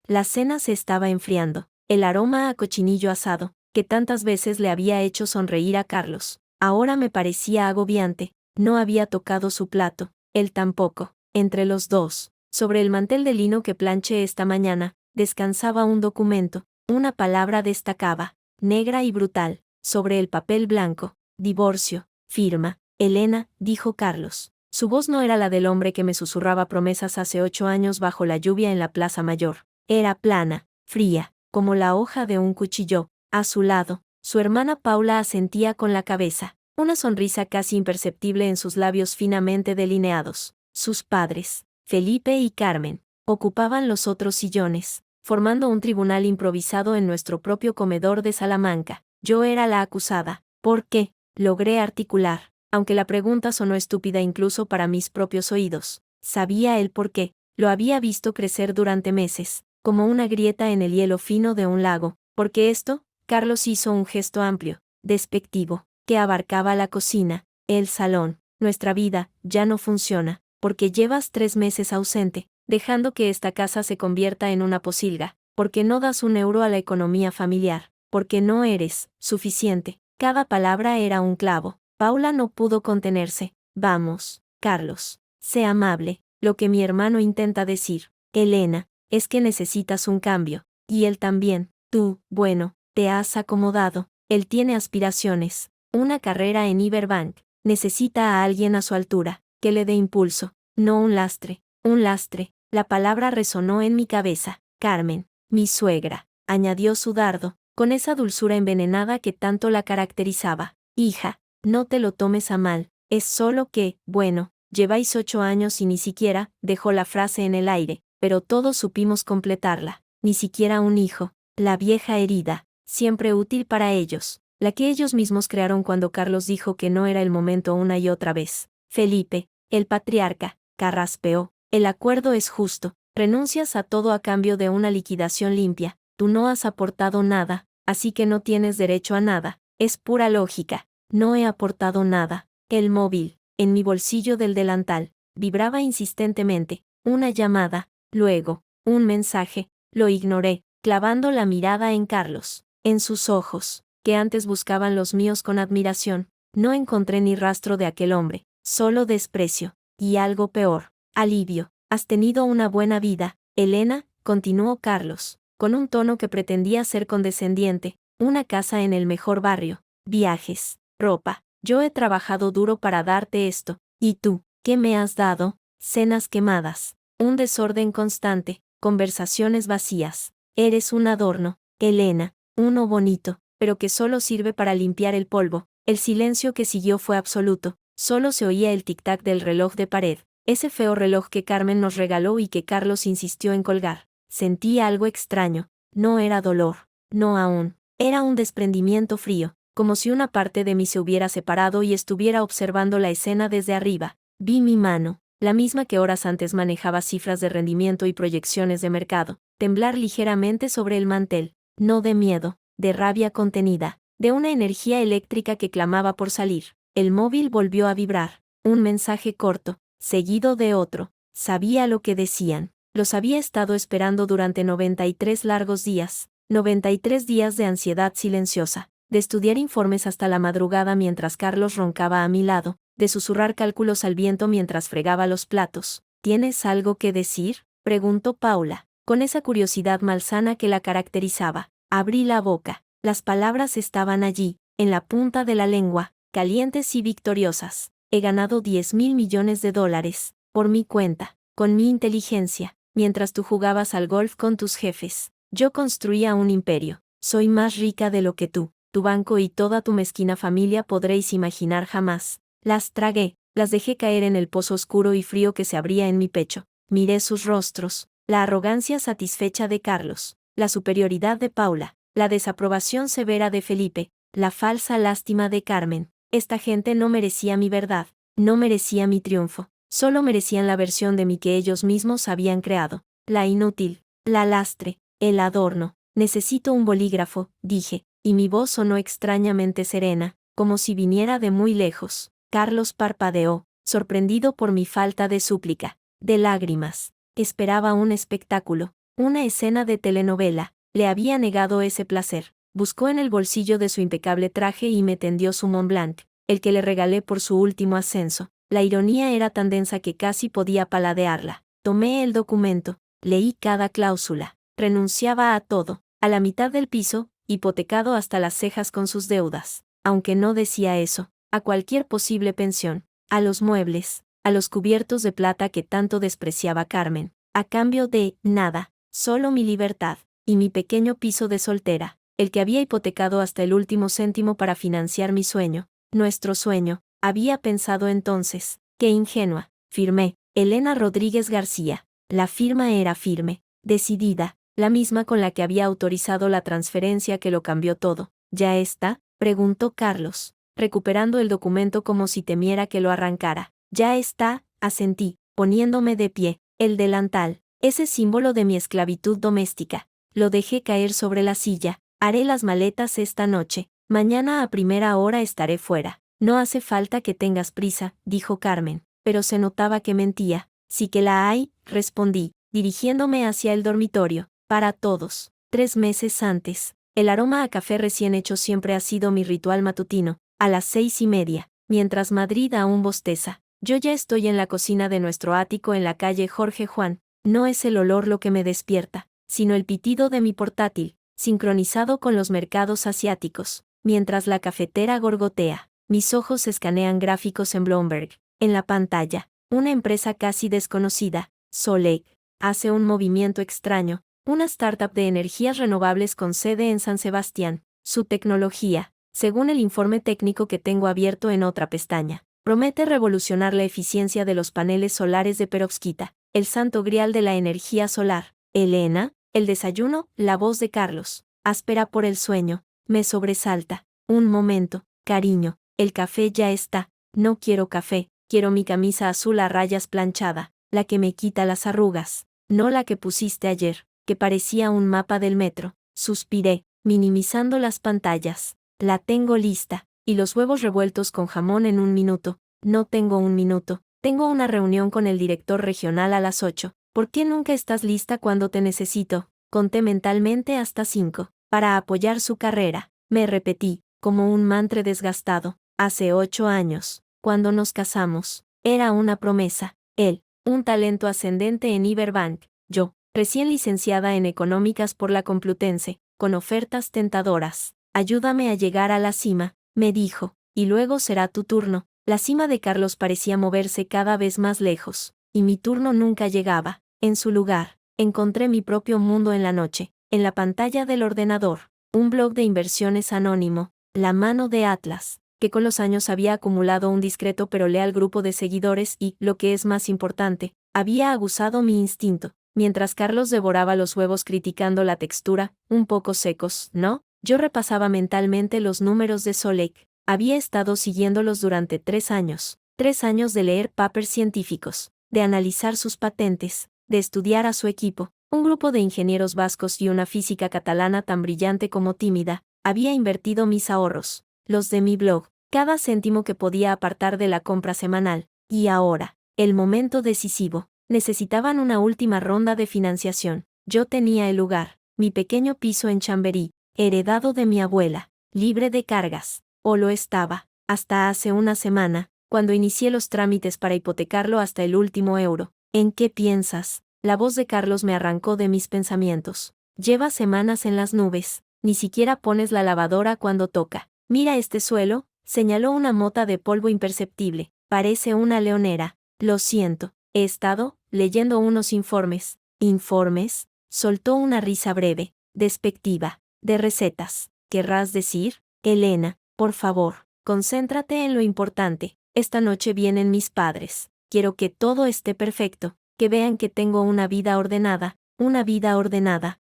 La cena se estaba enfriando. El aroma a cochinillo asado, que tantas veces le había hecho sonreír a Carlos, ahora me parecía agobiante. No había tocado su plato, él tampoco. Entre los dos, sobre el mantel de lino que planché esta mañana, descansaba un documento. Una palabra destacaba, negra y brutal, sobre el papel blanco: divorcio, firma. Elena, dijo Carlos. Su voz no era la del hombre que me susurraba promesas hace 8 años bajo la lluvia en la Plaza Mayor. Era plana, fría, como la hoja de un cuchillo. A su lado, su hermana Paula asentía con la cabeza, una sonrisa casi imperceptible en sus labios finamente delineados. Sus padres, Felipe y Carmen, ocupaban los otros sillones, formando un tribunal improvisado en nuestro propio comedor de Salamanca. Yo era la acusada. ¿Por qué? Logré articular, aunque la pregunta sonó estúpida incluso para mis propios oídos. Sabía el por qué. Lo había visto crecer durante meses, como una grieta en el hielo fino de un lago. Porque esto, Carlos hizo un gesto amplio, despectivo, que abarcaba la cocina, el salón. Nuestra vida ya no funciona, porque llevas 3 meses ausente, dejando que esta casa se convierta en una posilga, porque no das un euro a la economía familiar, porque no eres suficiente. Cada palabra era un clavo. Paula no pudo contenerse. Vamos, Carlos, sé amable. Lo que mi hermano intenta decir, Elena, es que necesitas un cambio. Y él también. Tú, bueno, te has acomodado. Él tiene aspiraciones. Una carrera en Iberbank. Necesita a alguien a su altura, que le dé impulso. No un lastre. Un lastre. La palabra resonó en mi cabeza. Carmen, mi suegra, añadió su dardo, con esa dulzura envenenada que tanto la caracterizaba. Hija, no te lo tomes a mal, es solo que, bueno, lleváis 8 años y ni siquiera, dejó la frase en el aire, pero todos supimos completarla. Ni siquiera un hijo. La vieja herida, siempre útil para ellos, la que ellos mismos crearon cuando Carlos dijo que no era el momento una y otra vez. Felipe, el patriarca, carraspeó. El acuerdo es justo. Renuncias a todo a cambio de una liquidación limpia. Tú no has aportado nada, así que no tienes derecho a nada. Es pura lógica. No he aportado nada. El móvil, en mi bolsillo del delantal, vibraba insistentemente. Una llamada, luego, un mensaje. Lo ignoré, clavando la mirada en Carlos. En sus ojos, que antes buscaban los míos con admiración, no encontré ni rastro de aquel hombre, solo desprecio. Y algo peor, alivio. Has tenido una buena vida, Elena, continuó Carlos, con un tono que pretendía ser condescendiente. Una casa en el mejor barrio, viajes, ropa. Yo he trabajado duro para darte esto. ¿Y tú, qué me has dado? Cenas quemadas, un desorden constante, conversaciones vacías. Eres un adorno, Elena, uno bonito, pero que solo sirve para limpiar el polvo. El silencio que siguió fue absoluto. Solo se oía el tic-tac del reloj de pared, ese feo reloj que Carmen nos regaló y que Carlos insistió en colgar. Sentí algo extraño. No era dolor. No aún. Era un desprendimiento frío, como si una parte de mí se hubiera separado y estuviera observando la escena desde arriba. Vi mi mano, la misma que horas antes manejaba cifras de rendimiento y proyecciones de mercado, temblar ligeramente sobre el mantel. No de miedo, de rabia contenida, de una energía eléctrica que clamaba por salir. El móvil volvió a vibrar. Un mensaje corto, seguido de otro. Sabía lo que decían. Los había estado esperando durante 93 largos días. 93 días de ansiedad silenciosa. De estudiar informes hasta la madrugada mientras Carlos roncaba a mi lado. De susurrar cálculos al viento mientras fregaba los platos. ¿Tienes algo que decir?, preguntó Paula, con esa curiosidad malsana que la caracterizaba. Abrí la boca. Las palabras estaban allí, en la punta de la lengua, calientes y victoriosas. He ganado 10.000 millones de dólares, por mi cuenta, con mi inteligencia, mientras tú jugabas al golf con tus jefes. Yo construía un imperio. Soy más rica de lo que tú, tu banco y toda tu mezquina familia podréis imaginar jamás. Las tragué, las dejé caer en el pozo oscuro y frío que se abría en mi pecho. Miré sus rostros, la arrogancia satisfecha de Carlos, la superioridad de Paula, la desaprobación severa de Felipe, la falsa lástima de Carmen. Esta gente no merecía mi verdad, no merecía mi triunfo, solo merecían la versión de mí que ellos mismos habían creado. La inútil, la lastre, el adorno. Necesito un bolígrafo, dije, y mi voz sonó extrañamente serena, como si viniera de muy lejos. Carlos parpadeó, sorprendido por mi falta de súplica, de lágrimas. Esperaba un espectáculo, Una escena de telenovela. Le había negado ese placer. Buscó en el bolsillo de su impecable traje y me tendió su Mont Blanc, el que le regalé por su último ascenso. La ironía era tan densa que casi podía paladearla. Tomé el documento, leí cada cláusula. Renunciaba a todo, a la mitad del piso, hipotecado hasta las cejas con sus deudas. Aunque no decía eso, a cualquier posible pensión, a los muebles, a los cubiertos de plata que tanto despreciaba Carmen, a cambio de nada, solo mi libertad, y mi pequeño piso de soltera, el que había hipotecado hasta el último céntimo para financiar mi sueño, nuestro sueño. Había pensado entonces, qué ingenua, firmé, Elena Rodríguez García. La firma era firme, decidida, la misma con la que había autorizado la transferencia que lo cambió todo. ¿Ya está?, preguntó Carlos, recuperando el documento como si temiera que lo arrancara. Ya está, asentí, poniéndome de pie. El delantal, ese símbolo de mi esclavitud doméstica. Lo dejé caer sobre la silla. Haré las maletas esta noche. Mañana a primera hora estaré fuera. No hace falta que tengas prisa, dijo Carmen, pero se notaba que mentía. Sí que la hay, respondí, dirigiéndome hacia el dormitorio. Para todos. 3 meses antes. El aroma a café recién hecho siempre ha sido mi ritual matutino, a las 6:30, mientras Madrid aún bosteza. Yo ya estoy en la cocina de nuestro ático en la calle Jorge Juan. No es el olor lo que me despierta, sino el pitido de mi portátil, sincronizado con los mercados asiáticos. Mientras la cafetera gorgotea, mis ojos escanean gráficos en Bloomberg. En la pantalla, una empresa casi desconocida, Solec, hace un movimiento extraño, una startup de energías renovables con sede en San Sebastián. Su tecnología, según el informe técnico que tengo abierto en otra pestaña, promete revolucionar la eficiencia de los paneles solares de perovskita, el santo grial de la energía solar. Elena, el desayuno, la voz de Carlos, áspera por el sueño, me sobresalta. Un momento, cariño, el café ya está. No quiero café, quiero mi camisa azul a rayas planchada, la que me quita las arrugas, no la que pusiste ayer, que parecía un mapa del metro. Suspiré, minimizando las pantallas. La tengo lista, y los huevos revueltos con jamón en 1 minuto. No tengo 1 minuto, tengo una reunión con el director regional a las 8. ¿Por qué nunca estás lista cuando te necesito? Conté mentalmente hasta 5, para apoyar su carrera. Me repetí, como un mantra desgastado, hace 8 años, cuando nos casamos, era una promesa. Él, un talento ascendente en Iberbank, yo, recién licenciada en económicas por la Complutense, con ofertas tentadoras. Ayúdame a llegar a la cima, me dijo, y luego será tu turno. La cima de Carlos parecía moverse cada vez más lejos, y mi turno nunca llegaba. En su lugar, encontré mi propio mundo en la noche, en la pantalla del ordenador, un blog de inversiones anónimo, La Mano de Atlas, que con los años había acumulado un discreto pero leal grupo de seguidores y, lo que es más importante, había aguzado mi instinto. Mientras Carlos devoraba los huevos criticando la textura, un poco secos, ¿no? Yo repasaba mentalmente los números de Solec. Había estado siguiéndolos durante 3 años. 3 años de leer papers científicos, de analizar sus patentes, de estudiar a su equipo. Un grupo de ingenieros vascos y una física catalana tan brillante como tímida. Había invertido mis ahorros, los de mi blog, cada céntimo que podía apartar de la compra semanal. Y ahora, el momento decisivo. Necesitaban una última ronda de financiación. Yo tenía el lugar, mi pequeño piso en Chamberí, heredado de mi abuela, libre de cargas, o lo estaba, hasta hace una semana, cuando inicié los trámites para hipotecarlo hasta el último euro. ¿En qué piensas? La voz de Carlos me arrancó de mis pensamientos. Llevas semanas en las nubes, ni siquiera pones la lavadora cuando toca. Mira este suelo, señaló una mota de polvo imperceptible, parece una leonera. Lo siento, he estado leyendo unos informes. ¿Informes? Soltó una risa breve, despectiva, de recetas. ¿Querrás decir? Elena, por favor, concéntrate en lo importante. Esta noche vienen mis padres. Quiero que todo esté perfecto, que vean que tengo una vida ordenada,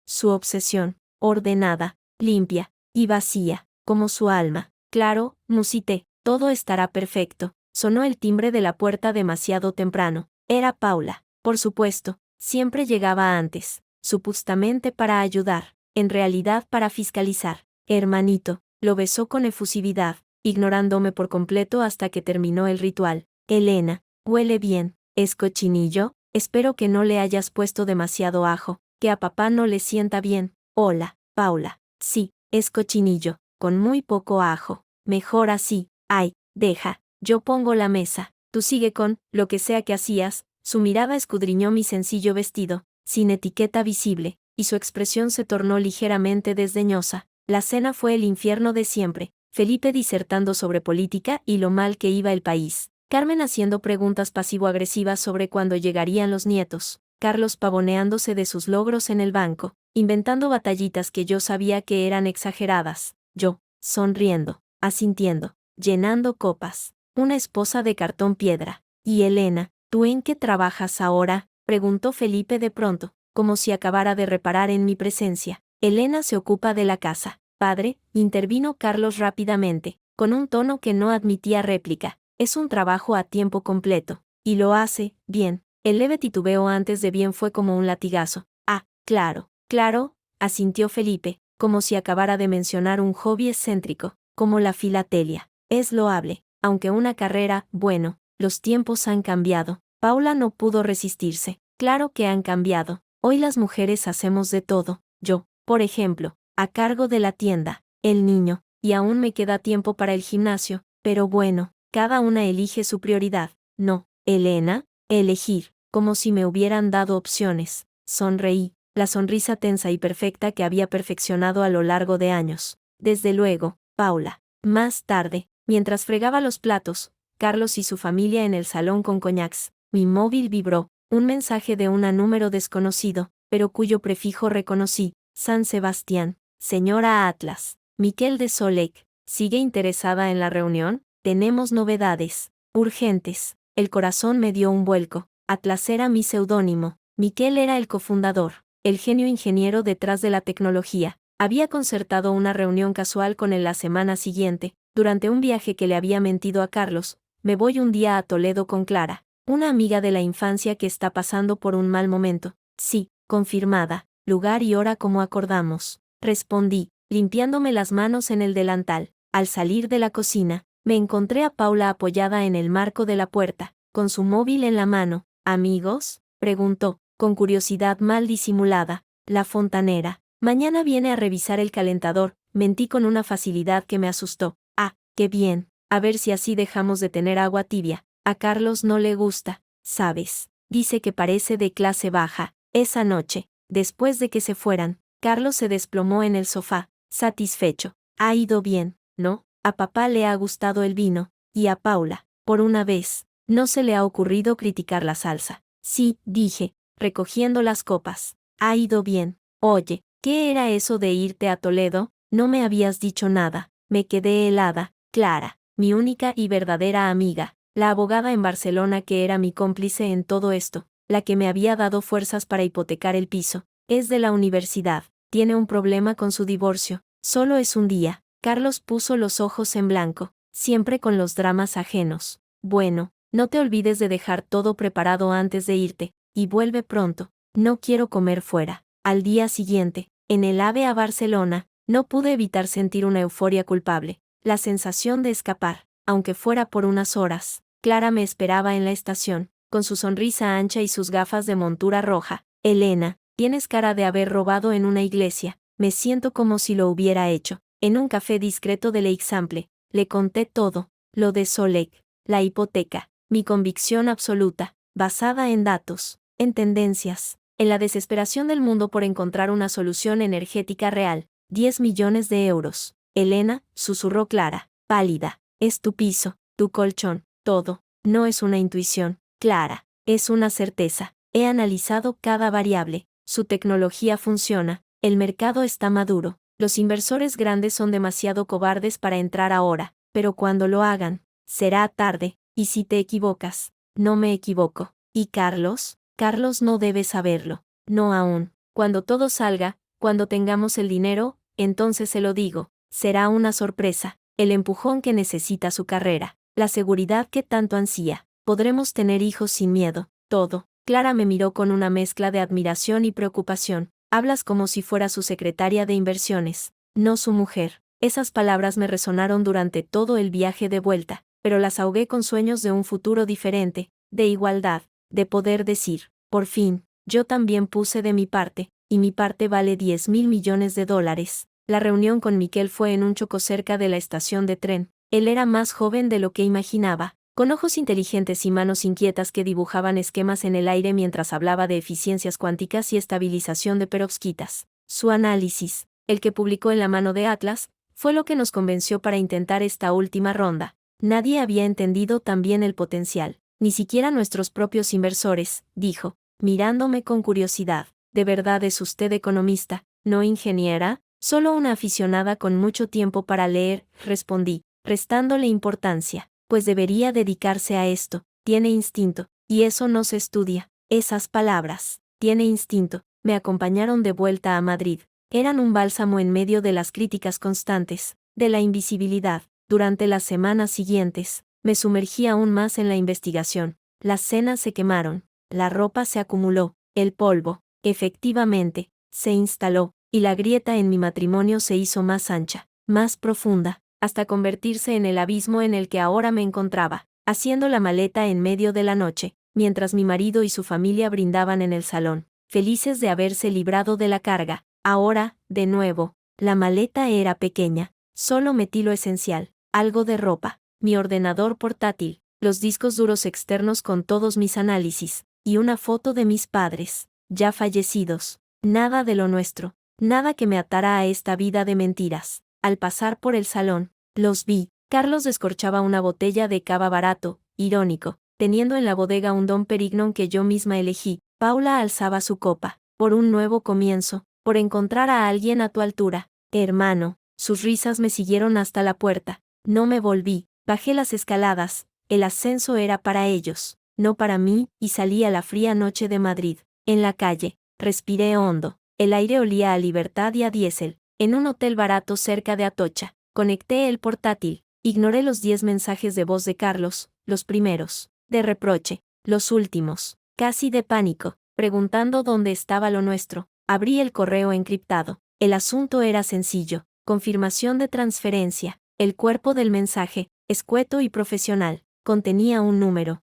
su obsesión, ordenada, limpia, y vacía, como su alma. Claro, musité, todo estará perfecto. Sonó el timbre de la puerta demasiado temprano. Era Paula, por supuesto, siempre llegaba antes, supuestamente para ayudar, en realidad para fiscalizar. Hermanito, lo besó con efusividad, ignorándome por completo hasta que terminó el ritual. Elena, huele bien, ¿es cochinillo? Espero que no le hayas puesto demasiado ajo. que a papá no le sienta bien. Hola, Paula. Sí, es cochinillo, con muy poco ajo. Mejor así. Ay, deja, yo pongo la mesa. Tú sigue con lo que sea que hacías. Su mirada escudriñó mi sencillo vestido, sin etiqueta visible, y su expresión se tornó ligeramente desdeñosa. La cena fue el infierno de siempre, Felipe disertando sobre política y lo mal que iba el país, Carmen haciendo preguntas pasivo-agresivas sobre cuándo llegarían los nietos, Carlos pavoneándose de sus logros en el banco, inventando batallitas que yo sabía que eran exageradas, yo, sonriendo, asintiendo, llenando copas, una esposa de cartón piedra. Y Elena, ¿tú en qué trabajas ahora?, preguntó Felipe de pronto, como si acabara de reparar en mi presencia. Elena se ocupa de la casa. Padre, intervino Carlos rápidamente, con un tono que no admitía réplica. Es un trabajo a tiempo completo. Y lo hace, bien. El leve titubeo antes de bien fue como un latigazo. Ah, claro, claro, asintió Felipe, como si acabara de mencionar un hobby excéntrico, como la filatelia. Es loable, aunque una carrera, bueno, los tiempos han cambiado. Paula no pudo resistirse. Claro que han cambiado. Hoy las mujeres hacemos de todo. Yo, por ejemplo, a cargo de la tienda, el niño, y aún me queda tiempo para el gimnasio, pero bueno, cada una elige su prioridad. No, Elena, elegir, como si me hubieran dado opciones. Sonreí, la sonrisa tensa y perfecta que había perfeccionado a lo largo de años. Desde luego, Paula. Más tarde, mientras fregaba los platos, Carlos y su familia en el salón con coñacs, mi móvil vibró, un mensaje de un número desconocido, pero cuyo prefijo reconocí, San Sebastián, señora Atlas, Miquel de Solec, ¿sigue interesada en la reunión? Tenemos novedades, urgentes. El corazón me dio un vuelco. Atlas era mi seudónimo, Miquel era el cofundador, el genio ingeniero detrás de la tecnología. Había concertado una reunión casual con él la semana siguiente, durante un viaje que le había mentido a Carlos. Me voy un día a Toledo con Clara, una amiga de la infancia que está pasando por un mal momento. Sí, confirmada, lugar y hora como acordamos. Respondí, limpiándome las manos en el delantal. Al salir de la cocina, me encontré a Paula apoyada en el marco de la puerta, con su móvil en la mano. ¿Amigos?, preguntó, con curiosidad mal disimulada. La fontanera. Mañana viene a revisar el calentador, mentí con una facilidad que me asustó. Ah, qué bien. A ver si así dejamos de tener agua tibia. A Carlos no le gusta, ¿sabes? Dice que parece de clase baja. Esa noche, después de que se fueran, Carlos se desplomó en el sofá, satisfecho. Ha ido bien, ¿no? A papá le ha gustado el vino, y a Paula, por una vez, no se le ha ocurrido criticar la salsa. Sí, dije, recogiendo las copas. Ha ido bien. Oye, ¿qué era eso de irte a Toledo? No me habías dicho nada. Me quedé helada. Clara, mi única y verdadera amiga, la abogada en Barcelona que era mi cómplice en todo esto, la que me había dado fuerzas para hipotecar el piso, es de la universidad, tiene un problema con su divorcio, solo es un día. Carlos puso los ojos en blanco, siempre con los dramas ajenos. Bueno, no te olvides de dejar todo preparado antes de irte, y vuelve pronto. No quiero comer fuera. Al día siguiente, en el AVE a Barcelona, no pude evitar sentir una euforia culpable, la sensación de escapar, aunque fuera por unas horas. Clara me esperaba en la estación, con su sonrisa ancha y sus gafas de montura roja. Elena, tienes cara de haber robado en una iglesia. Me siento como si lo hubiera hecho. En un café discreto de l'Eixample, le conté todo, lo de Solec, la hipoteca, mi convicción absoluta, basada en datos, en tendencias, en la desesperación del mundo por encontrar una solución energética real. 10 millones de euros. Elena, susurró Clara, pálida. Es tu piso, tu colchón, todo. No es una intuición, Clara, es una certeza. He analizado cada variable. Su tecnología funciona, el mercado está maduro. Los inversores grandes son demasiado cobardes para entrar ahora, pero cuando lo hagan, será tarde. Y si te equivocas, no me equivoco. ¿Y Carlos? Carlos no debe saberlo. No aún. Cuando todo salga, cuando tengamos el dinero, entonces se lo digo. Será una sorpresa, el empujón que necesita su carrera, la seguridad que tanto ansía. Podremos tener hijos sin miedo, todo. Clara me miró con una mezcla de admiración y preocupación. Hablas como si fuera su secretaria de inversiones, no su mujer. Esas palabras me resonaron durante todo el viaje de vuelta, pero las ahogué con sueños de un futuro diferente, de igualdad, de poder decir, por fin, yo también puse de mi parte, y mi parte vale $10.000 millones. La reunión con Miquel fue en un choco cerca de la estación de tren. Él era más joven de lo que imaginaba, con ojos inteligentes y manos inquietas que dibujaban esquemas en el aire mientras hablaba de eficiencias cuánticas y estabilización de perovskitas. Su análisis, el que publicó en la mano de Atlas, fue lo que nos convenció para intentar esta última ronda. Nadie había entendido tan bien el potencial, ni siquiera nuestros propios inversores, dijo, mirándome con curiosidad. ¿De verdad es usted economista, no ingeniera? Solo una aficionada con mucho tiempo para leer, respondí, restándole importancia, pues debería dedicarse a esto. Tiene instinto, y eso no se estudia. Esas palabras, tiene instinto, me acompañaron de vuelta a Madrid. Eran un bálsamo en medio de las críticas constantes, de la invisibilidad. Durante las semanas siguientes, me sumergí aún más en la investigación. Las cenas se quemaron, la ropa se acumuló, el polvo, efectivamente, se instaló, y la grieta en mi matrimonio se hizo más ancha, más profunda, hasta convertirse en el abismo en el que ahora me encontraba, haciendo la maleta en medio de la noche, mientras mi marido y su familia brindaban en el salón, felices de haberse librado de la carga. Ahora, de nuevo, la maleta era pequeña, solo metí lo esencial, algo de ropa, mi ordenador portátil, los discos duros externos con todos mis análisis, y una foto de mis padres, ya fallecidos. Nada de lo nuestro, nada que me atara a esta vida de mentiras. Al pasar por el salón, los vi. Carlos descorchaba una botella de cava barato, irónico, teniendo en la bodega un Dom Perignon que yo misma elegí. Paula alzaba su copa, por un nuevo comienzo, por encontrar a alguien a tu altura. Hermano, sus risas me siguieron hasta la puerta. No me volví, bajé las escaladas, el ascenso era para ellos, no para mí, y salí a la fría noche de Madrid. En la calle, respiré hondo, el aire olía a libertad y a diésel. En un hotel barato cerca de Atocha, conecté el portátil, ignoré los 10 mensajes de voz de Carlos, los primeros, de reproche, los últimos, casi de pánico, preguntando dónde estaba lo nuestro. Abrí el correo encriptado. El asunto era sencillo, confirmación de transferencia. El cuerpo del mensaje, escueto y profesional, contenía un número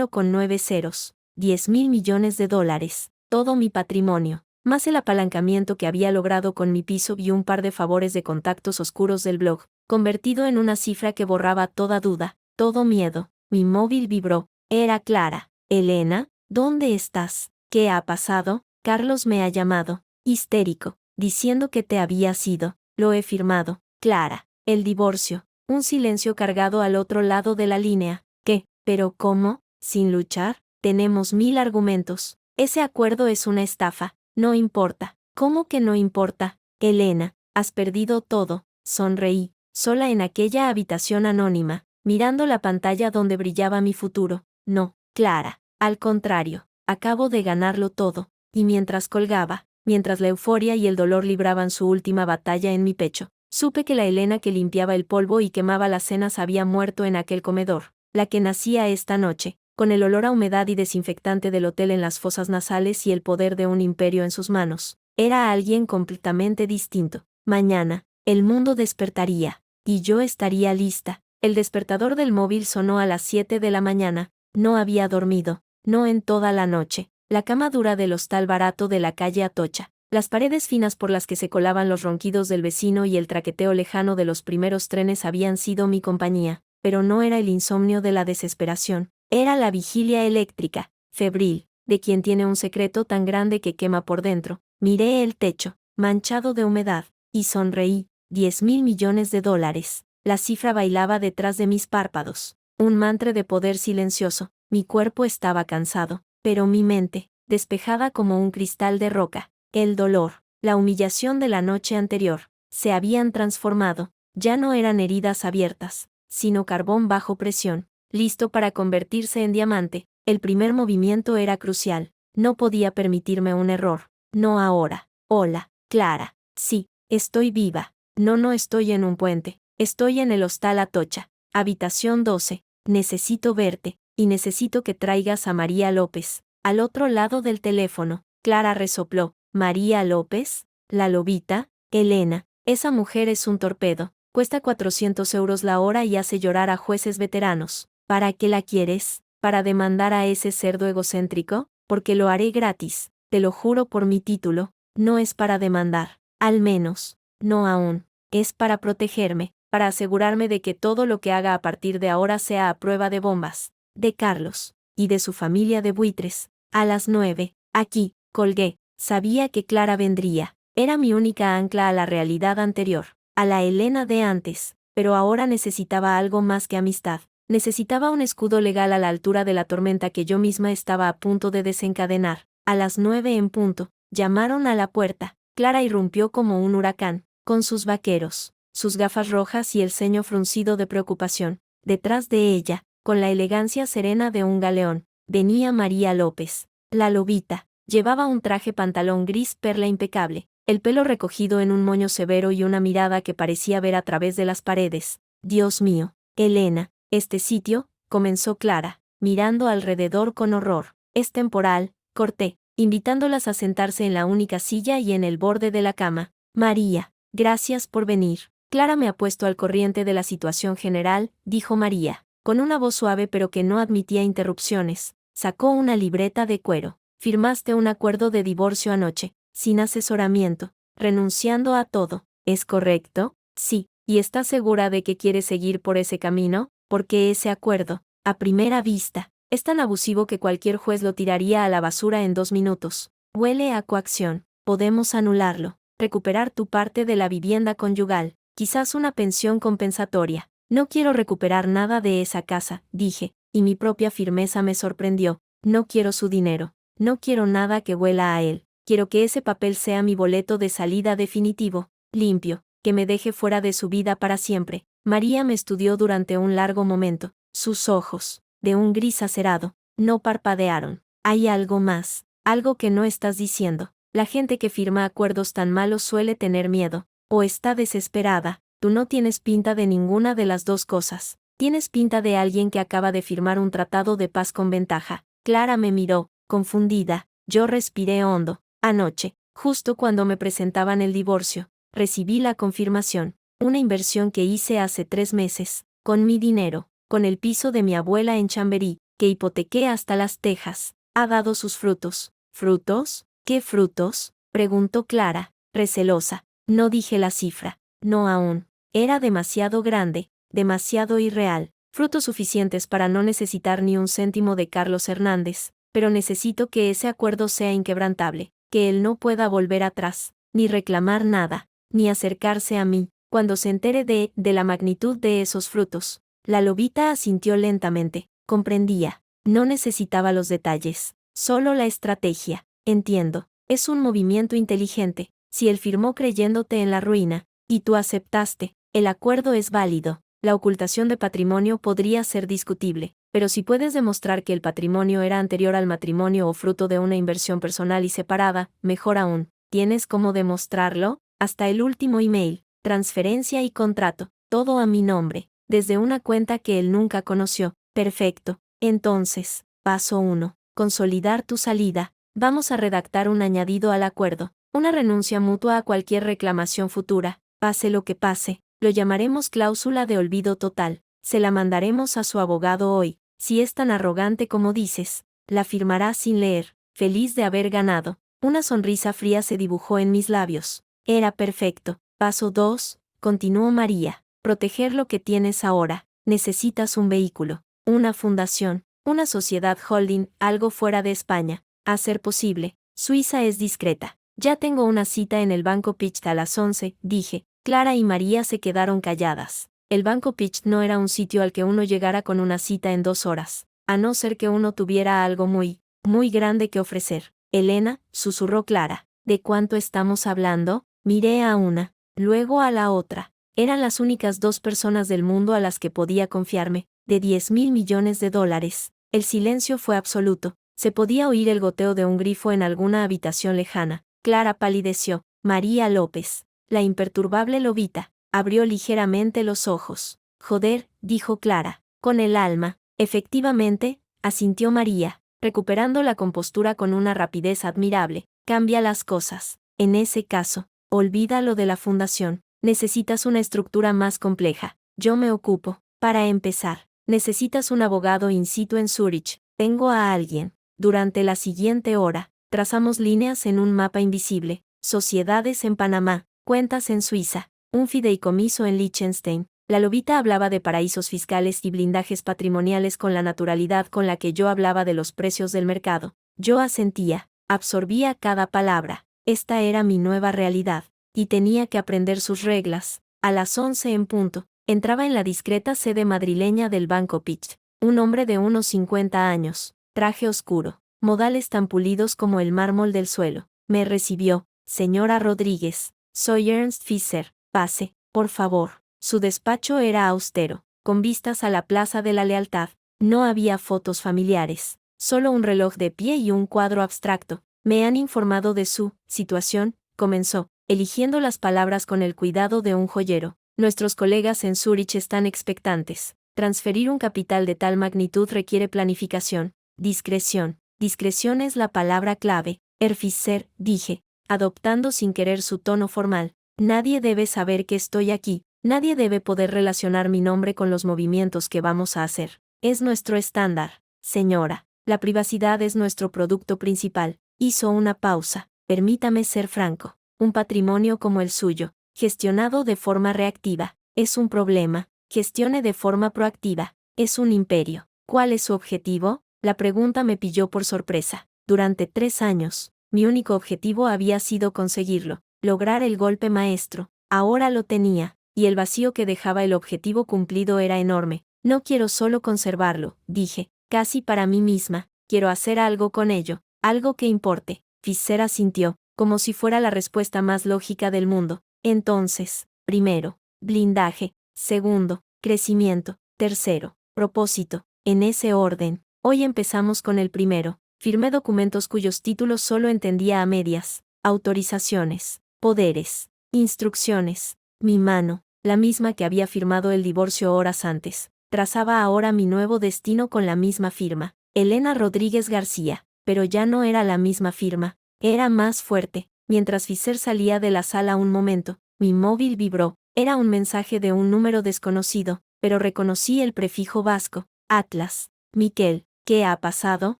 con 9 ceros, $10.000 millones, todo mi patrimonio, más el apalancamiento que había logrado con mi piso y un par de favores de contactos oscuros del blog, convertido en una cifra que borraba toda duda, todo miedo. Mi móvil vibró. Era Clara. Elena, ¿dónde estás? ¿Qué ha pasado? Carlos me ha llamado, histérico, diciendo que te habías ido. Lo he firmado. Clara. El divorcio. Un silencio cargado al otro lado de la línea. ¿Qué? ¿Pero cómo? ¿Sin luchar? Tenemos 1000 argumentos. Ese acuerdo es una estafa. No importa. ¿Cómo que no importa? Elena, has perdido todo. Sonreí, sola en aquella habitación anónima, mirando la pantalla donde brillaba mi futuro. No, Clara, al contrario, acabo de ganarlo todo. Y mientras colgaba, mientras la euforia y el dolor libraban su última batalla en mi pecho, supe que la Elena que limpiaba el polvo y quemaba las cenas había muerto en aquel comedor, la que nacía esta noche, con el olor a humedad y desinfectante del hotel en las fosas nasales y el poder de un imperio en sus manos. Era alguien completamente distinto. Mañana, el mundo despertaría, y yo estaría lista. El despertador del móvil sonó a las 7 de la mañana. No había dormido, no en toda la noche. La cama dura del hostal barato de la calle Atocha, las paredes finas por las que se colaban los ronquidos del vecino y el traqueteo lejano de los primeros trenes habían sido mi compañía, pero no era el insomnio de la desesperación, era la vigilia eléctrica, febril, de quien tiene un secreto tan grande que quema por dentro. Miré el techo, manchado de humedad, y sonreí. $10.000 millones. La cifra bailaba detrás de mis párpados, un mantra de poder silencioso. Mi cuerpo estaba cansado, pero mi mente, despejada como un cristal de roca. El dolor, la humillación de la noche anterior, se habían transformado. Ya no eran heridas abiertas, sino carbón bajo presión, listo para convertirse en diamante. El primer movimiento era crucial. No podía permitirme un error. No ahora. Hola, Clara. Sí, estoy viva. No estoy en un puente. Estoy en el hostal Atocha. Habitación 12. Necesito verte, y necesito que traigas a María López. Al otro lado del teléfono, Clara resopló. ¿María López? ¿La lobita? Elena, esa mujer es un torpedo. Cuesta 400 euros la hora y hace llorar a jueces veteranos. ¿Para qué la quieres? ¿Para demandar a ese cerdo egocéntrico? Porque lo haré gratis. Te lo juro por mi título. No es para demandar, al menos, no aún. Es para protegerme, para asegurarme de que todo lo que haga a partir de ahora sea a prueba de bombas. De Carlos, y de su familia de buitres. A las 9, aquí, colgué. Sabía que Clara vendría. Era mi única ancla a la realidad anterior, a la Elena de antes, pero ahora necesitaba algo más que amistad. Necesitaba un escudo legal a la altura de la tormenta que yo misma estaba a punto de desencadenar. A las 9 en punto, llamaron a la puerta. Clara irrumpió como un huracán, con sus vaqueros, sus gafas rojas y el ceño fruncido de preocupación. Detrás de ella, con la elegancia serena de un galeón, venía María López. La lobita. Llevaba un traje pantalón gris perla impecable, el pelo recogido en un moño severo y una mirada que parecía ver a través de las paredes. Dios mío, Elena, este sitio, comenzó Clara, mirando alrededor con horror. Es temporal, corté, invitándolas a sentarse en la única silla y en el borde de la cama. María, gracias por venir. Clara me ha puesto al corriente de la situación general, dijo María, con una voz suave pero que no admitía interrupciones. Sacó una libreta de cuero. Firmaste un acuerdo de divorcio anoche, sin asesoramiento, renunciando a todo. ¿Es correcto? Sí. ¿Y estás segura de que quieres seguir por ese camino? Porque ese acuerdo, a primera vista, es tan abusivo que cualquier juez lo tiraría a la basura en 2 minutos. Huele a coacción. Podemos anularlo. Recuperar tu parte de la vivienda conyugal. Quizás una pensión compensatoria. No quiero recuperar nada de esa casa, dije, y mi propia firmeza me sorprendió. No quiero su dinero. No quiero nada que huela a él. Quiero que ese papel sea mi boleto de salida definitivo, limpio, que me deje fuera de su vida para siempre. María me estudió durante un largo momento. Sus ojos, de un gris acerado, no parpadearon. Hay algo más, algo que no estás diciendo. La gente que firma acuerdos tan malos suele tener miedo, o está desesperada. Tú no tienes pinta de ninguna de las dos cosas. Tienes pinta de alguien que acaba de firmar un tratado de paz con ventaja. Clara me miró, confundida. Yo respiré hondo. Anoche, justo cuando me presentaban el divorcio, recibí la confirmación. Una inversión que hice hace 3 meses, con mi dinero, con el piso de mi abuela en Chamberí, que hipotequé hasta las tejas, ha dado sus frutos. ¿Frutos? ¿Qué frutos?, preguntó Clara, recelosa. No dije la cifra. No aún. Era demasiado grande, demasiado irreal. Frutos suficientes para no necesitar ni un céntimo de Carlos Hernández, pero necesito que ese acuerdo sea inquebrantable, que él no pueda volver atrás, ni reclamar nada, ni acercarse a mí, cuando se entere de la magnitud de esos frutos. La lobita asintió lentamente. Comprendía. No necesitaba los detalles, solo la estrategia. Entiendo. Es un movimiento inteligente. Si él firmó creyéndote en la ruina, y tú aceptaste, el acuerdo es válido. La ocultación de patrimonio podría ser discutible, pero si puedes demostrar que el patrimonio era anterior al matrimonio o fruto de una inversión personal y separada, mejor aún. ¿Tienes cómo demostrarlo? Hasta el último email, transferencia y contrato, todo a mi nombre, desde una cuenta que él nunca conoció. Perfecto. Entonces, paso 1. Consolidar tu salida. Vamos a redactar un añadido al acuerdo, una renuncia mutua a cualquier reclamación futura, pase lo que pase. Lo llamaremos cláusula de olvido total. Se la mandaremos a su abogado hoy. Si es tan arrogante como dices, la firmará sin leer, feliz de haber ganado. Una sonrisa fría se dibujó en mis labios. Era perfecto. Paso 2, continuó María. Proteger lo que tienes ahora. Necesitas un vehículo, una fundación, una sociedad holding, algo fuera de España. A ser posible, Suiza es discreta. Ya tengo una cita en el Banco Picht a las 11, dije. Clara y María se quedaron calladas. El Banco Picht no era un sitio al que uno llegara con una cita en 2 horas, a no ser que uno tuviera algo muy, muy grande que ofrecer. Elena, susurró Clara. ¿De cuánto estamos hablando? Miré a una, luego a la otra. Eran las únicas 2 personas del mundo a las que podía confiarme. De 10.000 millones de dólares. El silencio fue absoluto. Se podía oír el goteo de un grifo en alguna habitación lejana. Clara palideció. María López, la imperturbable lobita, abrió ligeramente los ojos. Joder, dijo Clara, con el alma. Efectivamente, asintió María, recuperando la compostura con una rapidez admirable. Cambia las cosas. En ese caso, olvida lo de la fundación. Necesitas una estructura más compleja. Yo me ocupo. Para empezar, necesitas un abogado in situ en Zúrich. Tengo a alguien. Durante la siguiente hora, trazamos líneas en un mapa invisible. sociedades en Panamá, cuentas en Suiza, un fideicomiso en Liechtenstein. La lobita hablaba de paraísos fiscales y blindajes patrimoniales con la naturalidad con la que yo hablaba de los precios del mercado. Yo asentía, absorbía cada palabra. Esta era mi nueva realidad, y tenía que aprender sus reglas. A las 11 en punto, entraba en la discreta sede madrileña del Banco Pitch, un hombre de unos 50 años, traje oscuro, modales tan pulidos como el mármol del suelo. Me recibió: señora Rodríguez, soy Ernst Fischer, pase, por favor. Su despacho era austero, con vistas a la Plaza de la Lealtad. No había fotos familiares, solo un reloj de pie y un cuadro abstracto. Me han informado de su situación, comenzó, eligiendo las palabras con el cuidado de un joyero. Nuestros colegas en Zúrich están expectantes. Transferir un capital de tal magnitud requiere planificación, discreción. Discreción es la palabra clave, Herr Fischer, dije, adoptando sin querer su tono formal. Nadie debe saber que estoy aquí. Nadie debe poder relacionar mi nombre con los movimientos que vamos a hacer. Es nuestro estándar, señora. La privacidad es nuestro producto principal. Hizo una pausa. Permítame ser franco. Un patrimonio como el suyo, gestionado de forma reactiva, es un problema. Gestione de forma proactiva. Es un imperio. ¿Cuál es su objetivo? La pregunta me pilló por sorpresa. Durante 3 años, mi único objetivo había sido conseguirlo, lograr el golpe maestro. Ahora lo tenía. Y el vacío que dejaba el objetivo cumplido era enorme. No quiero solo conservarlo, dije, casi para mí misma, quiero hacer algo con ello, algo que importe. Fischer asintió, como si fuera la respuesta más lógica del mundo. Entonces, primero, blindaje, segundo, crecimiento, tercero, propósito, en ese orden. Hoy empezamos con el primero. Firmé documentos cuyos títulos solo entendía a medias: autorizaciones, poderes, instrucciones. Mi mano, la misma que había firmado el divorcio horas antes, trazaba ahora mi nuevo destino con la misma firma, Elena Rodríguez García, pero ya no era la misma firma, era más fuerte. Mientras Fischer salía de la sala un momento, mi móvil vibró, era un mensaje de un número desconocido, pero reconocí el prefijo vasco, Atlas. Miquel, ¿qué ha pasado?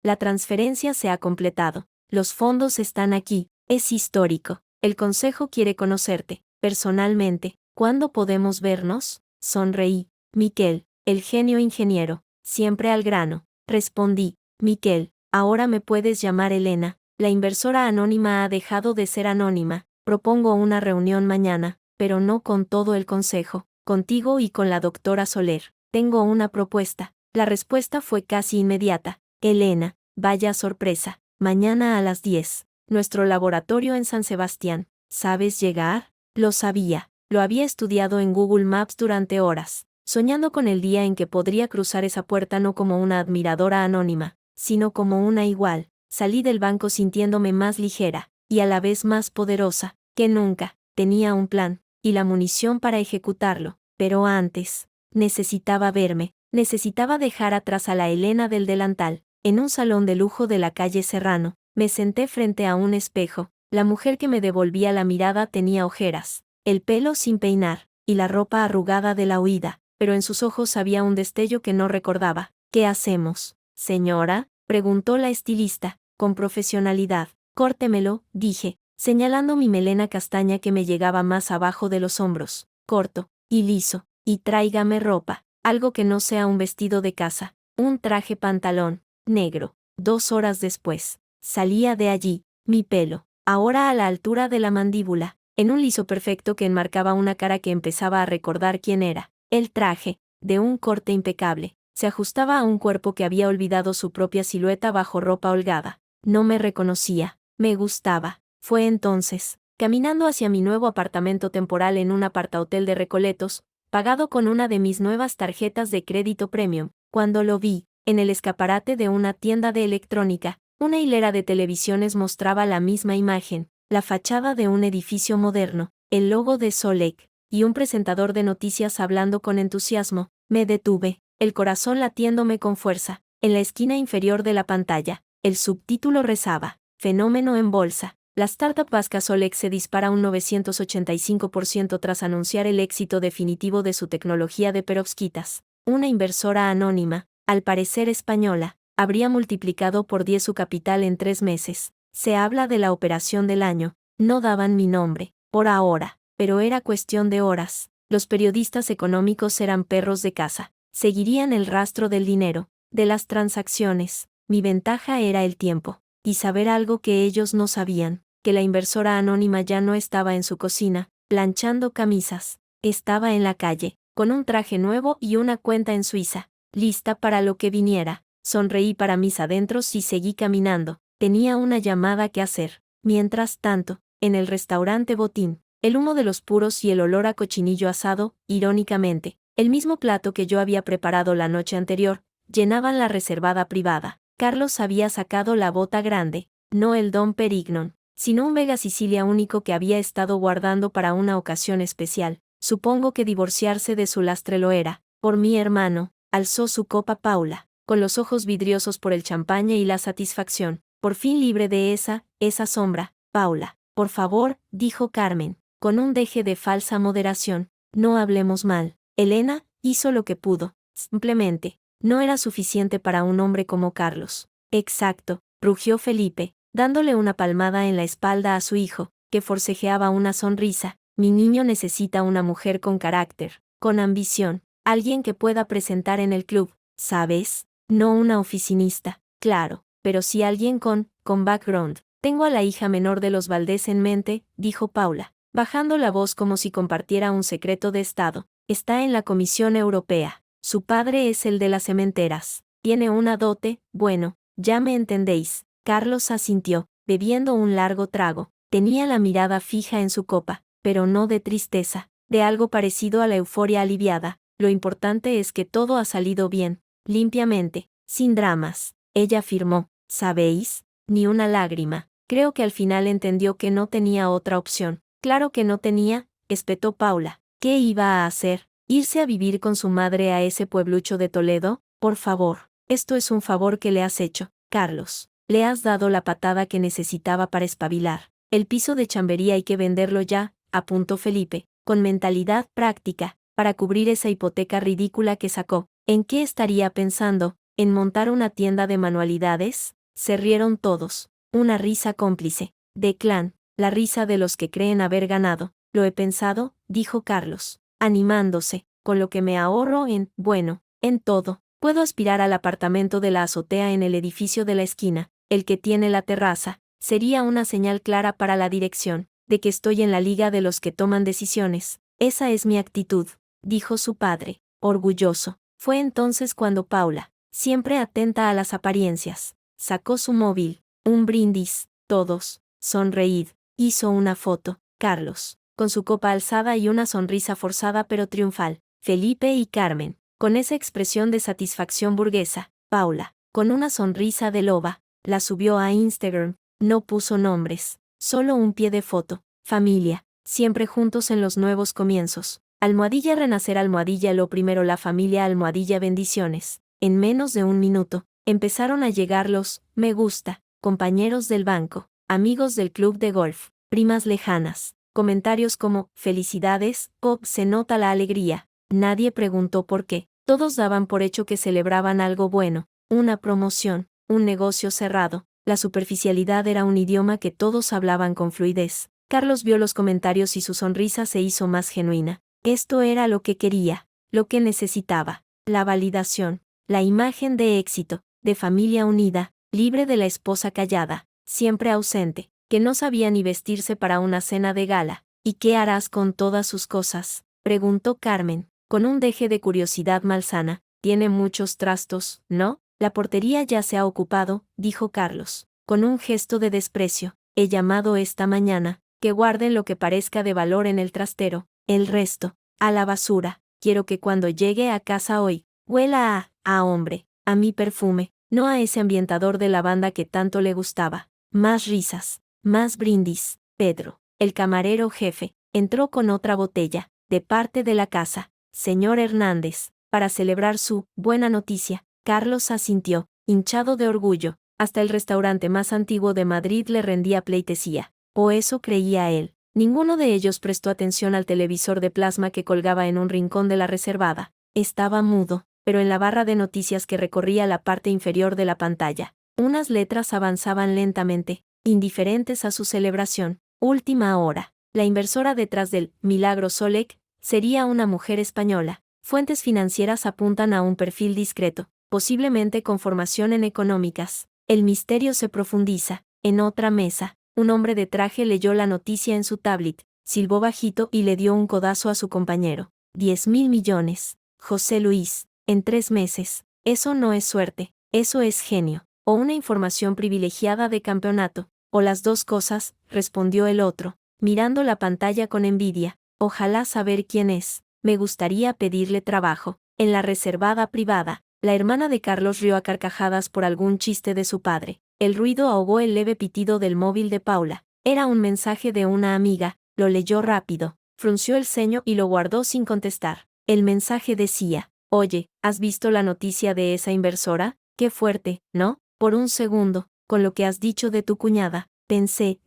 La transferencia se ha completado, los fondos están aquí, es histórico, el consejo quiere conocerte. Personalmente, ¿cuándo podemos vernos? Sonreí. Miquel, el genio ingeniero, siempre al grano. Respondí. Miquel, ahora me puedes llamar Elena. La inversora anónima ha dejado de ser anónima. Propongo una reunión mañana, pero no con todo el consejo, contigo y con la doctora Soler. Tengo una propuesta. La respuesta fue casi inmediata. Elena, vaya sorpresa. Mañana a las 10. Nuestro laboratorio en San Sebastián. ¿Sabes llegar? Lo sabía, lo había estudiado en Google Maps durante horas, soñando con el día en que podría cruzar esa puerta no como una admiradora anónima, sino como una igual. Salí del banco sintiéndome más ligera, y a la vez más poderosa, que nunca. Tenía un plan, y la munición para ejecutarlo, pero antes, necesitaba verme, necesitaba dejar atrás a la Elena del delantal. En un salón de lujo de la calle Serrano, me senté frente a un espejo. La mujer que me devolvía la mirada tenía ojeras, el pelo sin peinar, y la ropa arrugada de la huida, pero en sus ojos había un destello que no recordaba. ¿Qué hacemos, señora?, preguntó la estilista, con profesionalidad. Córtemelo, dije, señalando mi melena castaña que me llegaba más abajo de los hombros, corto y liso, y tráigame ropa, algo que no sea un vestido de casa, un traje pantalón, negro. 2 horas después, salía de allí, mi pelo, ahora a la altura de la mandíbula, en un liso perfecto que enmarcaba una cara que empezaba a recordar quién era. El traje, de un corte impecable, se ajustaba a un cuerpo que había olvidado su propia silueta bajo ropa holgada. No me reconocía, me gustaba. Fue entonces, caminando hacia mi nuevo apartamento temporal en un apartahotel de Recoletos, pagado con una de mis nuevas tarjetas de crédito premium, cuando lo vi, en el escaparate de una tienda de electrónica. Una hilera de televisiones mostraba la misma imagen, la fachada de un edificio moderno, el logo de Solec, y un presentador de noticias hablando con entusiasmo. Me detuve, el corazón latiéndome con fuerza. En la esquina inferior de la pantalla, el subtítulo rezaba: Fenómeno en bolsa. La startup vasca Solec se dispara un 985% tras anunciar el éxito definitivo de su tecnología de perovskitas. Una inversora anónima, al parecer española, habría multiplicado por 10 su capital en 3 meses. Se habla de la operación del año, No daban mi nombre, por ahora, pero era cuestión de horas. Los periodistas económicos eran perros de caza. Seguirían el rastro del dinero, de las transacciones. Mi ventaja era el tiempo, y saber algo que ellos no sabían, que la inversora anónima ya no estaba en su cocina, planchando camisas. Estaba en la calle, con un traje nuevo y una cuenta en Suiza, lista para lo que viniera. Sonreí para mis adentros y seguí caminando. Tenía una llamada que hacer. Mientras tanto, en el restaurante Botín, el humo de los puros y el olor a cochinillo asado, irónicamente, el mismo plato que yo había preparado la noche anterior, llenaban la reservada privada. Carlos había sacado la bota grande, no el Dom Perignon, sino un Vega Sicilia único que había estado guardando para una ocasión especial. Supongo que divorciarse de su lastre lo era. Por mi hermano, alzó su copa Paula, con los ojos vidriosos por el champaña y la satisfacción. Por fin libre de esa sombra, Paula. Por favor, dijo Carmen, con un deje de falsa moderación, no hablemos mal. Elena hizo lo que pudo. Simplemente, no era suficiente para un hombre como Carlos. Exacto, rugió Felipe, dándole una palmada en la espalda a su hijo, que forcejeaba una sonrisa. Mi niño necesita una mujer con carácter, con ambición, alguien que pueda presentar en el club, ¿sabes? No una oficinista, claro, pero sí alguien con background. Tengo a la hija menor de los Valdés en mente, dijo Paula, bajando la voz como si compartiera un secreto de Estado. Está en la Comisión Europea. Su padre es el de las cementeras. Tiene una dote, bueno, ya me entendéis. Carlos asintió, bebiendo un largo trago. Tenía la mirada fija en su copa, pero no de tristeza, de algo parecido a la euforia aliviada. Lo importante es que todo ha salido bien, limpiamente, sin dramas. Ella afirmó, ¿sabéis? Ni una lágrima. Creo que al final entendió que no tenía otra opción. Claro que no tenía, espetó Paula. ¿Qué iba a hacer? ¿Irse a vivir con su madre a ese pueblucho de Toledo? Por favor, esto es un favor que le has hecho, Carlos. Le has dado la patada que necesitaba para espabilar. El piso de Chamberí hay que venderlo ya, apuntó Felipe, con mentalidad práctica, para cubrir esa hipoteca ridícula que sacó. ¿En qué estaría pensando? ¿En montar una tienda de manualidades? Se rieron todos. Una risa cómplice. De clan, la risa de los que creen haber ganado. Lo he pensado, dijo Carlos, animándose, con lo que me ahorro en todo. Puedo aspirar al apartamento de la azotea en el edificio de la esquina, el que tiene la terraza. Sería una señal clara para la dirección, de que estoy en la liga de los que toman decisiones. Esa es mi actitud, dijo su padre, orgulloso. Fue entonces cuando Paula, siempre atenta a las apariencias, sacó su móvil. Un brindis, todos, sonreíd, hizo una foto, Carlos, con su copa alzada y una sonrisa forzada pero triunfal, Felipe y Carmen, con esa expresión de satisfacción burguesa, Paula, con una sonrisa de loba, la subió a Instagram, no puso nombres, solo un pie de foto, familia, siempre juntos en los nuevos comienzos, almohadilla renacer almohadilla lo primero la familia almohadilla bendiciones, en menos de un minuto, empezaron a llegar los, me gusta, compañeros del banco, amigos del club de golf, primas lejanas, comentarios como, felicidades, se nota la alegría, nadie preguntó por qué, todos daban por hecho que celebraban algo bueno, una promoción, un negocio cerrado, la superficialidad era un idioma que todos hablaban con fluidez. Carlos vio los comentarios y su sonrisa se hizo más genuina. Esto era lo que quería, lo que necesitaba, la validación, la imagen de éxito, de familia unida, libre de la esposa callada, siempre ausente, que no sabía ni vestirse para una cena de gala. ¿Y qué harás con todas sus cosas?, preguntó Carmen, con un deje de curiosidad malsana. Tiene muchos trastos, ¿no? La portería ya se ha ocupado, dijo Carlos, con un gesto de desprecio. He llamado esta mañana, que guarden lo que parezca de valor en el trastero, el resto, a la basura. Quiero que cuando llegue a casa hoy, huela a hombre, a mi perfume, no a ese ambientador de lavanda que tanto le gustaba. Más risas, más brindis. Pedro, el camarero jefe, entró con otra botella, de parte de la casa, señor Hernández, para celebrar su buena noticia. Carlos asintió, hinchado de orgullo. Hasta el restaurante más antiguo de Madrid le rendía pleitesía, o eso creía él. Ninguno de ellos prestó atención al televisor de plasma que colgaba en un rincón de la reservada. Estaba mudo, pero en la barra de noticias que recorría la parte inferior de la pantalla, unas letras avanzaban lentamente, indiferentes a su celebración. Última hora. La inversora detrás del Milagro Solec sería una mujer española. Fuentes financieras apuntan a un perfil discreto, posiblemente con formación en económicas. El misterio se profundiza. En otra mesa, un hombre de traje leyó la noticia en su tablet, silbó bajito y le dio un codazo a su compañero. 10.000 millones. José Luis, en 3 meses. Eso no es suerte, eso es genio. O una información privilegiada de campeonato. O las dos cosas, respondió el otro, mirando la pantalla con envidia. Ojalá saber quién es. Me gustaría pedirle trabajo. En la reservada privada, la hermana de Carlos rió a carcajadas por algún chiste de su padre. El ruido ahogó el leve pitido del móvil de Paula. Era un mensaje de una amiga, lo leyó rápido, frunció el ceño y lo guardó sin contestar. El mensaje decía: Oye, ¿has visto la noticia de esa inversora? Qué fuerte, ¿no? Por un segundo, con lo que has dicho de tu cuñada, pensé,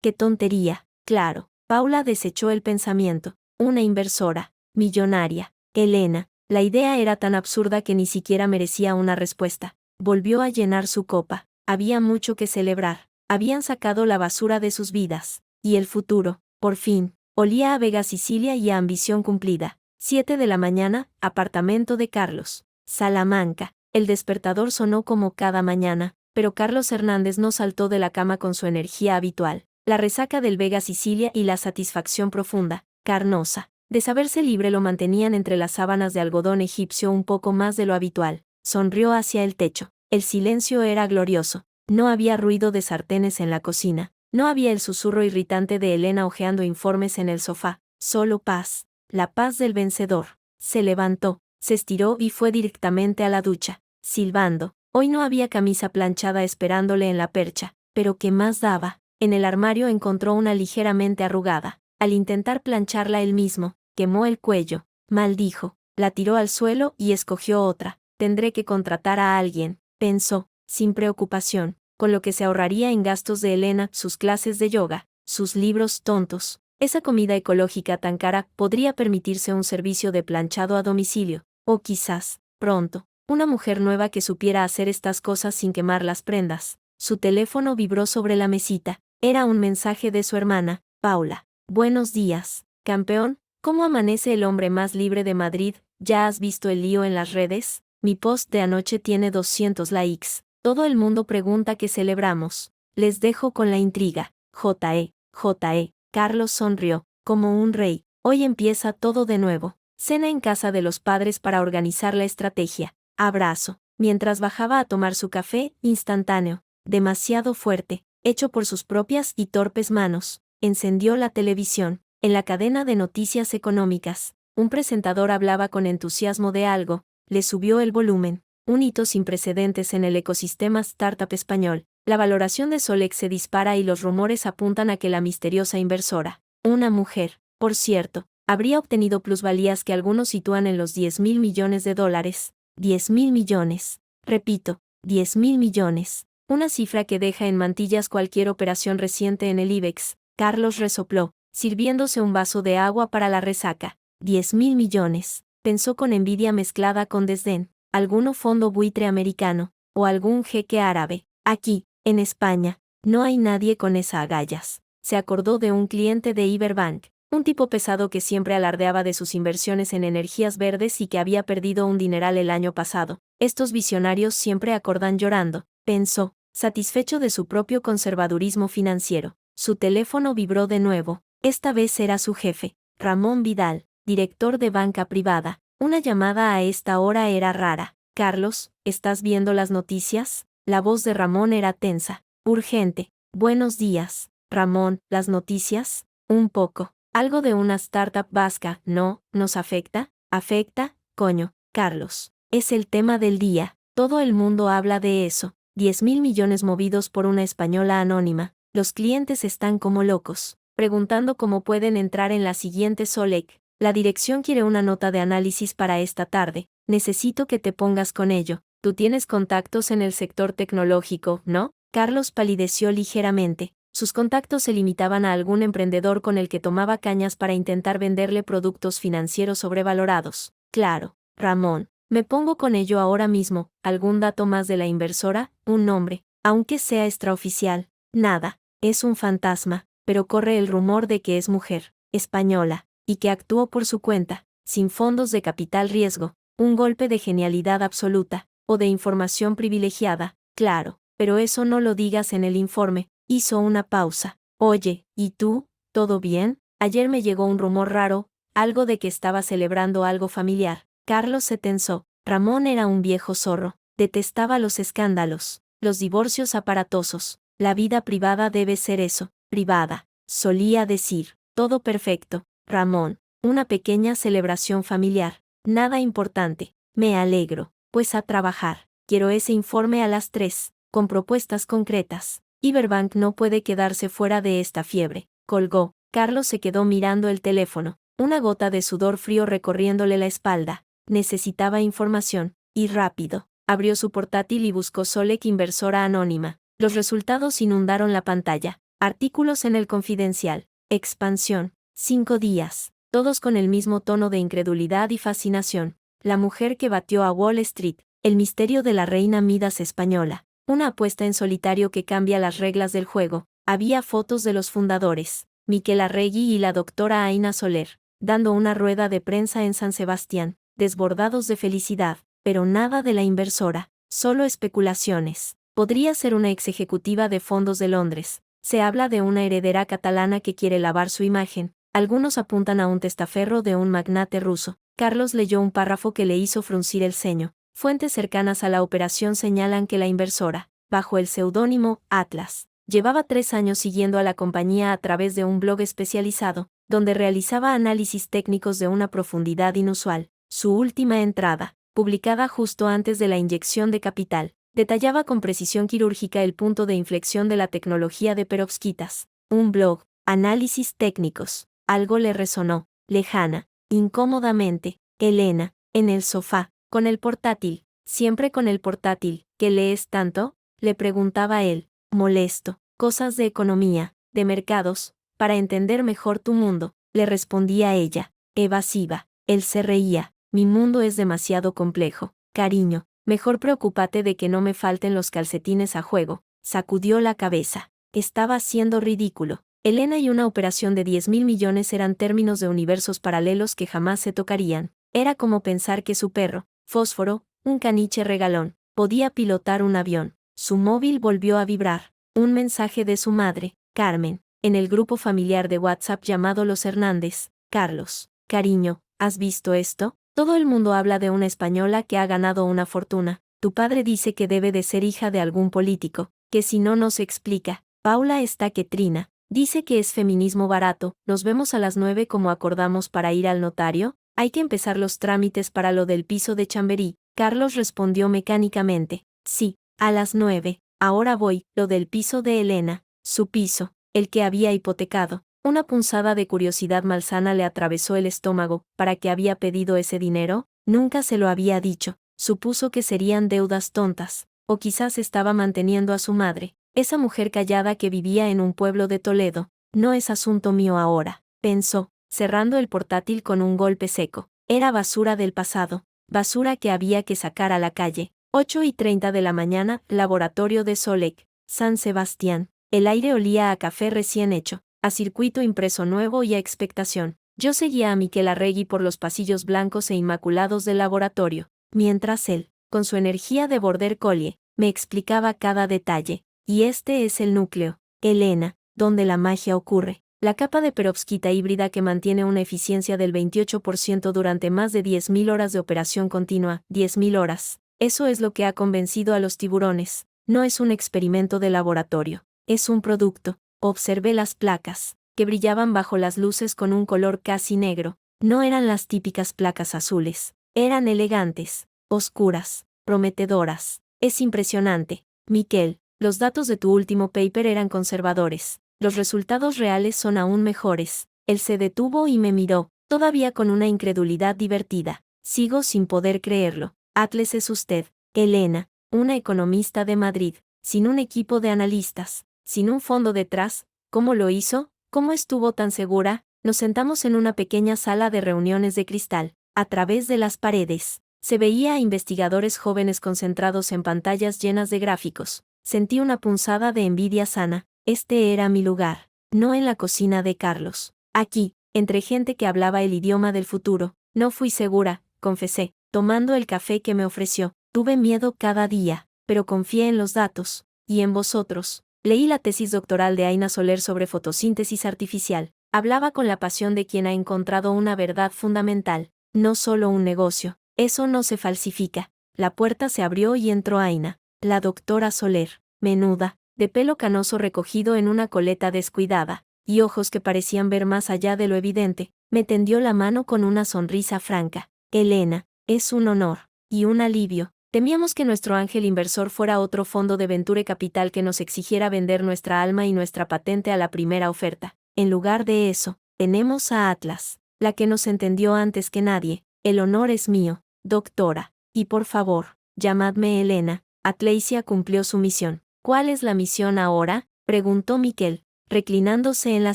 qué tontería. Claro, Paula desechó el pensamiento. Una inversora, millonaria, Elena. La idea era tan absurda que ni siquiera merecía una respuesta. Volvió a llenar su copa. Había mucho que celebrar. Habían sacado la basura de sus vidas. Y el futuro, por fin, olía a Vega Sicilia y a ambición cumplida. 7 de la mañana, apartamento de Carlos. Salamanca. El despertador sonó como cada mañana, pero Carlos Hernández no saltó de la cama con su energía habitual. La resaca del Vega Sicilia y la satisfacción profunda, carnosa, de saberse libre lo mantenían entre las sábanas de algodón egipcio un poco más de lo habitual. Sonrió hacia el techo. El silencio era glorioso. No había ruido de sartenes en la cocina. No había el susurro irritante de Elena hojeando informes en el sofá. Solo paz. La paz del vencedor. Se levantó, se estiró y fue directamente a la ducha, silbando. Hoy no había camisa planchada esperándole en la percha, pero ¿qué más daba? En el armario encontró una ligeramente arrugada. Al intentar plancharla él mismo, quemó el cuello, maldijo, la tiró al suelo y escogió otra. Tendré que contratar a alguien, pensó, sin preocupación, con lo que se ahorraría en gastos de Elena, sus clases de yoga, sus libros tontos. Esa comida ecológica tan cara podría permitirse un servicio de planchado a domicilio, o quizás, pronto, una mujer nueva que supiera hacer estas cosas sin quemar las prendas. Su teléfono vibró sobre la mesita. Era un mensaje de su hermana, Paula. Buenos días, campeón. ¿Cómo amanece el hombre más libre de Madrid? ¿Ya has visto el lío en las redes? Mi post de anoche tiene 200 likes. Todo el mundo pregunta qué celebramos. Les dejo con la intriga. J.E. Carlos sonrió, como un rey. Hoy empieza todo de nuevo. Cena en casa de los padres para organizar la estrategia. Abrazo. Mientras bajaba a tomar su café, instantáneo, demasiado fuerte, hecho por sus propias y torpes manos, encendió la televisión. En la cadena de noticias económicas, un presentador hablaba con entusiasmo de algo, le subió el volumen. Un hito sin precedentes en el ecosistema startup español. La valoración de Solec se dispara y los rumores apuntan a que la misteriosa inversora, una mujer, por cierto, habría obtenido plusvalías que algunos sitúan en los 10.000 millones de dólares. 10.000 millones. Repito, 10.000 millones. Una cifra que deja en mantillas cualquier operación reciente en el IBEX. Carlos resopló, sirviéndose un vaso de agua para la resaca. 10.000 millones. Pensó con envidia mezclada con desdén. Alguno fondo buitre americano, o algún jeque árabe. Aquí, en España, no hay nadie con esas agallas. Se acordó de un cliente de Iberbank, un tipo pesado que siempre alardeaba de sus inversiones en energías verdes y que había perdido un dineral el año pasado. Estos visionarios siempre acordan llorando, pensó, satisfecho de su propio conservadurismo financiero. Su teléfono vibró de nuevo. Esta vez era su jefe, Ramón Vidal, director de banca privada. Una llamada a esta hora era rara. Carlos, ¿estás viendo las noticias? La voz de Ramón era tensa, urgente. Buenos días, Ramón, ¿las noticias? Un poco. Algo de una startup vasca, ¿no? ¿Nos afecta? ¿Afecta? Coño, Carlos. Es el tema del día. Todo el mundo habla de eso. 10.000 millones movidos por una española anónima. Los clientes están como locos, preguntando cómo pueden entrar en la siguiente Solec. La dirección quiere una nota de análisis para esta tarde. Necesito que te pongas con ello. Tú tienes contactos en el sector tecnológico, ¿no? Carlos palideció ligeramente. Sus contactos se limitaban a algún emprendedor con el que tomaba cañas para intentar venderle productos financieros sobrevalorados. Claro, Ramón. Me pongo con ello ahora mismo. ¿Algún dato más de la inversora? Un nombre, aunque sea extraoficial. Nada. Es un fantasma. pero corre el rumor de que es mujer, española, y que actuó por su cuenta, sin fondos de capital riesgo, un golpe de genialidad absoluta, o de información privilegiada, claro, pero eso no lo digas en el informe. Hizo una pausa. Oye, ¿y tú? ¿Todo bien? Ayer me llegó un rumor raro, algo de que estaba celebrando algo familiar. Carlos se tensó. Ramón era un viejo zorro. Detestaba los escándalos, los divorcios aparatosos. La vida privada debe ser eso, privada. Solía decir. Todo perfecto, Ramón. Una pequeña celebración familiar. Nada importante. Me alegro. Pues a trabajar. Quiero ese informe a las 3, con propuestas concretas. Iberbank no puede quedarse fuera de esta fiebre. Colgó. Carlos se quedó mirando el teléfono, una gota de sudor frío recorriéndole la espalda. Necesitaba información, y rápido. Abrió su portátil y buscó Solec Inversora Anónima. Los resultados inundaron la pantalla. Artículos en el Confidencial. Expansión. 5 días. Todos con el mismo tono de incredulidad y fascinación. La mujer que batió a Wall Street. El misterio de la reina Midas española. Una apuesta en solitario que cambia las reglas del juego. Había fotos de los fundadores, Miquel Arregui y la doctora Aina Soler, dando una rueda de prensa en San Sebastián, desbordados de felicidad, pero nada de la inversora, solo especulaciones. Podría ser una ex ejecutiva de fondos de Londres. Se habla de una heredera catalana que quiere lavar su imagen. Algunos apuntan a un testaferro de un magnate ruso. Carlos leyó un párrafo que le hizo fruncir el ceño. Fuentes cercanas a la operación señalan que la inversora, bajo el seudónimo Atlas, llevaba 3 años siguiendo a la compañía a través de un blog especializado, donde realizaba análisis técnicos de una profundidad inusual. Su última entrada, publicada justo antes de la inyección de capital, detallaba con precisión quirúrgica el punto de inflexión de la tecnología de perovskitas. Un blog, análisis técnicos. Algo le resonó, lejana, incómodamente. Elena, en el sofá, con el portátil, siempre con el portátil. ¿Qué lees tanto?, le preguntaba él, molesto. Cosas de economía, de mercados, para entender mejor tu mundo, le respondía ella, evasiva. Él se reía. Mi mundo es demasiado complejo, cariño. Mejor preocúpate de que no me falten los calcetines a juego. Sacudió la cabeza. Estaba siendo ridículo. Elena y una operación de 10.000 millones eran términos de universos paralelos que jamás se tocarían. Era como pensar que su perro, Fósforo, un caniche regalón, podía pilotar un avión. Su móvil volvió a vibrar. Un mensaje de su madre, Carmen, en el grupo familiar de WhatsApp llamado Los Hernández. Carlos, cariño, ¿has visto esto? Todo el mundo habla de una española que ha ganado una fortuna. Tu padre dice que debe de ser hija de algún político, que si no nos explica. Paula está que trina. Dice que es feminismo barato. ¿Nos vemos a las 9 como acordamos para ir al notario? Hay que empezar los trámites para lo del piso de Chamberí. Carlos respondió mecánicamente. Sí, a las 9. Ahora voy. Lo del piso de Elena. Su piso, el que había hipotecado. Una punzada de curiosidad malsana le atravesó el estómago. ¿Para qué había pedido ese dinero? Nunca se lo había dicho. Supuso que serían deudas tontas. O quizás estaba manteniendo a su madre, esa mujer callada que vivía en un pueblo de Toledo. No es asunto mío ahora, pensó, cerrando el portátil con un golpe seco. Era basura del pasado, basura que había que sacar a la calle. 8:30 de la mañana, laboratorio de Solec, San Sebastián. El aire olía a café recién hecho, a circuito impreso nuevo y a expectación. Yo seguía a Miquel Arregui por los pasillos blancos e inmaculados del laboratorio, mientras él, con su energía de border collie, me explicaba cada detalle. Y este es el núcleo, Elena, donde la magia ocurre. La capa de perovskita híbrida que mantiene una eficiencia del 28% durante más de 10.000 horas de operación continua. 10.000 horas. Eso es lo que ha convencido a los tiburones. No es un experimento de laboratorio. Es un producto. Observé las placas, que brillaban bajo las luces con un color casi negro. No eran las típicas placas azules. Eran elegantes, oscuras, prometedoras. Es impresionante, Miquel. Los datos de tu último paper eran conservadores. Los resultados reales son aún mejores. Él se detuvo y me miró, todavía con una incredulidad divertida. Sigo sin poder creerlo. Atlas es usted, Elena, una economista de Madrid, sin un equipo de analistas, sin un fondo detrás. ¿Cómo lo hizo? ¿Cómo estuvo tan segura? Nos sentamos en una pequeña sala de reuniones de cristal. A través de las paredes, se veía a investigadores jóvenes concentrados en pantallas llenas de gráficos. Sentí una punzada de envidia sana. Este era mi lugar. no en la cocina de Carlos. Aquí, entre gente que hablaba el idioma del futuro. No fui segura, confesé, tomando el café que me ofreció. Tuve miedo cada día, pero confié en los datos, y en vosotros. Leí la tesis doctoral de Aina Soler sobre fotosíntesis artificial. Hablaba con la pasión de quien ha encontrado una verdad fundamental, no solo un negocio. Eso no se falsifica. La puerta se abrió y entró Aina, la doctora Soler, menuda, de pelo canoso recogido en una coleta descuidada, y ojos que parecían ver más allá de lo evidente. Me tendió la mano con una sonrisa franca. Elena, es un honor, y un alivio. Temíamos que nuestro ángel inversor fuera otro fondo de Venture Capital que nos exigiera vender nuestra alma y nuestra patente a la primera oferta. En lugar de eso, tenemos a Atlas, la que nos entendió antes que nadie. El honor es mío, doctora. Y por favor, llamadme Elena. Atleisia cumplió su misión. ¿Cuál es la misión ahora?, preguntó Miquel, reclinándose en la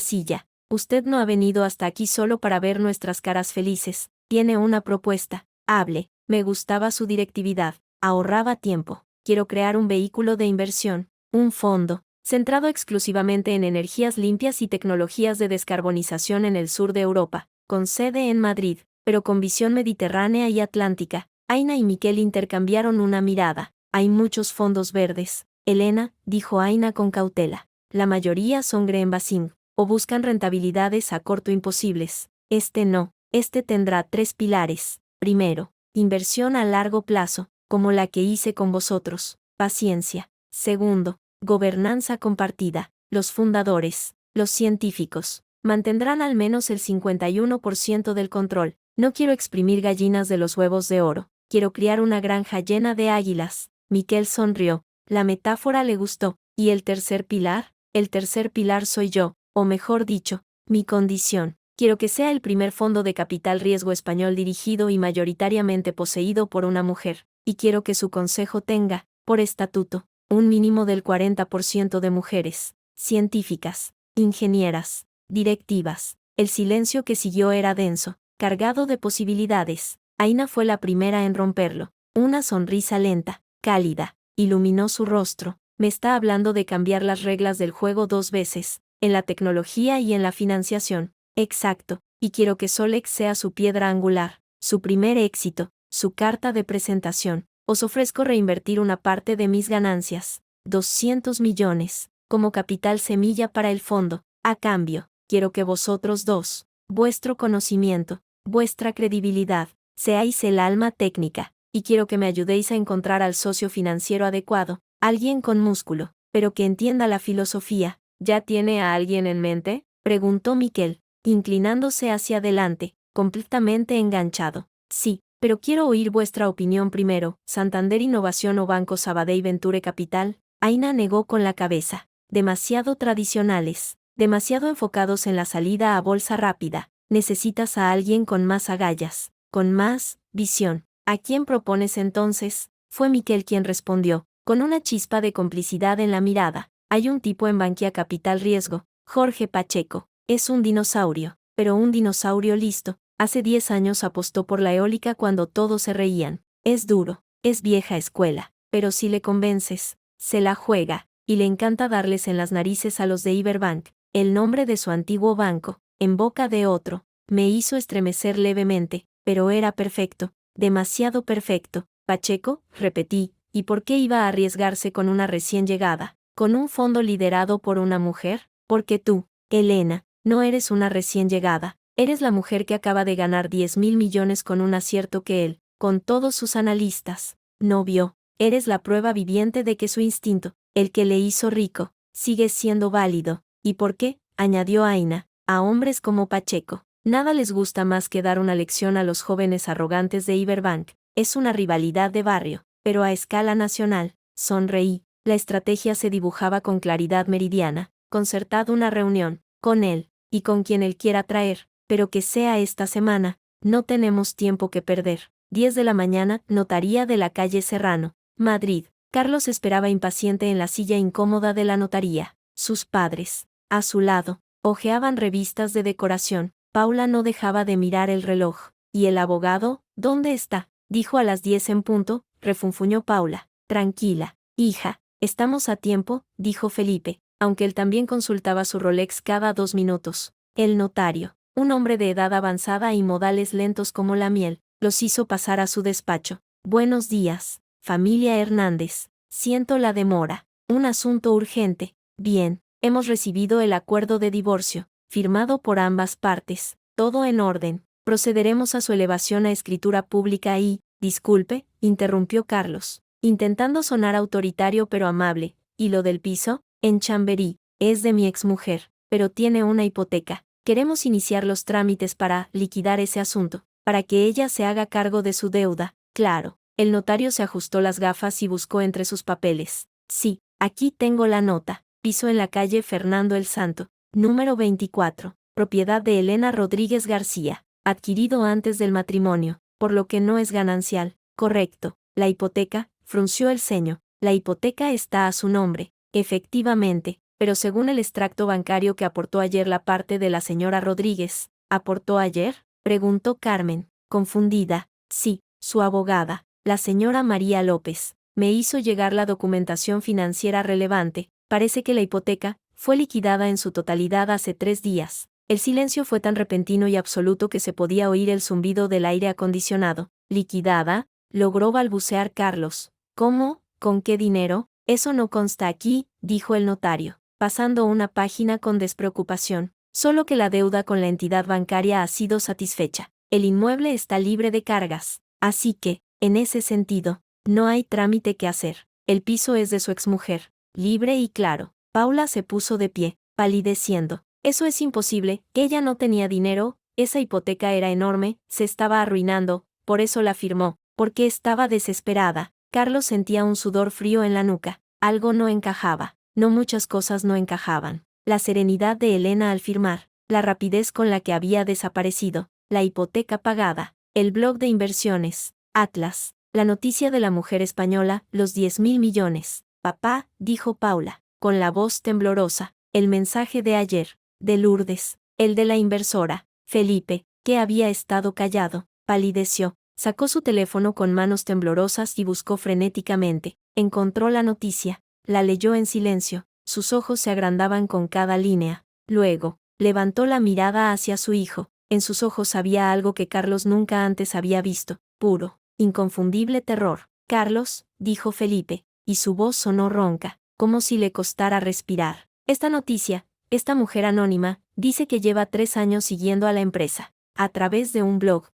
silla. Usted no ha venido hasta aquí solo para ver nuestras caras felices. Tiene una propuesta. Hable. Me gustaba su directividad. Ahorraba tiempo. Quiero crear un vehículo de inversión, un fondo, centrado exclusivamente en energías limpias y tecnologías de descarbonización en el sur de Europa, con sede en Madrid, pero con visión mediterránea y atlántica. Aina y Miquel intercambiaron una mirada. Hay muchos fondos verdes, Elena, dijo Aina con cautela. La mayoría son greenwashing, o buscan rentabilidades a corto imposibles. Este no, este tendrá 3 pilares. Primero, inversión a largo plazo, como la que hice con vosotros, paciencia. Segundo, gobernanza compartida. Los fundadores, los científicos, mantendrán al menos el 51% del control. No quiero exprimir gallinas de los huevos de oro, quiero criar una granja llena de águilas. Miquel sonrió, la metáfora le gustó. ¿Y el tercer pilar? El tercer pilar soy yo, o mejor dicho, mi condición. Quiero que sea el primer fondo de capital riesgo español dirigido y mayoritariamente poseído por una mujer, y quiero que su consejo tenga, por estatuto, un mínimo del 40% de mujeres, científicas, ingenieras, directivas. El silencio que siguió era denso, cargado de posibilidades. Aina fue la primera en romperlo. Una sonrisa lenta, cálida, iluminó su rostro. Me está hablando de cambiar las reglas del juego 2 veces, en la tecnología y en la financiación. Exacto, y quiero que Solex sea su piedra angular, su primer éxito, su carta de presentación. Os ofrezco reinvertir una parte de mis ganancias, 200 millones, como capital semilla para el fondo. A cambio, quiero que vosotros dos, vuestro conocimiento, vuestra credibilidad, seáis el alma técnica, y quiero que me ayudéis a encontrar al socio financiero adecuado, alguien con músculo, pero que entienda la filosofía. ¿Ya tiene a alguien en mente?, preguntó Miquel, inclinándose hacia adelante, completamente enganchado. Sí, pero quiero oír vuestra opinión primero. ¿Santander Innovación o Banco Sabadell Venture Capital? Aina negó con la cabeza. Demasiado tradicionales, demasiado enfocados en la salida a bolsa rápida. Necesitas a alguien con más agallas, con más visión. ¿A quién propones entonces? Fue Miquel quien respondió, con una chispa de complicidad en la mirada. Hay un tipo en Bankia Capital Riesgo, Jorge Pacheco. Es un dinosaurio, pero un dinosaurio listo. Hace 10 años apostó por la eólica cuando todos se reían. Es duro, es vieja escuela, pero si le convences, se la juega, y le encanta darles en las narices a los de Iberbank, el nombre de su antiguo banco, en boca de otro. Me hizo estremecer levemente, pero era perfecto, demasiado perfecto. Pacheco, repetí, ¿y por qué iba a arriesgarse con una recién llegada, con un fondo liderado por una mujer? Porque tú, Elena, no eres una recién llegada, eres la mujer que acaba de ganar 10.000 millones con un acierto que él, con todos sus analistas, no vio. Eres la prueba viviente de que su instinto, el que le hizo rico, sigue siendo válido. ¿Y por qué?, añadió Aina, a hombres como Pacheco, nada les gusta más que dar una lección a los jóvenes arrogantes de Iberbank. Es una rivalidad de barrio, pero a escala nacional. Sonreí, la estrategia se dibujaba con claridad meridiana. Concertad una reunión, con él, y con quien él quiera traer, pero que sea esta semana. No tenemos tiempo que perder. 10 de la mañana, notaría de la calle Serrano, Madrid. Carlos esperaba impaciente en la silla incómoda de la notaría. Sus padres, a su lado, hojeaban revistas de decoración. Paula no dejaba de mirar el reloj. ¿Y el abogado, dónde está?, dijo a las 10 en punto, refunfuñó Paula. Tranquila, hija, estamos a tiempo, dijo Felipe, aunque él también consultaba su Rolex cada 2 minutos. El notario, un hombre de edad avanzada y modales lentos como la miel, los hizo pasar a su despacho. Buenos días, familia Hernández. Siento la demora. Un asunto urgente. Bien, hemos recibido el acuerdo de divorcio, firmado por ambas partes. Todo en orden. Procederemos a su elevación a escritura pública y, disculpe, interrumpió Carlos, intentando sonar autoritario pero amable. ¿Y lo del piso? En Chamberí, es de mi exmujer, pero tiene una hipoteca. Queremos iniciar los trámites para liquidar ese asunto, para que ella se haga cargo de su deuda. Claro. El notario se ajustó las gafas y buscó entre sus papeles. Sí, aquí tengo la nota. Piso en la calle Fernando el Santo, número 24, propiedad de Elena Rodríguez García, adquirido antes del matrimonio, por lo que no es ganancial. Correcto. La hipoteca, frunció el ceño. La hipoteca está a su nombre, efectivamente, pero según el extracto bancario que aportó ayer la parte de la señora Rodríguez. ¿Aportó ayer?, preguntó Carmen, confundida. Sí, su abogada, la señora María López, me hizo llegar la documentación financiera relevante. Parece que la hipoteca fue liquidada en su totalidad hace 3 días. El silencio fue tan repentino y absoluto que se podía oír el zumbido del aire acondicionado. ¿Liquidada?, logró balbucear Carlos. ¿Cómo? ¿Con qué dinero? Eso no consta aquí, dijo el notario, pasando una página con despreocupación. Solo que la deuda con la entidad bancaria ha sido satisfecha. El inmueble está libre de cargas. Así que, en ese sentido, no hay trámite que hacer. El piso es de su exmujer. Libre y claro. Paula se puso de pie, palideciendo. Eso es imposible, que ella no tenía dinero, esa hipoteca era enorme, se estaba arruinando, por eso la firmó, porque estaba desesperada. Carlos sentía un sudor frío en la nuca. Algo no encajaba. No, muchas cosas no encajaban. La serenidad de Elena al firmar, la rapidez con la que había desaparecido, la hipoteca pagada, el blog de inversiones, Atlas, la noticia de la mujer española, los 10.000 millones. Papá, dijo Paula, con la voz temblorosa, el mensaje de ayer, de Lourdes, el de la inversora. Felipe, que había estado callado, palideció, sacó su teléfono con manos temblorosas y buscó frenéticamente. Encontró la noticia, la leyó en silencio, sus ojos se agrandaban con cada línea. Luego, levantó la mirada hacia su hijo. En sus ojos había algo que Carlos nunca antes había visto, puro, inconfundible terror. Carlos, dijo Felipe, y su voz sonó ronca, como si le costara respirar. Esta noticia, esta mujer anónima, dice que lleva 3 años siguiendo a la empresa, a través de un blog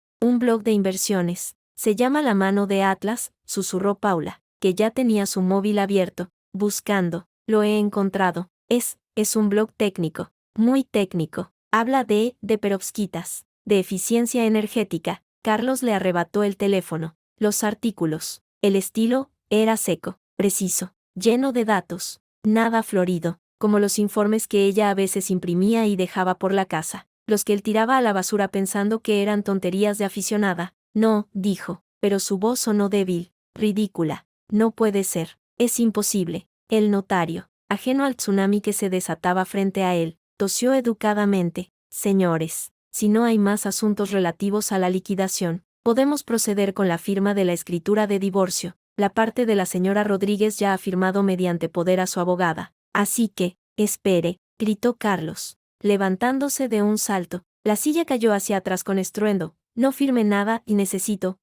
de inversiones. Se llama La Mano de Atlas, susurró Paula, que ya tenía su móvil abierto, buscando. Lo he encontrado. Es un blog técnico, muy técnico. Habla de perovskitas, de eficiencia energética. Carlos le arrebató el teléfono. Los artículos, el estilo, era seco, preciso, lleno de datos, nada florido, como los informes que ella a veces imprimía y dejaba por la casa, los que él tiraba a la basura pensando que eran tonterías de aficionada. No, dijo, pero su voz sonó débil, ridícula. No puede ser, es imposible. El notario, ajeno al tsunami que se desataba frente a él, tosió educadamente. Señores, si no hay más asuntos relativos a la liquidación, podemos proceder con la firma de la escritura de divorcio. La parte de la señora Rodríguez ya ha firmado mediante poder a su abogada. Así que, espere, gritó Carlos, levantándose de un salto. La silla cayó hacia atrás con estruendo. No firme nada y necesito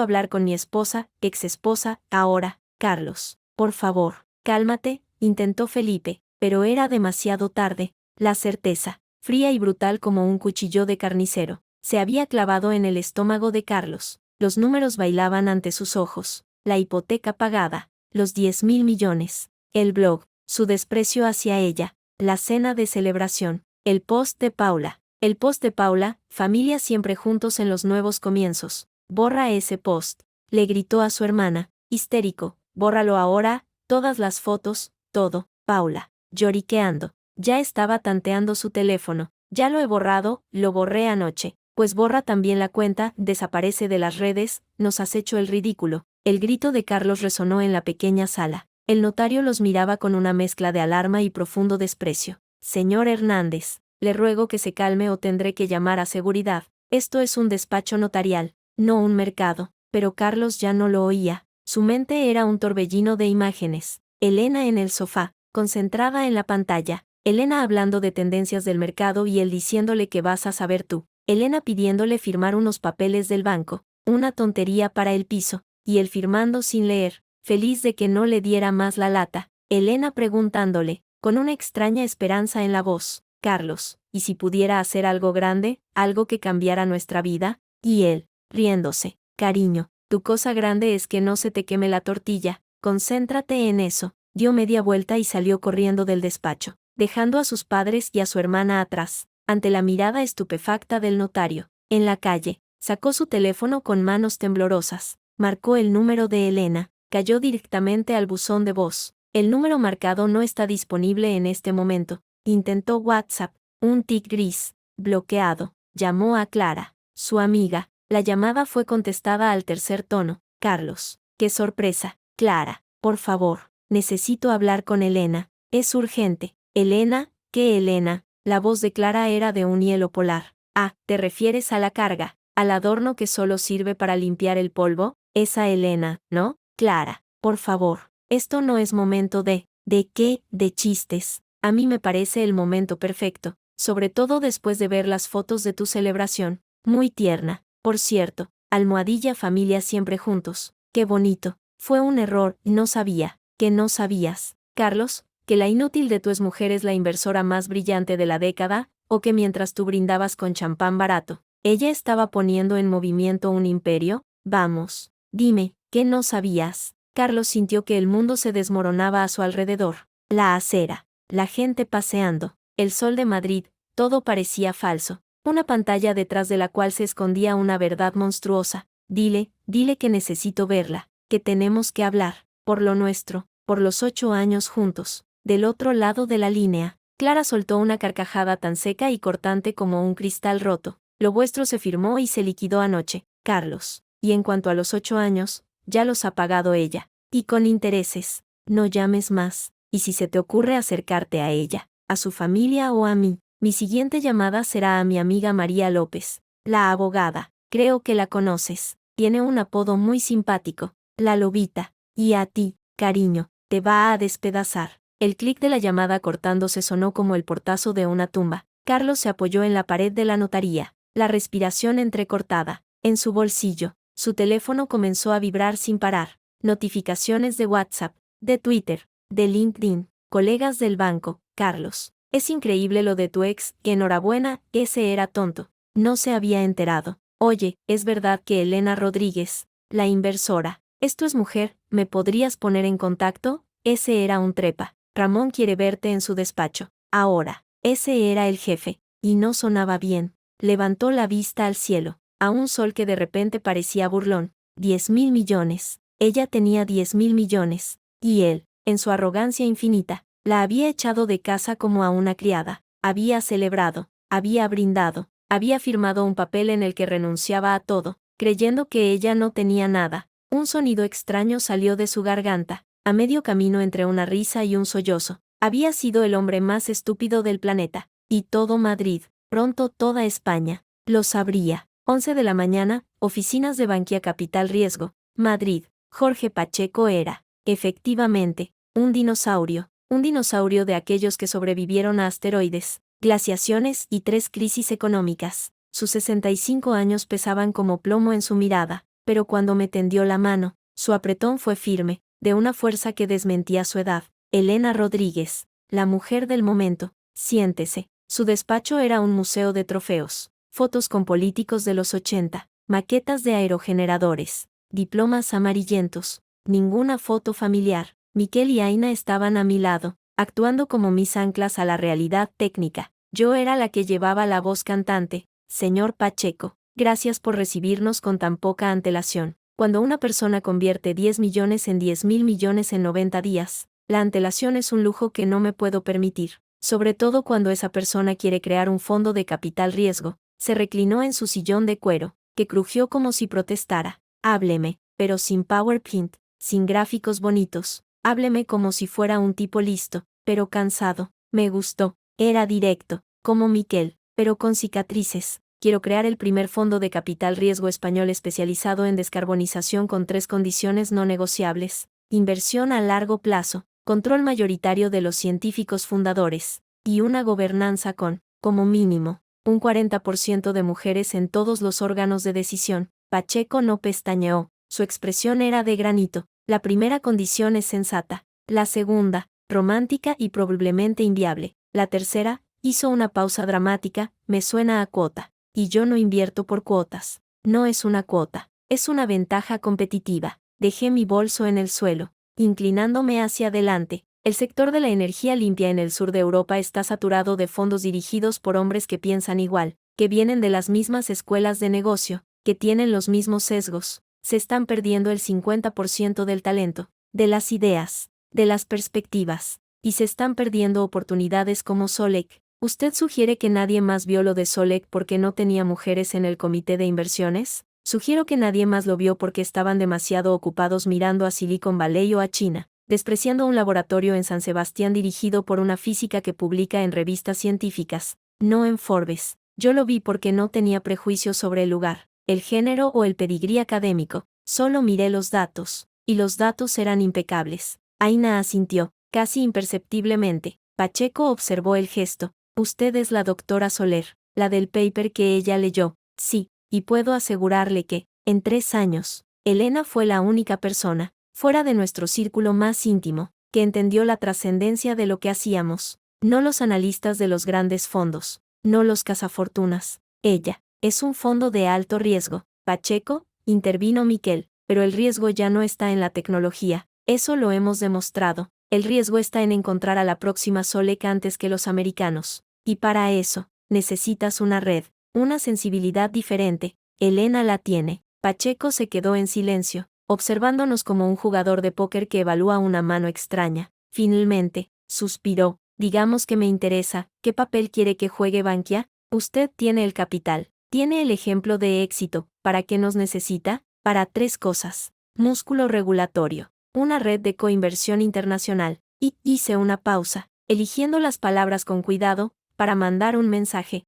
hablar con mi esposa, exesposa, ahora. Carlos, por favor, cálmate, intentó Felipe, pero era demasiado tarde. La certeza, fría y brutal como un cuchillo de carnicero, se había clavado en el estómago de Carlos. Los números bailaban ante sus ojos. La hipoteca pagada, los 10.000 millones, el blog, su desprecio hacia ella, la cena de celebración, el post de Paula. El post de Paula, familia siempre juntos en los nuevos comienzos. Borra ese post, le gritó a su hermana, histérico, bórralo ahora, todas las fotos, todo. Paula, lloriqueando, ya estaba tanteando su teléfono. Ya lo he borrado, lo borré anoche. Pues borra también la cuenta, desaparece de las redes, nos has hecho el ridículo. El grito de Carlos resonó en la pequeña sala. El notario los miraba con una mezcla de alarma y profundo desprecio. Señor Hernández, le ruego que se calme o tendré que llamar a seguridad. Esto es un despacho notarial, no un mercado. Pero Carlos ya no lo oía. Su mente era un torbellino de imágenes. Elena en el sofá, concentrada en la pantalla. Elena hablando de tendencias del mercado y él diciéndole que vas a saber tú. Elena pidiéndole firmar unos papeles del banco, una tontería para el piso, y él firmando sin leer, feliz de que no le diera más la lata. Elena preguntándole, con una extraña esperanza en la voz, Carlos, ¿y si pudiera hacer algo grande, algo que cambiara nuestra vida? Y él, riéndose, cariño, tu cosa grande es que no se te queme la tortilla, concéntrate en eso. Dio media vuelta y salió corriendo del despacho, dejando a sus padres y a su hermana atrás, ante la mirada estupefacta del notario. En la calle, sacó su teléfono con manos temblorosas, marcó el número de Elena, cayó directamente al buzón de voz. El número marcado no está disponible en este momento. Intentó WhatsApp, un tic gris, bloqueado. Llamó a Clara, su amiga. La llamada fue contestada al tercer tono. Carlos, qué sorpresa. Clara, por favor, necesito hablar con Elena. Es urgente. Elena, ¿qué Elena? La voz de Clara era de un hielo polar. Ah, ¿te refieres a la carga, al adorno que solo sirve para limpiar el polvo? Esa Elena, ¿no? Clara, por favor, esto no es momento ¿de qué? De chistes. A mí me parece el momento perfecto, sobre todo después de ver las fotos de tu celebración. Muy tierna, por cierto, almohadilla familia siempre juntos. Qué bonito. Fue un error, no sabía, que no sabías, Carlos, que la inútil de tu exmujer es la inversora más brillante de la década, o que mientras tú brindabas con champán barato, ella estaba poniendo en movimiento un imperio. Vamos, dime, ¿qué no sabías? Carlos sintió que el mundo se desmoronaba a su alrededor. La acera, la gente paseando, el sol de Madrid, todo parecía falso. Una pantalla detrás de la cual se escondía una verdad monstruosa. Dile que necesito verla, que tenemos que hablar, por lo nuestro, por los 8 años juntos. Del otro lado de la línea, Clara soltó una carcajada tan seca y cortante como un cristal roto. Lo vuestro se firmó y se liquidó anoche, Carlos. Y en cuanto a los 8 años, ya los ha pagado ella. Y con intereses. No llames más. Y si se te ocurre acercarte a ella, a su familia o a mí, mi siguiente llamada será a mi amiga María López, la abogada. Creo que la conoces. Tiene un apodo muy simpático, la Lobita. Y a ti, cariño, te va a despedazar. El clic de la llamada cortándose sonó como el portazo de una tumba. Carlos se apoyó en la pared de la notaría, la respiración entrecortada. En su bolsillo, su teléfono comenzó a vibrar sin parar. Notificaciones de WhatsApp, de Twitter, de LinkedIn, colegas del banco. Carlos, es increíble lo de tu ex, que enhorabuena, ese era tonto. No se había enterado. Oye, ¿es verdad que Elena Rodríguez, la inversora, es tu exmujer? ¿Me podrías poner en contacto? Ese era un trepa. Ramón quiere verte en su despacho. Ahora, ese era el jefe, y no sonaba bien. Levantó la vista al cielo, a un sol que de repente parecía burlón. 10.000 millones. Ella tenía 10.000 millones. Y él, en su arrogancia infinita, la había echado de casa como a una criada. Había celebrado, había brindado, había firmado un papel en el que renunciaba a todo, creyendo que ella no tenía nada. Un sonido extraño salió de su garganta, a medio camino entre una risa y un sollozo. Había sido el hombre más estúpido del planeta. Y todo Madrid, pronto toda España, lo sabría. 11 de la mañana, oficinas de Bankia Capital Riesgo, Madrid. Jorge Pacheco era, efectivamente, un dinosaurio de aquellos que sobrevivieron a asteroides, glaciaciones y 3 crisis económicas. Sus 65 años pesaban como plomo en su mirada, pero cuando me tendió la mano, su apretón fue firme, de una fuerza que desmentía su edad. Elena Rodríguez, la mujer del momento, siéntese. Su despacho era un museo de trofeos, fotos con políticos de los 80, maquetas de aerogeneradores, diplomas amarillentos, ninguna foto familiar. Miquel y Aina estaban a mi lado, actuando como mis anclas a la realidad técnica. Yo era la que llevaba la voz cantante. Señor Pacheco, gracias por recibirnos con tan poca antelación. Cuando una persona convierte 10 millones en 10.000 millones en 90 días, la antelación es un lujo que no me puedo permitir, sobre todo cuando esa persona quiere crear un fondo de capital riesgo. Se reclinó en su sillón de cuero, que crujió como si protestara. Hábleme, pero sin PowerPoint, sin gráficos bonitos. Hábleme como si fuera un tipo listo, pero cansado. Me gustó. Era directo, como Miquel, pero con cicatrices. Quiero crear el primer fondo de capital riesgo español especializado en descarbonización con 3 condiciones no negociables. Inversión a largo plazo, control mayoritario de los científicos fundadores, y una gobernanza con, como mínimo, un 40% de mujeres en todos los órganos de decisión. Pacheco no pestañeó, su expresión era de granito. La primera condición es sensata. La segunda, romántica y probablemente inviable. La tercera, hizo una pausa dramática, me suena a cuota. Y yo no invierto por cuotas. No es una cuota, es una ventaja competitiva. Dejé mi bolso en el suelo, inclinándome hacia adelante. El sector de la energía limpia en el sur de Europa está saturado de fondos dirigidos por hombres que piensan igual, que vienen de las mismas escuelas de negocio, que tienen los mismos sesgos. Se están perdiendo el 50% del talento, de las ideas, de las perspectivas, y se están perdiendo oportunidades como Solec. ¿Usted sugiere que nadie más vio lo de Solec porque no tenía mujeres en el comité de inversiones? Sugiero que nadie más lo vio porque estaban demasiado ocupados mirando a Silicon Valley o a China, despreciando un laboratorio en San Sebastián dirigido por una física que publica en revistas científicas, no en Forbes. Yo lo vi porque no tenía prejuicios sobre el lugar, el género o el pedigrí académico, solo miré los datos, y los datos eran impecables. Aina asintió, casi imperceptiblemente. Pacheco observó el gesto. Usted es la doctora Soler, la del paper que ella leyó. Sí, y puedo asegurarle que, en 3 años, Elena fue la única persona, fuera de nuestro círculo más íntimo, que entendió la trascendencia de lo que hacíamos. No los analistas de los grandes fondos, no los cazafortunas. Ella, es un fondo de alto riesgo. Pacheco, intervino Miquel, pero el riesgo ya no está en la tecnología, eso lo hemos demostrado. El riesgo está en encontrar a la próxima Solec antes que los americanos. Y para eso, necesitas una red, una sensibilidad diferente. Elena la tiene. Pacheco se quedó en silencio, observándonos como un jugador de póker que evalúa una mano extraña. Finalmente, suspiró. Digamos que me interesa, ¿qué papel quiere que juegue Bankia? Usted tiene el capital, tiene el ejemplo de éxito. ¿Para qué nos necesita? Para 3 cosas. Músculo regulatorio, una red de coinversión internacional, y hice una pausa, eligiendo las palabras con cuidado, para mandar un mensaje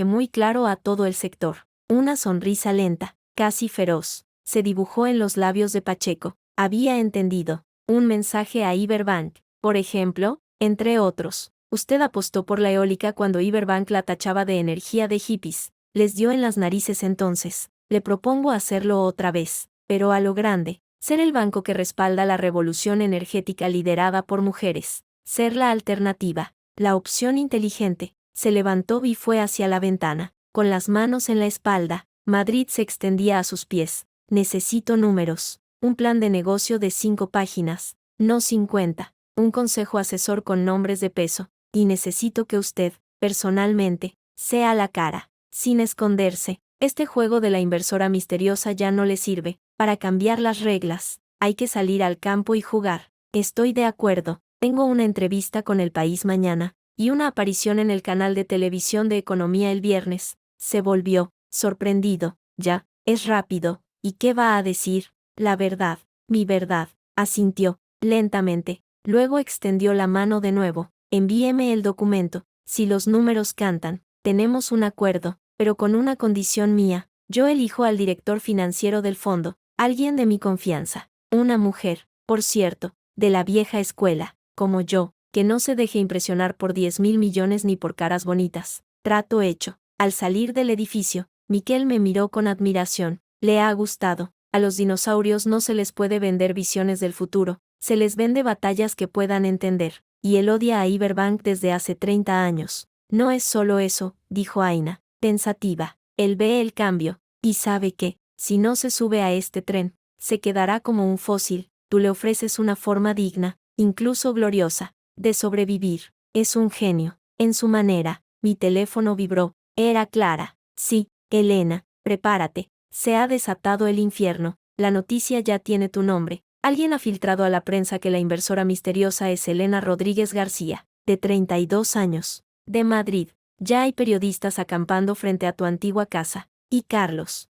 muy claro a todo el sector. Una sonrisa lenta, casi feroz, se dibujó en los labios de Pacheco. Había entendido. Un mensaje a Iberbank, por ejemplo, entre otros. Usted apostó por la eólica cuando Iberbank la tachaba de energía de hippies. Les dio en las narices entonces. Le propongo hacerlo otra vez, pero a lo grande. Ser el banco que respalda la revolución energética liderada por mujeres. Ser la alternativa, la opción inteligente. Se levantó y fue hacia la ventana, con las manos en la espalda. Madrid se extendía a sus pies. Necesito números. Un plan de negocio de 5 páginas, no 50. Un consejo asesor con nombres de peso. Y necesito que usted, personalmente, sea la cara, sin esconderse. Este juego de la inversora misteriosa ya no le sirve. Para cambiar las reglas, hay que salir al campo y jugar. Estoy de acuerdo. Tengo una entrevista con El País mañana, y una aparición en el canal de televisión de Economía el viernes. Se volvió, sorprendido. Ya, es rápido. ¿Y qué va a decir? La verdad, mi verdad, asintió, lentamente. Luego extendió la mano de nuevo. Envíeme el documento. Si los números cantan, tenemos un acuerdo, pero con una condición mía. Yo elijo al director financiero del fondo, alguien de mi confianza. Una mujer, por cierto, de la vieja escuela, como yo, que no se deje impresionar por 10.000 millones ni por caras bonitas. Trato hecho. Al salir del edificio, Miquel me miró con admiración. Le ha gustado. A los dinosaurios no se les puede vender visiones del futuro, se les vende batallas que puedan entender. Y él odia a Iberbank desde hace 30 años. No es solo eso, dijo Aina, pensativa. Él ve el cambio, y sabe que, si no se sube a este tren, se quedará como un fósil. Tú le ofreces una forma digna, incluso gloriosa, de sobrevivir. Es un genio, en su manera. Mi teléfono vibró. Era Clara. Sí, Elena, prepárate. Se ha desatado el infierno. La noticia ya tiene tu nombre. Alguien ha filtrado a la prensa que la inversora misteriosa es Elena Rodríguez García, de 32 años, de Madrid. Ya hay periodistas acampando frente a tu antigua casa. Y Carlos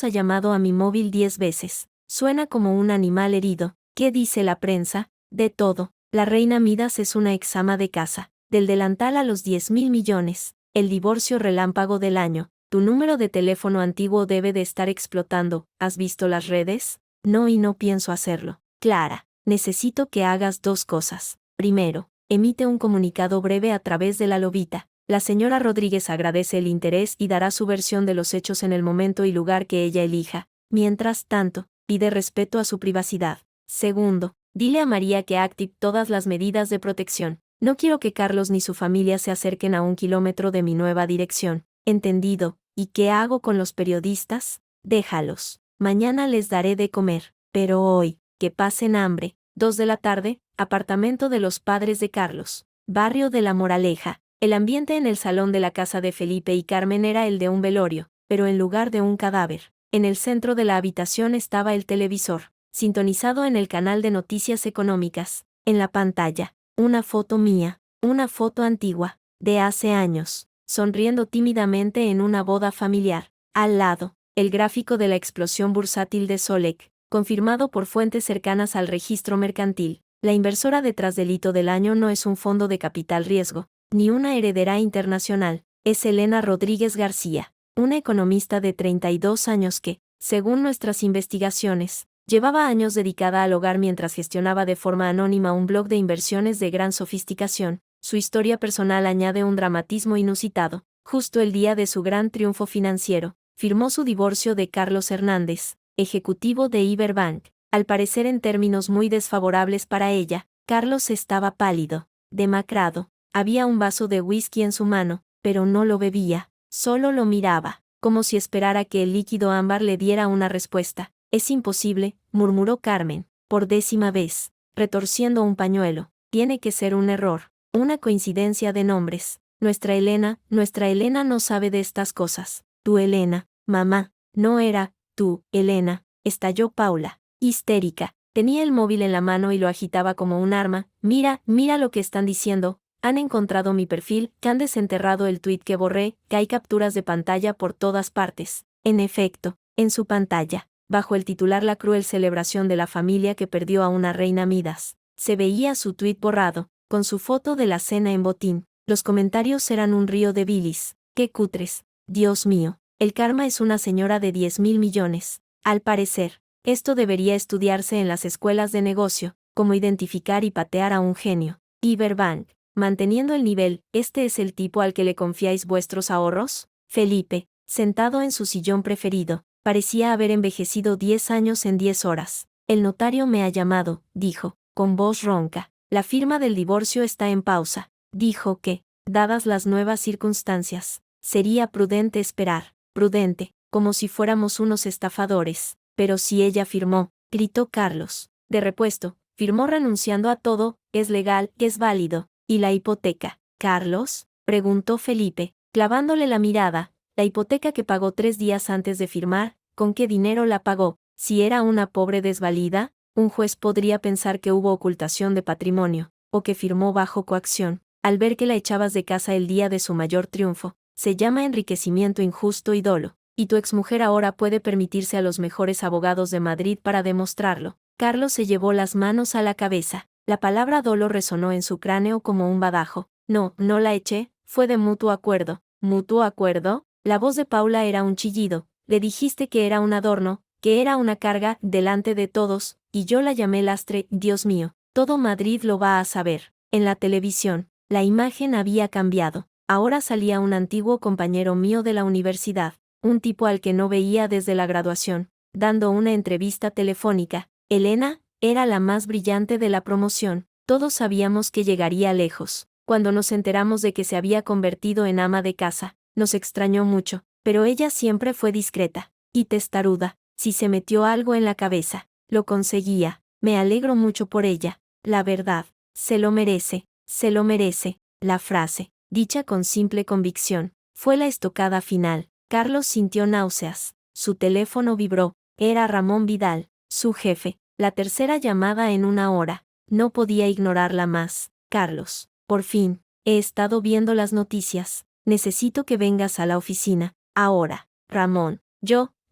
ha llamado a mi móvil 10 veces. Suena como un animal herido. ¿Qué dice la prensa? De todo. La reina Midas es una ex-ama de casa. Del delantal a los 10.000 millones. El divorcio relámpago del año. Tu número de teléfono antiguo debe de estar explotando. ¿Has visto las redes? No, y no pienso hacerlo. Clara. necesito que hagas dos cosas. Primero, emite un comunicado breve a través de la lobita. La señora Rodríguez agradece el interés y dará su versión de los hechos en el momento y lugar que ella elija. Mientras tanto, pide respeto a su privacidad. Segundo, dile a María que active todas las medidas de protección. No quiero que Carlos ni su familia se acerquen a 1 kilómetro de mi nueva dirección. ¿Entendido? ¿Y qué hago con los periodistas? Déjalos. Mañana les daré de comer. Pero hoy, que pasen hambre. 2 de la tarde, apartamento de los padres de Carlos. Barrio de La Moraleja. El ambiente en el salón de la casa de Felipe y Carmen era el de un velorio, pero en lugar de un cadáver. En el centro de la habitación estaba el televisor, sintonizado en el canal de noticias económicas. En la pantalla, una foto mía, una foto antigua, de hace años, sonriendo tímidamente en una boda familiar. Al lado, el gráfico de la explosión bursátil de Solec, confirmado por fuentes cercanas al registro mercantil. La inversora detrás del hito del año no es un fondo de capital riesgo, ni una heredera internacional, es Elena Rodríguez García, una economista de 32 años que, según nuestras investigaciones, llevaba años dedicada al hogar mientras gestionaba de forma anónima un blog de inversiones de gran sofisticación. Su historia personal añade un dramatismo inusitado. Justo el día de su gran triunfo financiero, firmó su divorcio de Carlos Hernández, ejecutivo de Iberbank. Al parecer en términos muy desfavorables para ella, Carlos estaba pálido, demacrado. Había un vaso de whisky en su mano, pero no lo bebía, solo lo miraba, como si esperara que el líquido ámbar le diera una respuesta. Es imposible, murmuró Carmen, por 10ª vez, retorciendo un pañuelo. Tiene que ser un error, una coincidencia de nombres. Nuestra Elena no sabe de estas cosas. Tu Elena, mamá, no era, tú, Elena, estalló Paula, histérica. Tenía el móvil en la mano y lo agitaba como un arma. Mira lo que están diciendo. Han encontrado mi perfil, que han desenterrado el tuit que borré, que hay capturas de pantalla por todas partes. En efecto, en su pantalla, bajo el titular La cruel celebración de la familia que perdió a una reina Midas, se veía su tuit borrado, con su foto de la cena en botín. Los comentarios eran un río de bilis. ¡Qué cutres! Dios mío, el karma es una señora de 10.000 millones. Al parecer, esto debería estudiarse en las escuelas de negocio, cómo identificar y patear a un genio. Iberbank. Manteniendo el nivel, ¿este es el tipo al que le confiáis vuestros ahorros? Felipe, sentado en su sillón preferido, parecía haber envejecido 10 años en 10 horas. El notario me ha llamado, dijo, con voz ronca. La firma del divorcio está en pausa. Dijo que, dadas las nuevas circunstancias, sería prudente esperar. Prudente, como si fuéramos unos estafadores. Pero si ella firmó, gritó Carlos. De repuesto, firmó renunciando a todo, es legal, es válido. ¿Y la hipoteca, Carlos? Preguntó Felipe, clavándole la mirada. La hipoteca que pagó 3 días antes de firmar, ¿con qué dinero la pagó? Si era una pobre desvalida, un juez podría pensar que hubo ocultación de patrimonio, o que firmó bajo coacción, al ver que la echabas de casa el día de su mayor triunfo. Se llama enriquecimiento injusto y dolo, y tu exmujer ahora puede permitirse a los mejores abogados de Madrid para demostrarlo. Carlos se llevó las manos a la cabeza. La palabra dolo resonó en su cráneo como un badajo. No la eché, fue de mutuo acuerdo. ¿Mutuo acuerdo? La voz de Paula era un chillido. Le dijiste que era un adorno, que era una carga, delante de todos, y yo la llamé lastre. Dios mío, todo Madrid lo va a saber. En la televisión, la imagen había cambiado. Ahora salía un antiguo compañero mío de la universidad, un tipo al que no veía desde la graduación, dando una entrevista telefónica. Elena era la más brillante de la promoción. Todos sabíamos que llegaría lejos. Cuando nos enteramos de que se había convertido en ama de casa, nos extrañó mucho, pero ella siempre fue discreta y testaruda. Si se metió algo en la cabeza, lo conseguía. Me alegro mucho por ella. La verdad, se lo merece, se lo merece. La frase, dicha con simple convicción, fue la estocada final. Carlos sintió náuseas. Su teléfono vibró. Era Ramón Vidal, su jefe. La tercera llamada en 1 hora. No podía ignorarla más. Carlos, por fin, he estado viendo las noticias. Necesito que vengas a la oficina. Ahora. Ramón,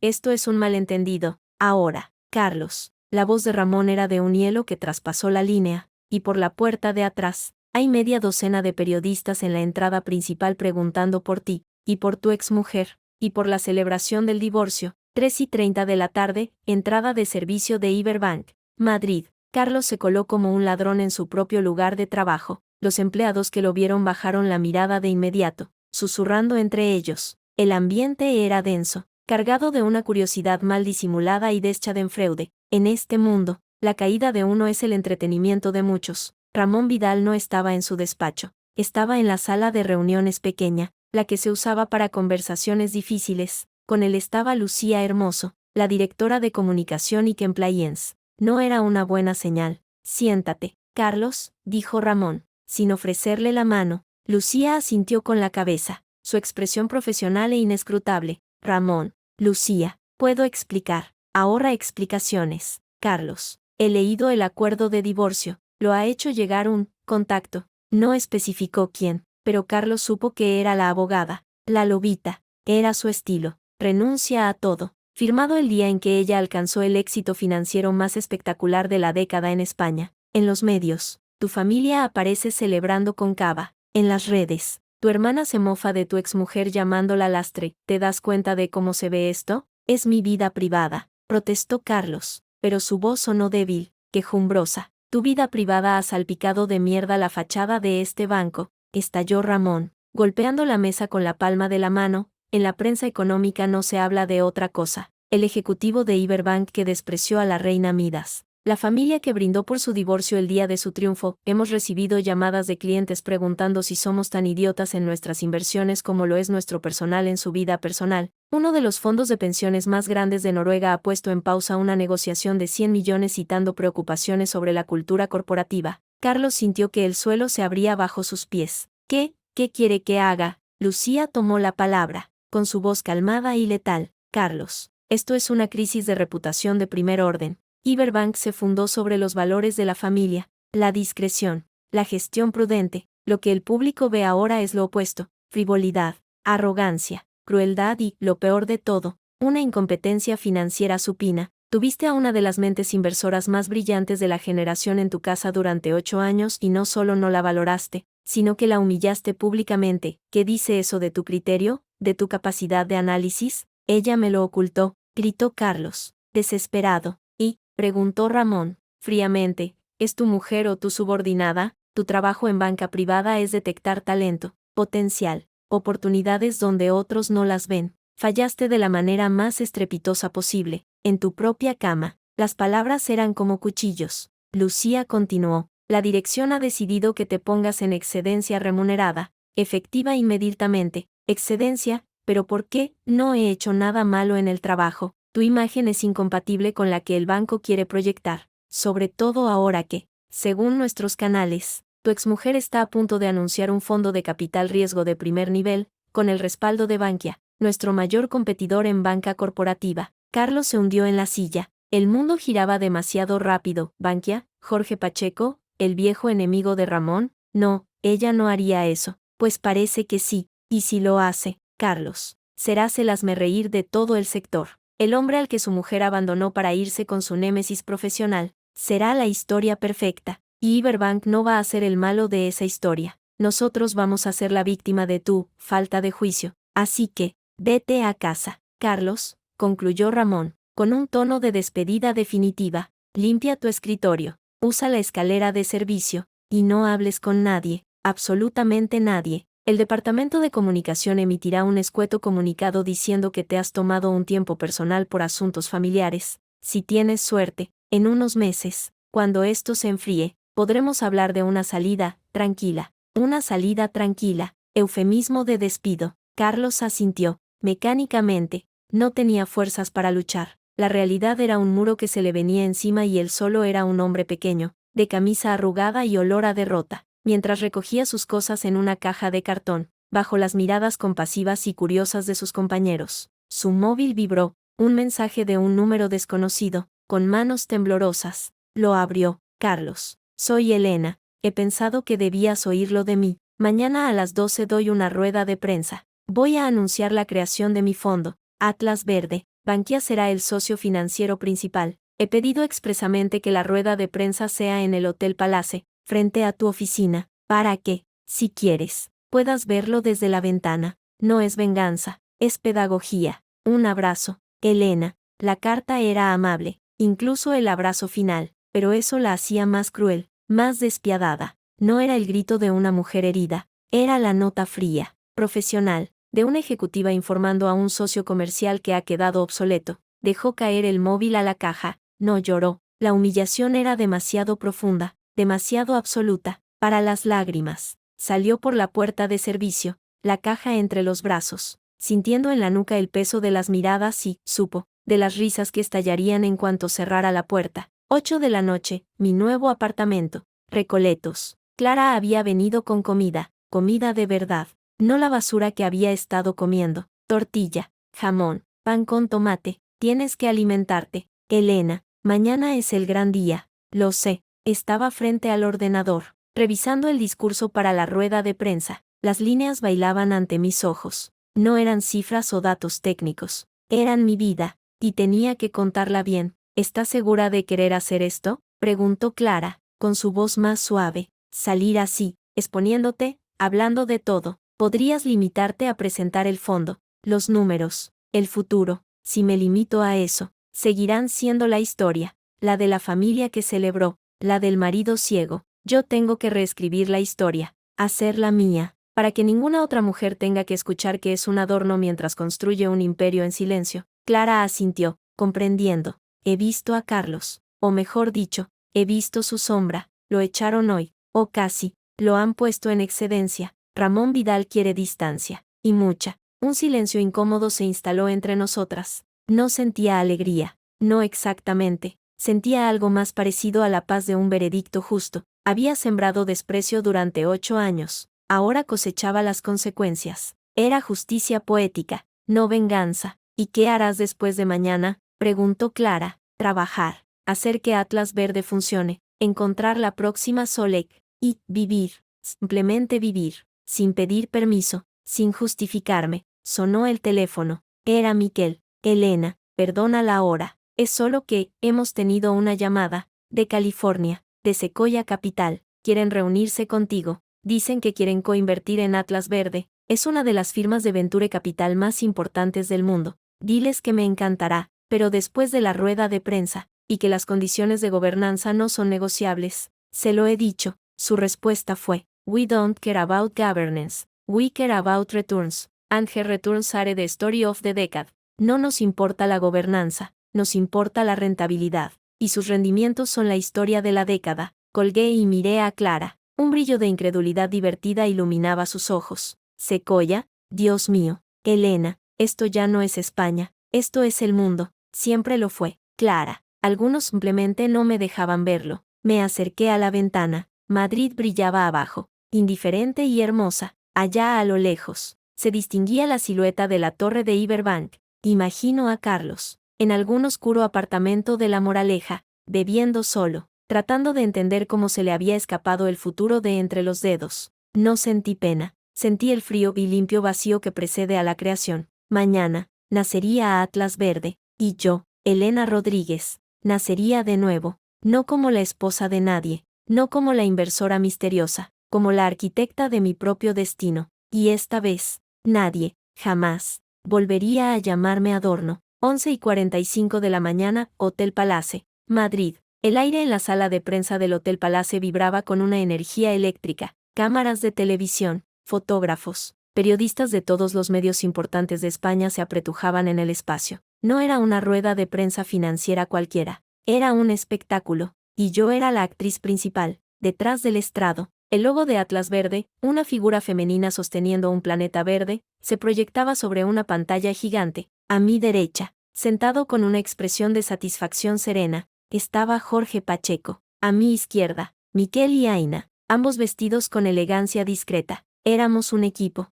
esto es un malentendido. Ahora. Carlos. La voz de Ramón era de un hielo que traspasó la línea, y por la puerta de atrás, hay media docena de periodistas en la entrada principal preguntando por ti, y por tu exmujer, y por la celebración del divorcio. 3:30 de la tarde, entrada de servicio de Iberbank, Madrid. Carlos se coló como un ladrón en su propio lugar de trabajo. Los empleados que lo vieron bajaron la mirada de inmediato, susurrando entre ellos. El ambiente era denso, cargado de una curiosidad mal disimulada y de Schadenfreude. En este mundo, la caída de uno es el entretenimiento de muchos. Ramón Vidal no estaba en su despacho. Estaba en la sala de reuniones pequeña, la que se usaba para conversaciones difíciles. Con él estaba Lucía Hermoso, la directora de comunicación y compliance. No era una buena señal. Siéntate, Carlos, dijo Ramón, sin ofrecerle la mano. Lucía asintió con la cabeza, su expresión profesional e inescrutable. Ramón, Lucía, puedo explicar. Ahorra explicaciones. Carlos, he leído el acuerdo de divorcio. Lo ha hecho llegar un contacto. No especificó quién, pero Carlos supo que era la abogada, la lobita. Era su estilo. Renuncia a todo. Firmado el día en que ella alcanzó el éxito financiero más espectacular de la década en España. En los medios, tu familia aparece celebrando con cava. En las redes, tu hermana se mofa de tu exmujer llamándola lastre. ¿Te das cuenta de cómo se ve esto? Es mi vida privada, protestó Carlos, pero su voz sonó débil, quejumbrosa. Tu vida privada ha salpicado de mierda la fachada de este banco, estalló Ramón, golpeando la mesa con la palma de la mano. En la prensa económica no se habla de otra cosa. El ejecutivo de Iberbank que despreció a la reina Midas. La familia que brindó por su divorcio el día de su triunfo. Hemos recibido llamadas de clientes preguntando si somos tan idiotas en nuestras inversiones como lo es nuestro personal en su vida personal. Uno de los fondos de pensiones más grandes de Noruega ha puesto en pausa una negociación de 100 millones citando preocupaciones sobre la cultura corporativa. Carlos sintió que el suelo se abría bajo sus pies. ¿Qué quiere que haga? Lucía tomó la palabra, con su voz calmada y letal. Carlos, esto es una crisis de reputación de primer orden. Iberbank se fundó sobre los valores de la familia, la discreción, la gestión prudente. Lo que el público ve ahora es lo opuesto: frivolidad, arrogancia, crueldad y, lo peor de todo, una incompetencia financiera supina. Tuviste a una de las mentes inversoras más brillantes de la generación en tu casa durante 8 años y no solo no la valoraste, sino que la humillaste públicamente. ¿Qué dice eso de tu criterio, de tu capacidad de análisis? Ella me lo ocultó, gritó Carlos, desesperado. ¿Y? Preguntó Ramón, fríamente, ¿es tu mujer o tu subordinada? Tu trabajo en banca privada es detectar talento, potencial, oportunidades donde otros no las ven. Fallaste de la manera más estrepitosa posible, en tu propia cama. Las palabras eran como cuchillos. Lucía continuó, la dirección ha decidido que te pongas en excedencia remunerada, efectiva inmediatamente. Excedencia, ¿pero por qué? No he hecho nada malo en el trabajo. Tu imagen es incompatible con la que el banco quiere proyectar, sobre todo ahora que, según nuestros canales, tu exmujer está a punto de anunciar un fondo de capital riesgo de primer nivel, con el respaldo de Bankia, nuestro mayor competidor en banca corporativa. Carlos se hundió en la silla. El mundo giraba demasiado rápido. Bankia, Jorge Pacheco, el viejo enemigo de Ramón. No, ella no haría eso. Pues parece que sí. Y si lo hace, Carlos, serás el hazmerreír de todo el sector. El hombre al que su mujer abandonó para irse con su némesis profesional. Será la historia perfecta. Y Iberbank no va a ser el malo de esa historia. Nosotros vamos a ser la víctima de tu falta de juicio. Así que, vete a casa. Carlos, concluyó Ramón, con un tono de despedida definitiva, limpia tu escritorio, usa la escalera de servicio, y no hables con nadie, absolutamente nadie. El departamento de comunicación emitirá un escueto comunicado diciendo que te has tomado un tiempo personal por asuntos familiares. Si tienes suerte, en unos meses, cuando esto se enfríe, podremos hablar de una salida tranquila. Una salida tranquila, eufemismo de despido. Carlos asintió, mecánicamente. No tenía fuerzas para luchar. La realidad era un muro que se le venía encima y él solo era un hombre pequeño, de camisa arrugada y olor a derrota. Mientras recogía sus cosas en una caja de cartón, bajo las miradas compasivas y curiosas de sus compañeros, su móvil vibró, un mensaje de un número desconocido, con manos temblorosas. Lo abrió. Carlos, soy Elena, he pensado que debías oírlo de mí. Mañana a las 12 doy una rueda de prensa. Voy a anunciar la creación de mi fondo, Atlas Verde. Bankia será el socio financiero principal. He pedido expresamente que la rueda de prensa sea en el Hotel Palace, frente a tu oficina, para que, si quieres, puedas verlo desde la ventana. No es venganza, es pedagogía. Un abrazo, Elena. La carta era amable, incluso el abrazo final. pero eso la hacía más cruel, más despiadada. No era el grito de una mujer herida, era la nota fría, profesional, de una ejecutiva informando a un socio comercial que ha quedado obsoleto. Dejó caer el móvil a la caja, no lloró. La humillación era demasiado profunda, demasiado absoluta, para las lágrimas. Salió por la puerta de servicio, la caja entre los brazos, sintiendo en la nuca el peso de las miradas y, supo, de las risas que estallarían en cuanto cerrara la puerta. 8 de la noche, mi nuevo apartamento. Recoletos. Clara había venido con comida, comida de verdad, no la basura que había estado comiendo. Tortilla, jamón, pan con tomate. Tienes que alimentarte, Elena. Mañana es el gran día. Lo sé. Estaba frente al ordenador, revisando el discurso para la rueda de prensa. Las líneas bailaban ante mis ojos. No eran cifras o datos técnicos. Eran mi vida, y tenía que contarla bien. ¿Estás segura de querer hacer esto?, preguntó Clara, con su voz más suave. Salir así, exponiéndote, hablando de todo. Podrías limitarte a presentar el fondo, los números, el futuro. Si me limito a eso, seguirán siendo la historia, la de la familia que celebró, la del marido ciego. Yo tengo que reescribir la historia, hacerla mía, para que ninguna otra mujer tenga que escuchar que es un adorno mientras construye un imperio en silencio. Clara asintió, comprendiendo. He visto a Carlos, o mejor dicho, he visto su sombra. Lo echaron hoy, o casi, lo han puesto en excedencia. Ramón Vidal quiere distancia, y mucha. Un silencio incómodo se instaló entre nosotras. No sentía alegría, no exactamente. Sentía algo más parecido a la paz de un veredicto justo. Había sembrado desprecio durante 8 años. Ahora cosechaba las consecuencias. Era justicia poética, no venganza. ¿Y qué harás después de mañana?, preguntó Clara. Trabajar, hacer que Atlas Verde funcione, encontrar la próxima Solek, y vivir, simplemente vivir, sin pedir permiso, sin justificarme. Sonó el teléfono. Era Miquel. Elena, perdona la hora. Es solo que hemos tenido una llamada de California, de Sequoia Capital. Quieren reunirse contigo. Dicen que quieren coinvertir en Atlas Verde. Es una de las firmas de Venture Capital más importantes del mundo. Diles que me encantará, pero después de la rueda de prensa, y que las condiciones de gobernanza no son negociables. Se lo he dicho. Su respuesta fue: We don't care about governance. We care about returns. And her returns are the story of the decade. No nos importa la gobernanza, nos importa la rentabilidad, y sus rendimientos son la historia de la década. Colgué y miré a Clara. Un brillo de incredulidad divertida iluminaba sus ojos. Sequoia, Dios mío. Elena, esto ya no es España, esto es el mundo. Siempre lo fue. Clara. Algunos simplemente no me dejaban verlo. Me acerqué a la ventana. Madrid brillaba abajo, indiferente y hermosa. Allá a lo lejos, se distinguía la silueta de la torre de Iberbank. Imagino a Carlos, en algún oscuro apartamento de La Moraleja, bebiendo solo, tratando de entender cómo se le había escapado el futuro de entre los dedos. No sentí pena, sentí el frío y limpio vacío que precede a la creación. Mañana, nacería Atlas Verde, y yo, Elena Rodríguez, nacería de nuevo, no como la esposa de nadie, no como la inversora misteriosa, como la arquitecta de mi propio destino. Y esta vez, nadie, jamás, volvería a llamarme Adorno. 11:45 de la mañana, Hotel Palace, Madrid. El aire en la sala de prensa del Hotel Palace vibraba con una energía eléctrica. Cámaras de televisión, fotógrafos, periodistas de todos los medios importantes de España se apretujaban en el espacio. No era una rueda de prensa financiera cualquiera, era un espectáculo, y yo era la actriz principal. Detrás del estrado, el logo de Atlas Verde, una figura femenina sosteniendo un planeta verde, se proyectaba sobre una pantalla gigante. A mi derecha, sentado con una expresión de satisfacción serena, estaba Jorge Pacheco. A mi izquierda, Miquel y Aina, ambos vestidos con elegancia discreta. Éramos un equipo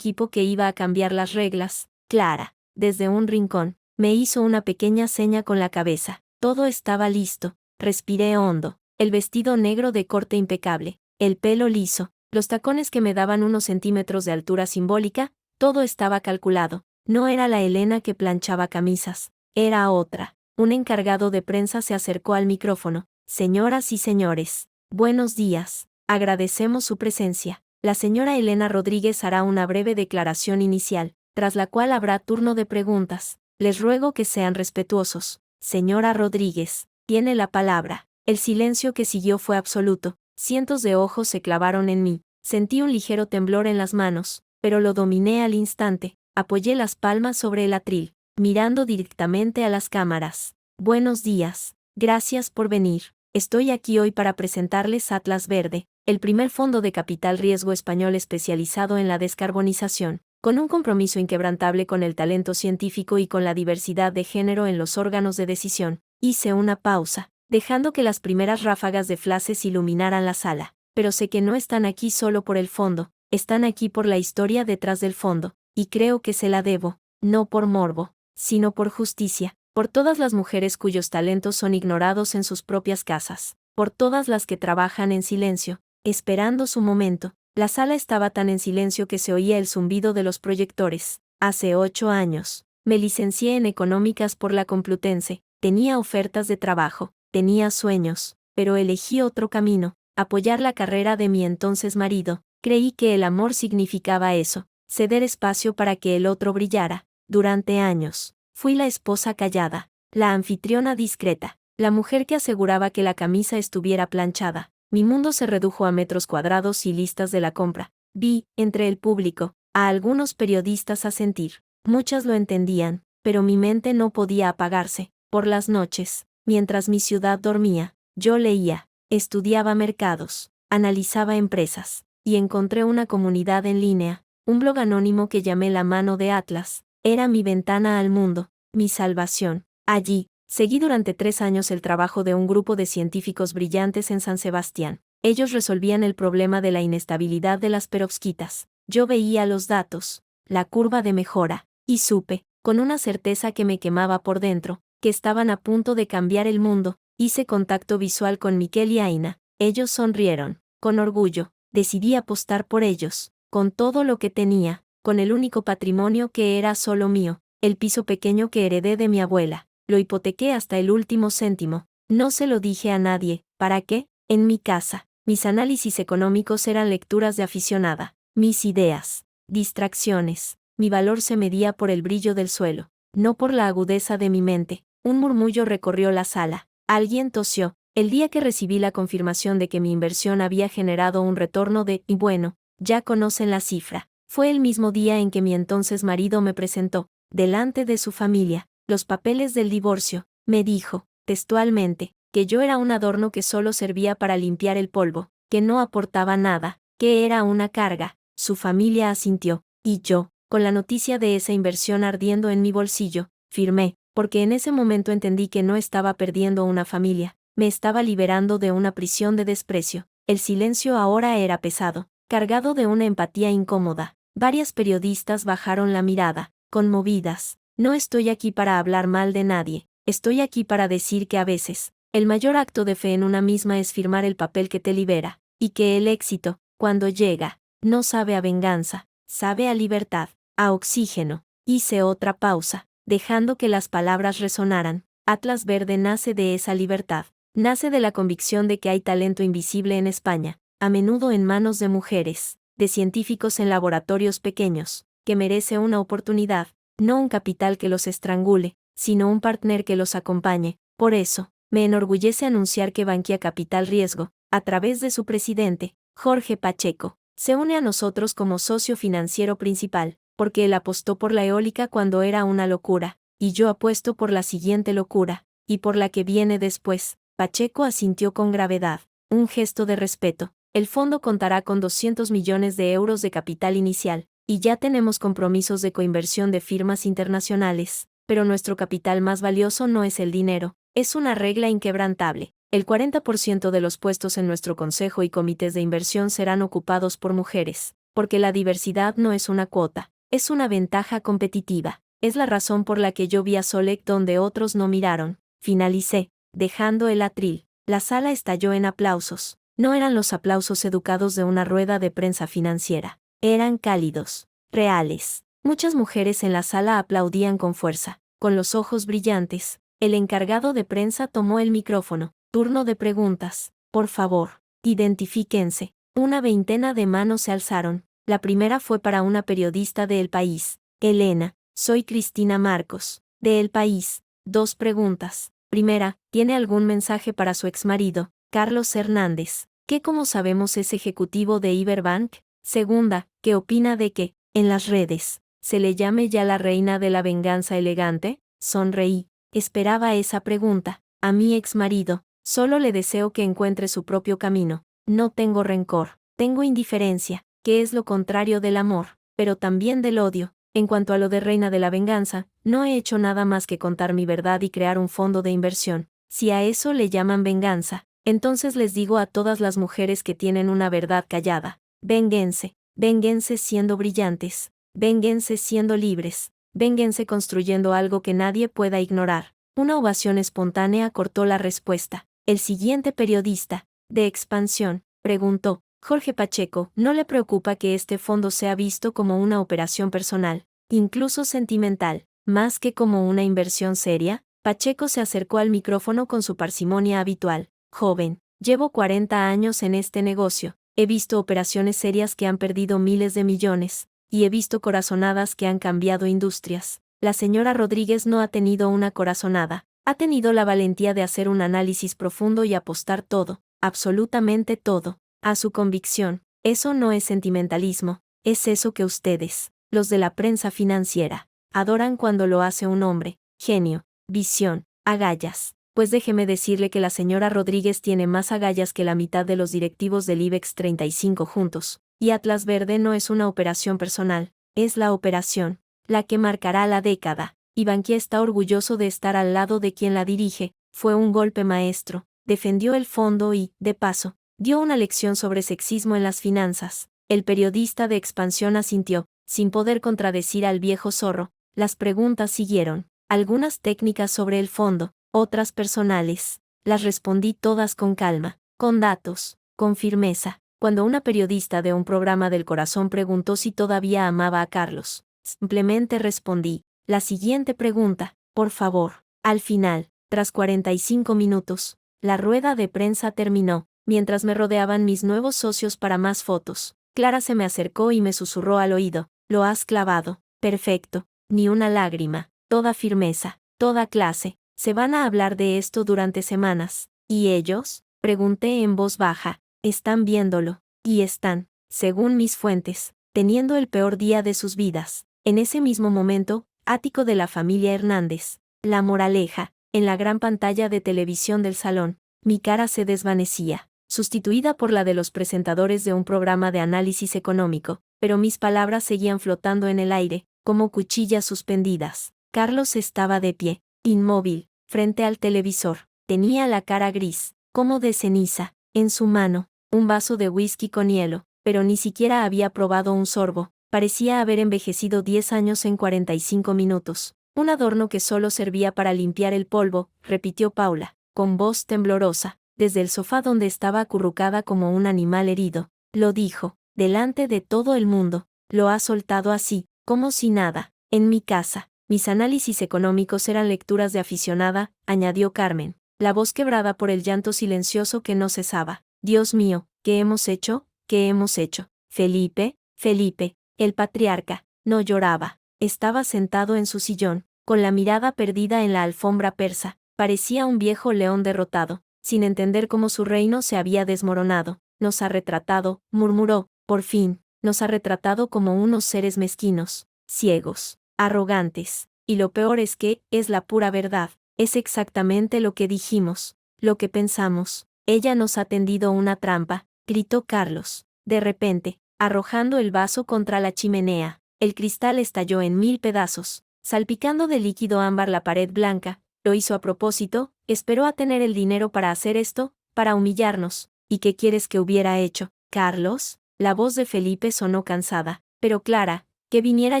que iba a cambiar las reglas. Clara, desde un rincón, me hizo una pequeña seña con la cabeza. Todo estaba listo. Respiré hondo. El vestido negro de corte impecable, el pelo liso, los tacones que me daban unos centímetros de altura simbólica, todo estaba calculado. No era la Elena que planchaba camisas, era otra. Un encargado de prensa se acercó al micrófono. Señoras y señores, buenos días. Agradecemos su presencia. La señora Elena Rodríguez hará una breve declaración inicial, tras la cual habrá turno de preguntas. Les ruego que sean respetuosos. Señora Rodríguez, tiene la palabra. El silencio que siguió fue absoluto. Cientos de ojos se clavaron en mí. Sentí un ligero temblor en las manos, pero lo dominé al instante. Apoyé las palmas sobre el atril, mirando directamente a las cámaras. Buenos días. Gracias por venir. Estoy aquí hoy para presentarles Atlas Verde, el primer fondo de capital riesgo español especializado en la descarbonización, con un compromiso inquebrantable con el talento científico y con la diversidad de género en los órganos de decisión. Hice una pausa, dejando que las primeras ráfagas de flashes iluminaran la sala. Pero sé que no están aquí solo por el fondo, están aquí por la historia detrás del fondo, y creo que se la debo, no por morbo, sino por justicia, por todas las mujeres cuyos talentos son ignorados en sus propias casas, por todas las que trabajan en silencio, esperando su momento. La sala estaba tan en silencio que se oía el zumbido de los proyectores. Hace 8 años, me licencié en Económicas por la Complutense, tenía ofertas de trabajo, tenía sueños, pero elegí otro camino. Apoyar la carrera de mi entonces marido. Creí que el amor significaba eso, ceder espacio para que el otro brillara. Durante años, fui la esposa callada, la anfitriona discreta, la mujer que aseguraba que la camisa estuviera planchada. Mi mundo se redujo a metros cuadrados y listas de la compra. Vi, entre el público, a algunos periodistas asentir. Muchas lo entendían, pero mi mente no podía apagarse. Por las noches, mientras mi ciudad dormía, yo leía. Estudiaba mercados, analizaba empresas, y encontré una comunidad en línea, un blog anónimo que llamé La Mano de Atlas. Era mi ventana al mundo, mi salvación. Allí, seguí durante 3 años el trabajo de un grupo de científicos brillantes en San Sebastián. Ellos resolvían el problema de la inestabilidad de las perovskitas. Yo veía los datos, la curva de mejora, y supe, con una certeza que me quemaba por dentro, que estaban a punto de cambiar el mundo. Hice contacto visual con Miquel y Aina. Ellos sonrieron. Con orgullo, decidí apostar por ellos, con todo lo que tenía, con el único patrimonio que era solo mío, el piso pequeño que heredé de mi abuela. Lo hipotequé hasta el último céntimo. No se lo dije a nadie. ¿Para qué? En mi casa. Mis análisis económicos eran lecturas de aficionada. Mis ideas, distracciones. Mi valor se medía por el brillo del suelo, no por la agudeza de mi mente. Un murmullo recorrió la sala. Alguien tosió. El día que recibí la confirmación de que mi inversión había generado un retorno de, y bueno, ya conocen la cifra. Fue el mismo día en que mi entonces marido me presentó, delante de su familia, los papeles del divorcio. Me dijo, textualmente, que yo era un adorno que solo servía para limpiar el polvo, que no aportaba nada, que era una carga. Su familia asintió, y yo, con la noticia de esa inversión ardiendo en mi bolsillo, firmé. Porque en ese momento entendí que no estaba perdiendo una familia, me estaba liberando de una prisión de desprecio. El silencio ahora era pesado, cargado de una empatía incómoda. Varias periodistas bajaron la mirada, conmovidas. No estoy aquí para hablar mal de nadie, estoy aquí para decir que a veces, el mayor acto de fe en una misma es firmar el papel que te libera, y que el éxito, cuando llega, no sabe a venganza, sabe a libertad, a oxígeno. Hice otra pausa, dejando que las palabras resonaran. Atlas Verde nace de esa libertad, nace de la convicción de que hay talento invisible en España, a menudo en manos de mujeres, de científicos en laboratorios pequeños, que merece una oportunidad, no un capital que los estrangule, sino un partner que los acompañe. Por eso, me enorgullece anunciar que Bankia Capital Riesgo, a través de su presidente, Jorge Pacheco, se une a nosotros como socio financiero principal, porque él apostó por la eólica cuando era una locura, y yo apuesto por la siguiente locura, y por la que viene después. Pacheco asintió con gravedad, un gesto de respeto. El fondo contará con 200 millones de euros de capital inicial, y ya tenemos compromisos de coinversión de firmas internacionales, pero nuestro capital más valioso no es el dinero, es una regla inquebrantable. El 40% de los puestos en nuestro consejo y comités de inversión serán ocupados por mujeres, porque la diversidad no es una cuota. Es una ventaja competitiva. Es la razón por la que yo vi a Solec donde otros no miraron. Finalicé, dejando el atril. La sala estalló en aplausos. No eran los aplausos educados de una rueda de prensa financiera. Eran cálidos, reales. Muchas mujeres en la sala aplaudían con fuerza, con los ojos brillantes. El encargado de prensa tomó el micrófono. Turno de preguntas. Por favor, identifíquense. Una veintena de manos se alzaron. La primera fue para una periodista de El País. Elena, soy Cristina Marcos, de El País. 2 preguntas. Primera, ¿tiene algún mensaje para su exmarido, Carlos Hernández, que como sabemos es ejecutivo de Iberbank? Segunda, ¿qué opina de que, en las redes, se le llame ya la reina de la venganza elegante? Sonreí. Esperaba esa pregunta. A mi exmarido, solo le deseo que encuentre su propio camino. No tengo rencor, tengo indiferencia, que es lo contrario del amor, pero también del odio. En cuanto a lo de reina de la venganza, no he hecho nada más que contar mi verdad y crear un fondo de inversión. Si a eso le llaman venganza, entonces les digo a todas las mujeres que tienen una verdad callada: vénguense, vénguense siendo brillantes, vénguense siendo libres, vénguense construyendo algo que nadie pueda ignorar. Una ovación espontánea cortó la respuesta. El siguiente periodista, de Expansión, preguntó: Jorge Pacheco, ¿no le preocupa que este fondo sea visto como una operación personal, incluso sentimental, más que como una inversión seria? Pacheco se acercó al micrófono con su parsimonia habitual. Joven, llevo 40 años en este negocio, he visto operaciones serias que han perdido miles de millones, y he visto corazonadas que han cambiado industrias. La señora Rodríguez no ha tenido una corazonada, ha tenido la valentía de hacer un análisis profundo y apostar todo, absolutamente todo, a su convicción. Eso no es sentimentalismo, es eso que ustedes, los de la prensa financiera, adoran cuando lo hace un hombre: genio, visión, agallas. Pues déjeme decirle que la señora Rodríguez tiene más agallas que la mitad de los directivos del IBEX 35 juntos, y Atlas Verde no es una operación personal, es la operación, la que marcará la década, y Bankia está orgulloso de estar al lado de quien la dirige. Fue un golpe maestro, defendió el fondo y, de paso, dio una lección sobre sexismo en las finanzas. El periodista de Expansión asintió, sin poder contradecir al viejo zorro. Las preguntas siguieron, algunas técnicas sobre el fondo, otras personales. Las respondí todas con calma, con datos, con firmeza. Cuando una periodista de un programa del Corazón preguntó si todavía amaba a Carlos, simplemente respondí: la siguiente pregunta, por favor. Al final, tras 45 minutos, la rueda de prensa terminó. Mientras me rodeaban mis nuevos socios para más fotos, Clara se me acercó y me susurró al oído: lo has clavado, perfecto, ni una lágrima, toda firmeza, toda clase. Se van a hablar de esto durante semanas. ¿Y ellos?, pregunté en voz baja. Están viéndolo, y están, según mis fuentes, teniendo el peor día de sus vidas. En ese mismo momento, ático de la familia Hernández. La moraleja, en la gran pantalla de televisión del salón, mi cara se desvanecía, sustituida por la de los presentadores de un programa de análisis económico, pero mis palabras seguían flotando en el aire, como cuchillas suspendidas. Carlos estaba de pie, inmóvil, frente al televisor. Tenía la cara gris, como de ceniza, en su mano, un vaso de whisky con hielo, pero ni siquiera había probado un sorbo. Parecía haber envejecido 10 años en 45 minutos. Un adorno que solo servía para limpiar el polvo, repitió Paula, con voz temblorosa, desde el sofá donde estaba acurrucada como un animal herido. Lo dijo, delante de todo el mundo. Lo ha soltado así, como si nada. En mi casa, mis análisis económicos eran lecturas de aficionada, añadió Carmen, la voz quebrada por el llanto silencioso que no cesaba. Dios mío, ¿qué hemos hecho? ¿Qué hemos hecho? Felipe, Felipe, el patriarca, no lloraba. Estaba sentado en su sillón, con la mirada perdida en la alfombra persa. Parecía un viejo león derrotado, sin entender cómo su reino se había desmoronado. Nos ha retratado, murmuró, por fin, nos ha retratado como unos seres mezquinos, ciegos, arrogantes. Y lo peor es que, es la pura verdad, es exactamente lo que dijimos, lo que pensamos. Ella nos ha tendido una trampa, gritó Carlos, de repente, arrojando el vaso contra la chimenea. El cristal estalló en 1000 pedazos, salpicando de líquido ámbar la pared blanca. Lo hizo a propósito, esperó a tener el dinero para hacer esto, para humillarnos. ¿Y qué quieres que hubiera hecho, Carlos? La voz de Felipe sonó cansada. Pero Clara, que viniera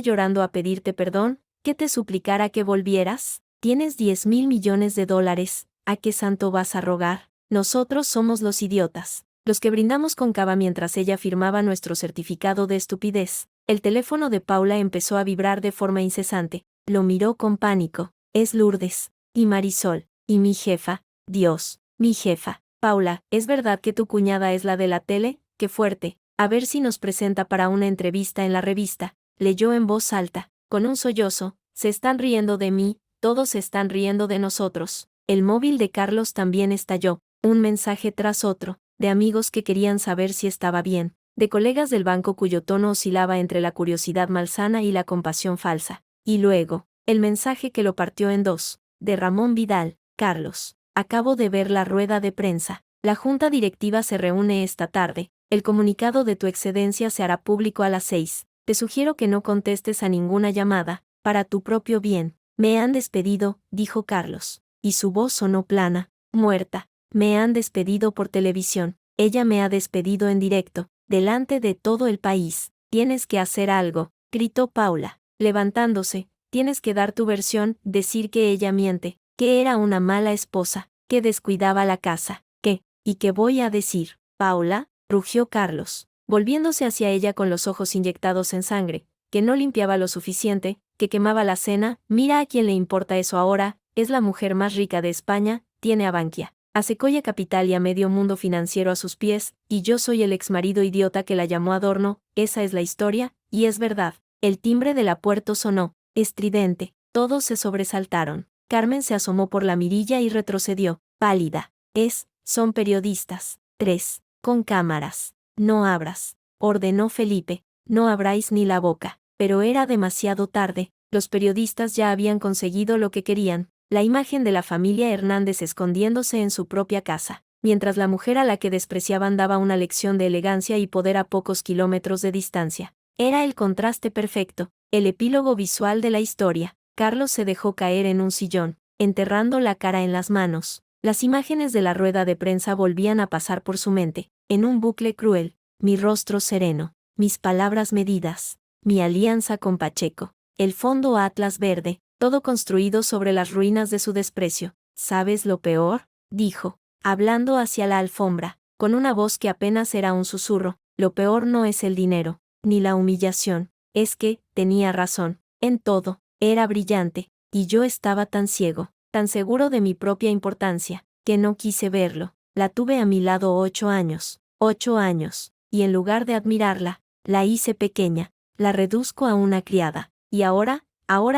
llorando a pedirte perdón, que te suplicara que volvieras. Tienes 10.000 millones de dólares, ¿a qué santo vas a rogar? Nosotros somos los idiotas, los que brindamos con cava mientras ella firmaba nuestro certificado de estupidez. El teléfono de Paula empezó a vibrar de forma incesante. Lo miró con pánico. Es Lourdes, y Marisol, y mi jefa. Dios, mi jefa. Paula, ¿es verdad que tu cuñada es la de la tele? Qué fuerte. A ver si nos presenta para una entrevista en la revista. Leyó en voz alta, con un sollozo: se están riendo de mí, todos se están riendo de nosotros. El móvil de Carlos también estalló, un mensaje tras otro, de amigos que querían saber si estaba bien, de colegas del banco cuyo tono oscilaba entre la curiosidad malsana y la compasión falsa. Y luego, el mensaje que lo partió en dos, de Ramón Vidal: Carlos, acabo de ver la rueda de prensa. La junta directiva se reúne esta tarde. El comunicado de tu excedencia se hará público a las 6. Te sugiero que no contestes a ninguna llamada, para tu propio bien. Me han despedido, dijo Carlos, y su voz sonó plana, muerta. Me han despedido por televisión. Ella me ha despedido en directo, delante de todo el país. Tienes que hacer algo, gritó Paula, levantándose. Tienes que dar tu versión, decir que ella miente, que era una mala esposa, que descuidaba la casa. ¿Qué? ¿Y qué voy a decir? Paula, rugió Carlos, volviéndose hacia ella con los ojos inyectados en sangre, que no limpiaba lo suficiente, que quemaba la cena. Mira a quién le importa eso ahora, es la mujer más rica de España, tiene a Bankia, a Sequoia Capital y a medio mundo financiero a sus pies, y yo soy el exmarido idiota que la llamó adorno. Esa es la historia, y es verdad. El timbre de la puerta sonó, estridente, todos se sobresaltaron. Carmen se asomó por la mirilla y retrocedió, pálida. Son periodistas. 3. Con cámaras. No abras, ordenó Felipe, no abráis ni la boca. Pero era demasiado tarde, los periodistas ya habían conseguido lo que querían, la imagen de la familia Hernández escondiéndose en su propia casa, mientras la mujer a la que despreciaban daba una lección de elegancia y poder a pocos kilómetros de distancia. Era el contraste perfecto, el epílogo visual de la historia. Carlos se dejó caer en un sillón, enterrando la cara en las manos. Las imágenes de la rueda de prensa volvían a pasar por su mente, en un bucle cruel. Mi rostro sereno, mis palabras medidas, mi alianza con Pacheco, el fondo atlas verde, todo construido sobre las ruinas de su desprecio. ¿Sabes lo peor?, dijo, hablando hacia la alfombra, con una voz que apenas era un susurro. Lo peor no es el dinero, ni la humillación, es que, tenía razón, en todo, era brillante, y yo estaba tan ciego, tan seguro de mi propia importancia, que no quise verlo. La tuve a mi lado 8 años, y en lugar de admirarla, la hice pequeña, la reduzco a una criada, y ahora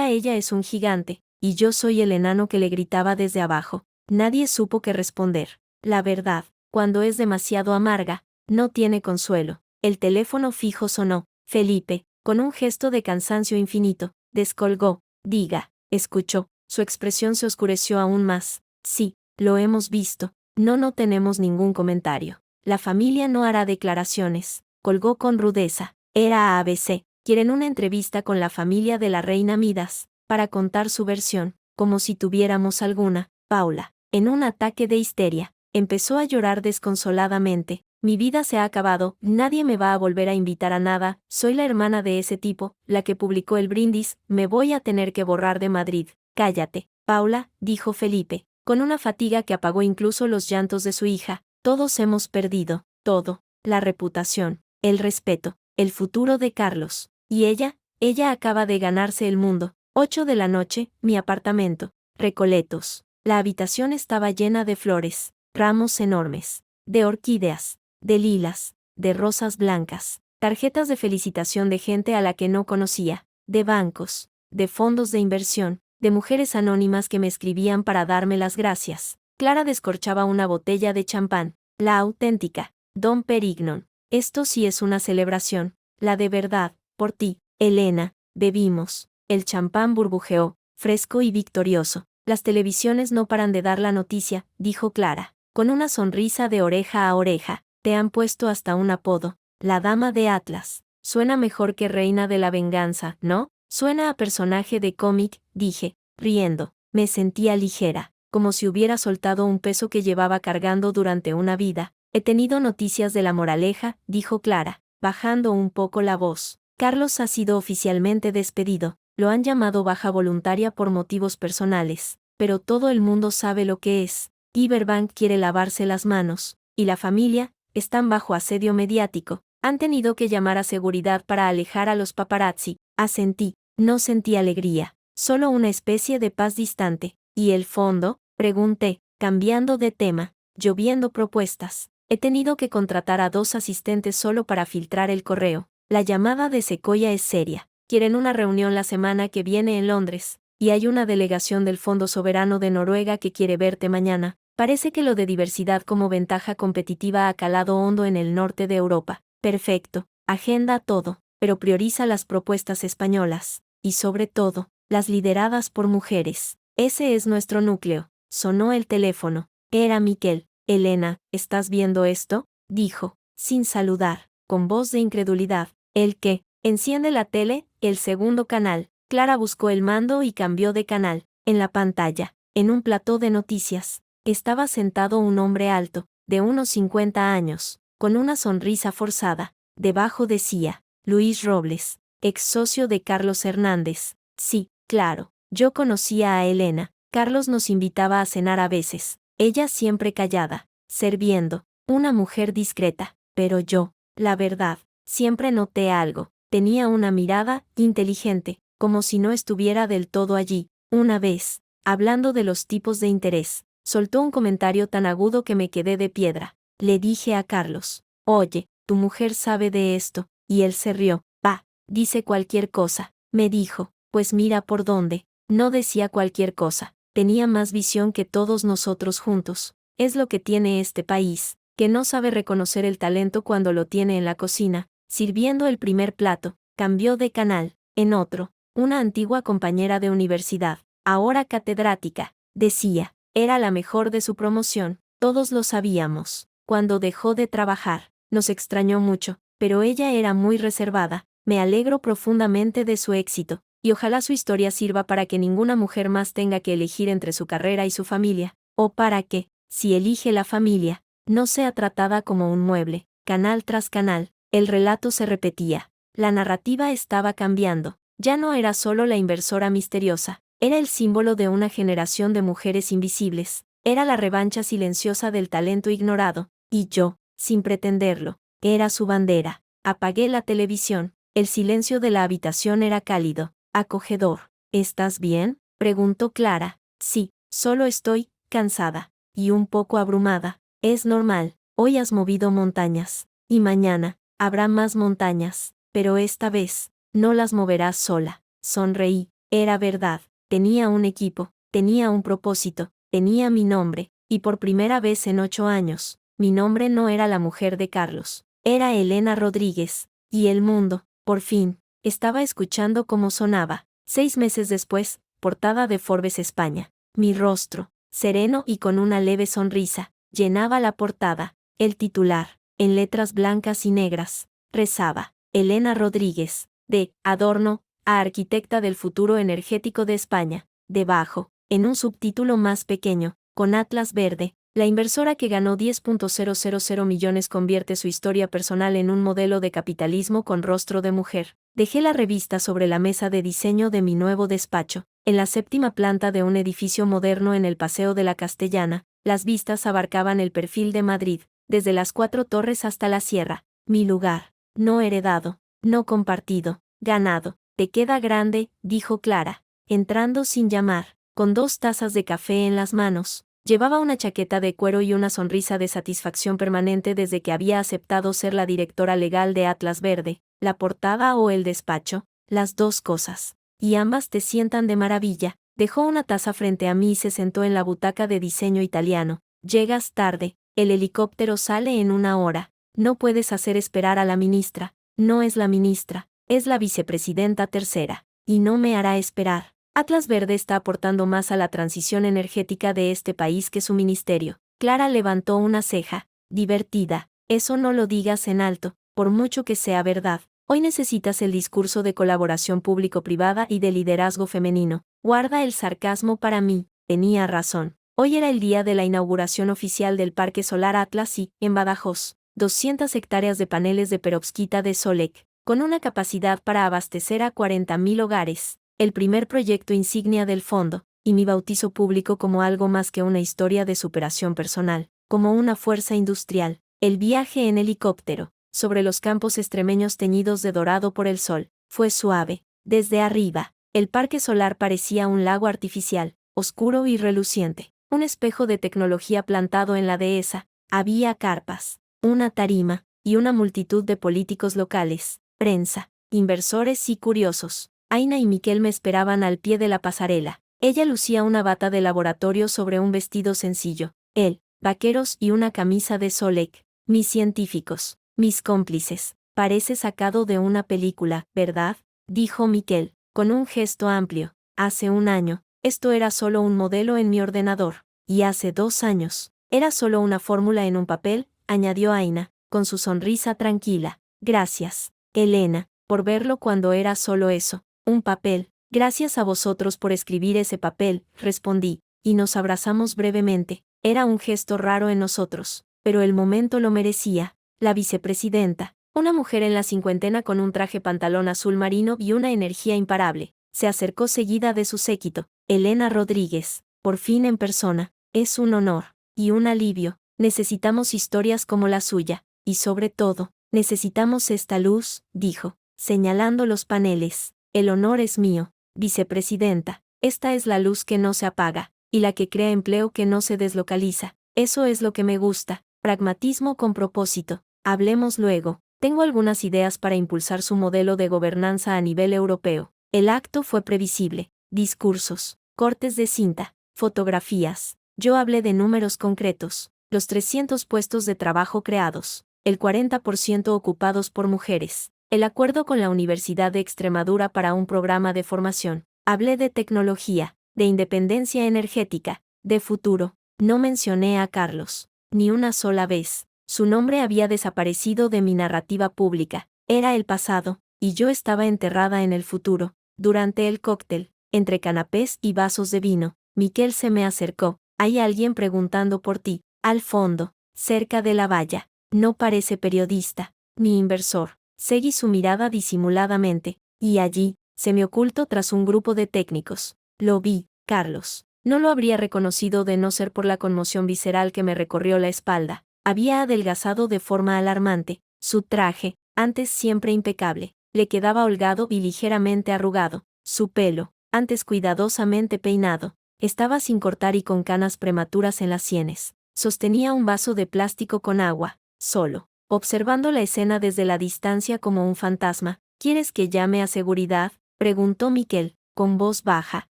ella es un gigante, y yo soy el enano que le gritaba desde abajo. Nadie supo qué responder. La verdad, cuando es demasiado amarga, no tiene consuelo. El teléfono fijo sonó. Felipe, con un gesto de cansancio infinito, descolgó. Diga, escuchó. Su expresión se oscureció aún más. Sí, lo hemos visto. No tenemos ningún comentario. La familia no hará declaraciones. Colgó con rudeza. Era ABC. Quieren una entrevista con la familia de la reina Midas, para contar su versión, como si tuviéramos alguna. Paula, en un ataque de histeria, empezó a llorar desconsoladamente. Mi vida se ha acabado, nadie me va a volver a invitar a nada, soy la hermana de ese tipo, la que publicó el brindis, me voy a tener que borrar de Madrid. Cállate, Paula, dijo Felipe, con una fatiga que apagó incluso los llantos de su hija. Todos hemos perdido, todo, la reputación, el respeto, el futuro de Carlos. Y ella acaba de ganarse el mundo. 8 de la noche, mi apartamento, Recoletos. La habitación estaba llena de flores, ramos enormes, de orquídeas, de lilas, de rosas blancas, tarjetas de felicitación de gente a la que no conocía, de bancos, de fondos de inversión, de mujeres anónimas que me escribían para darme las gracias. Clara descorchaba una botella de champán, la auténtica, Dom Perignon. Esto sí es una celebración, la de verdad, por ti, Elena. Bebimos. El champán burbujeó, fresco y victorioso. Las televisiones no paran de dar la noticia, dijo Clara, con una sonrisa de oreja a oreja. Te han puesto hasta un apodo, la Dama de Atlas. Suena mejor que Reina de la Venganza, ¿no? Suena a personaje de cómic, dije, riendo. Me sentía ligera, como si hubiera soltado un peso que llevaba cargando durante una vida. He tenido noticias de la moraleja, dijo Clara, bajando un poco la voz. Carlos ha sido oficialmente despedido. Lo han llamado baja voluntaria por motivos personales, pero todo el mundo sabe lo que es. Iberbank quiere lavarse las manos, y la familia, están bajo asedio mediático. Han tenido que llamar a seguridad para alejar a los paparazzi. Asentí, no sentí alegría, solo una especie de paz distante. ¿Y el fondo?, pregunté, cambiando de tema, lloviendo propuestas. He tenido que contratar a 2 asistentes solo para filtrar el correo. La llamada de Sequoia es seria. Quieren una reunión la semana que viene en Londres. y hay una delegación del Fondo Soberano de Noruega que quiere verte mañana. Parece que lo de diversidad como ventaja competitiva ha calado hondo en el norte de Europa. Perfecto, agenda todo, pero prioriza las propuestas españolas, y sobre todo, las lideradas por mujeres. Ese es nuestro núcleo. Sonó el teléfono. Era Miquel. Elena, ¿estás viendo esto?, dijo, sin saludar, con voz de incredulidad. ¿El qué? Enciende la tele, el segundo canal. Clara buscó el mando y cambió de canal. En la pantalla, en un plató de noticias, estaba sentado un hombre alto, de unos 50 años, con una sonrisa forzada. Debajo decía, Luis Robles, ex socio de Carlos Hernández. Sí, claro, yo conocía a Elena. Carlos nos invitaba a cenar a veces. Ella siempre callada, sirviendo, una mujer discreta, pero yo, la verdad, siempre noté algo. Tenía una mirada inteligente, como si no estuviera del todo allí. Una vez, hablando de los tipos de interés, soltó un comentario tan agudo que me quedé de piedra. Le dije a Carlos, oye, tu mujer sabe de esto, y él se rió. Va, dice cualquier cosa, me dijo, pues mira por dónde. No decía cualquier cosa, tenía más visión que todos nosotros juntos. Es lo que tiene este país, que no sabe reconocer el talento cuando lo tiene en la cocina. Sirviendo el primer plato, cambió de canal. En otro, una antigua compañera de universidad, ahora catedrática, decía, era la mejor de su promoción, todos lo sabíamos. Cuando dejó de trabajar, nos extrañó mucho, pero ella era muy reservada. Me alegro profundamente de su éxito, y ojalá su historia sirva para que ninguna mujer más tenga que elegir entre su carrera y su familia, o para que, si elige la familia, no sea tratada como un mueble. Canal tras canal, el relato se repetía. La narrativa estaba cambiando. Ya no era solo la inversora misteriosa, era el símbolo de una generación de mujeres invisibles, era la revancha silenciosa del talento ignorado, y yo, sin pretenderlo, era su bandera. Apagué la televisión, el silencio de la habitación era cálido, acogedor. ¿Estás bien?, preguntó Clara. Sí, solo estoy cansada y un poco abrumada. Es normal, hoy has movido montañas, y mañana habrá más montañas, pero esta vez no las moverás sola. Sonreí, era verdad, tenía un equipo, tenía un propósito, tenía mi nombre, y por primera vez en 8 años, mi nombre no era la mujer de Carlos, era Elena Rodríguez, y el mundo, por fin, estaba escuchando cómo sonaba. 6 meses después, portada de Forbes España. Mi rostro, sereno y con una leve sonrisa, llenaba la portada. El titular, en letras blancas y negras, rezaba, Elena Rodríguez, de Adorno, a arquitecta del futuro energético de España. Debajo, en un subtítulo más pequeño, con atlas verde, la inversora que ganó 10.000 millones convierte su historia personal en un modelo de capitalismo con rostro de mujer. Dejé la revista sobre la mesa de diseño de mi nuevo despacho, en la 7ª planta de un edificio moderno en el Paseo de la Castellana. Las vistas abarcaban el perfil de Madrid, desde las 4 torres hasta la sierra. Mi lugar, no heredado, no compartido, ganado. Te queda grande, dijo Clara, entrando sin llamar, con 2 tazas de café en las manos. Llevaba una chaqueta de cuero y una sonrisa de satisfacción permanente desde que había aceptado ser la directora legal de Atlas Verde. La portada o el despacho, las 2 cosas. Y ambas te sientan de maravilla. Dejó una taza frente a mí y se sentó en la butaca de diseño italiano. Llegas tarde, el helicóptero sale en 1 hora. No puedes hacer esperar a la ministra. No es la ministra, es la vicepresidenta tercera. Y no me hará esperar. Atlas Verde está aportando más a la transición energética de este país que su ministerio. Clara levantó una ceja, divertida. Eso no lo digas en alto, por mucho que sea verdad. Hoy necesitas el discurso de colaboración público-privada y de liderazgo femenino. Guarda el sarcasmo para mí. Tenía razón. Hoy era el día de la inauguración oficial del Parque Solar Atlas y, en Badajoz, 200 hectáreas de paneles de perovskita de Solec, con una capacidad para abastecer a 40.000 hogares. El primer proyecto insignia del fondo, y mi bautizo público como algo más que una historia de superación personal, como una fuerza industrial. El viaje en helicóptero, sobre los campos extremeños teñidos de dorado por el sol, fue suave. Desde arriba, el parque solar parecía un lago artificial, oscuro y reluciente, un espejo de tecnología plantado en la dehesa. Había carpas, una tarima, y una multitud de políticos locales, prensa, inversores y curiosos. Aina y Miquel me esperaban al pie de la pasarela. Ella lucía una bata de laboratorio sobre un vestido sencillo. Él, vaqueros y una camisa de Solek. Mis científicos, mis cómplices. Parece sacado de una película, ¿verdad? Dijo Miquel, con un gesto amplio. Hace un año, esto era solo un modelo en mi ordenador. Y hace 2 años, era solo una fórmula en un papel, añadió Aina, con su sonrisa tranquila. Gracias, Elena, por verlo cuando era solo eso, un papel. Gracias a vosotros por escribir ese papel, respondí, y nos abrazamos brevemente. Era un gesto raro en nosotros, pero el momento lo merecía. La vicepresidenta, una mujer en la cincuentena con un traje pantalón azul marino y una energía imparable, se acercó seguida de su séquito. Elena Rodríguez, por fin en persona, es un honor, y un alivio. Necesitamos historias como la suya, y sobre todo, necesitamos esta luz, dijo, señalando los paneles. El honor es mío, vicepresidenta, esta es la luz que no se apaga, y la que crea empleo que no se deslocaliza. Eso es lo que me gusta, pragmatismo con propósito. Hablemos luego. Tengo algunas ideas para impulsar su modelo de gobernanza a nivel europeo. El acto fue previsible. Discursos, cortes de cinta, fotografías. Yo hablé de números concretos. Los 300 puestos de trabajo creados, el 40% ocupados por mujeres. El acuerdo con la Universidad de Extremadura para un programa de formación. Hablé de tecnología, de independencia energética, de futuro. No mencioné a Carlos, ni una sola vez. Su nombre había desaparecido de mi narrativa pública. Era el pasado, y yo estaba enterrada en el futuro. Durante el cóctel, entre canapés y vasos de vino, Miquel se me acercó. Hay alguien preguntando por ti, al fondo, cerca de la valla. No parece periodista, ni inversor. Seguí su mirada disimuladamente, y allí, se me ocultó tras un grupo de técnicos. Lo vi, Carlos. No lo habría reconocido de no ser por la conmoción visceral que me recorrió la espalda. Había adelgazado de forma alarmante. Su traje, antes siempre impecable, le quedaba holgado y ligeramente arrugado. Su pelo, antes cuidadosamente peinado, estaba sin cortar y con canas prematuras en las sienes. Sostenía un vaso de plástico con agua, solo, observando la escena desde la distancia como un fantasma. ¿Quieres que llame a seguridad?, preguntó Miquel, con voz baja.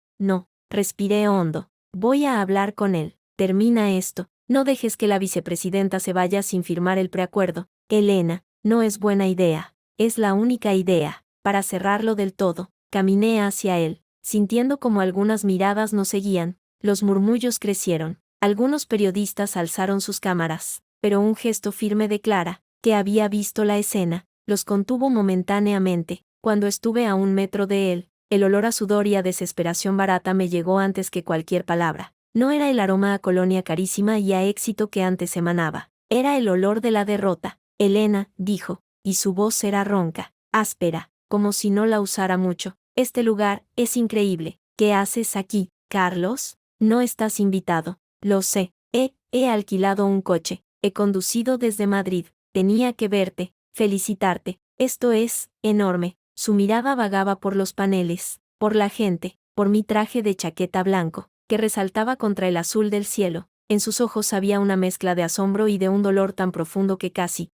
No, respiré hondo. Voy a hablar con él. Termina esto. No dejes que la vicepresidenta se vaya sin firmar el preacuerdo. Elena, no es buena idea. Es la única idea. Para cerrarlo del todo, caminé hacia él, sintiendo como algunas miradas nos seguían. Los murmullos crecieron. Algunos periodistas alzaron sus cámaras, pero un gesto firme de Clara, que había visto la escena, los contuvo momentáneamente. Cuando estuve a 1 metro de él, el olor a sudor y a desesperación barata me llegó antes que cualquier palabra. No era el aroma a colonia carísima y a éxito que antes emanaba. Era el olor de la derrota. Elena, dijo, y su voz era ronca, áspera, como si no la usara mucho. Este lugar es increíble. ¿Qué haces aquí, Carlos? No estás invitado. Lo sé. He alquilado un coche. He conducido desde Madrid. Tenía que verte, felicitarte. Esto es enorme. Su mirada vagaba por los paneles, por la gente, por mi traje de chaqueta blanco, que resaltaba contra el azul del cielo. En sus ojos había una mezcla de asombro y de un dolor tan profundo que casi,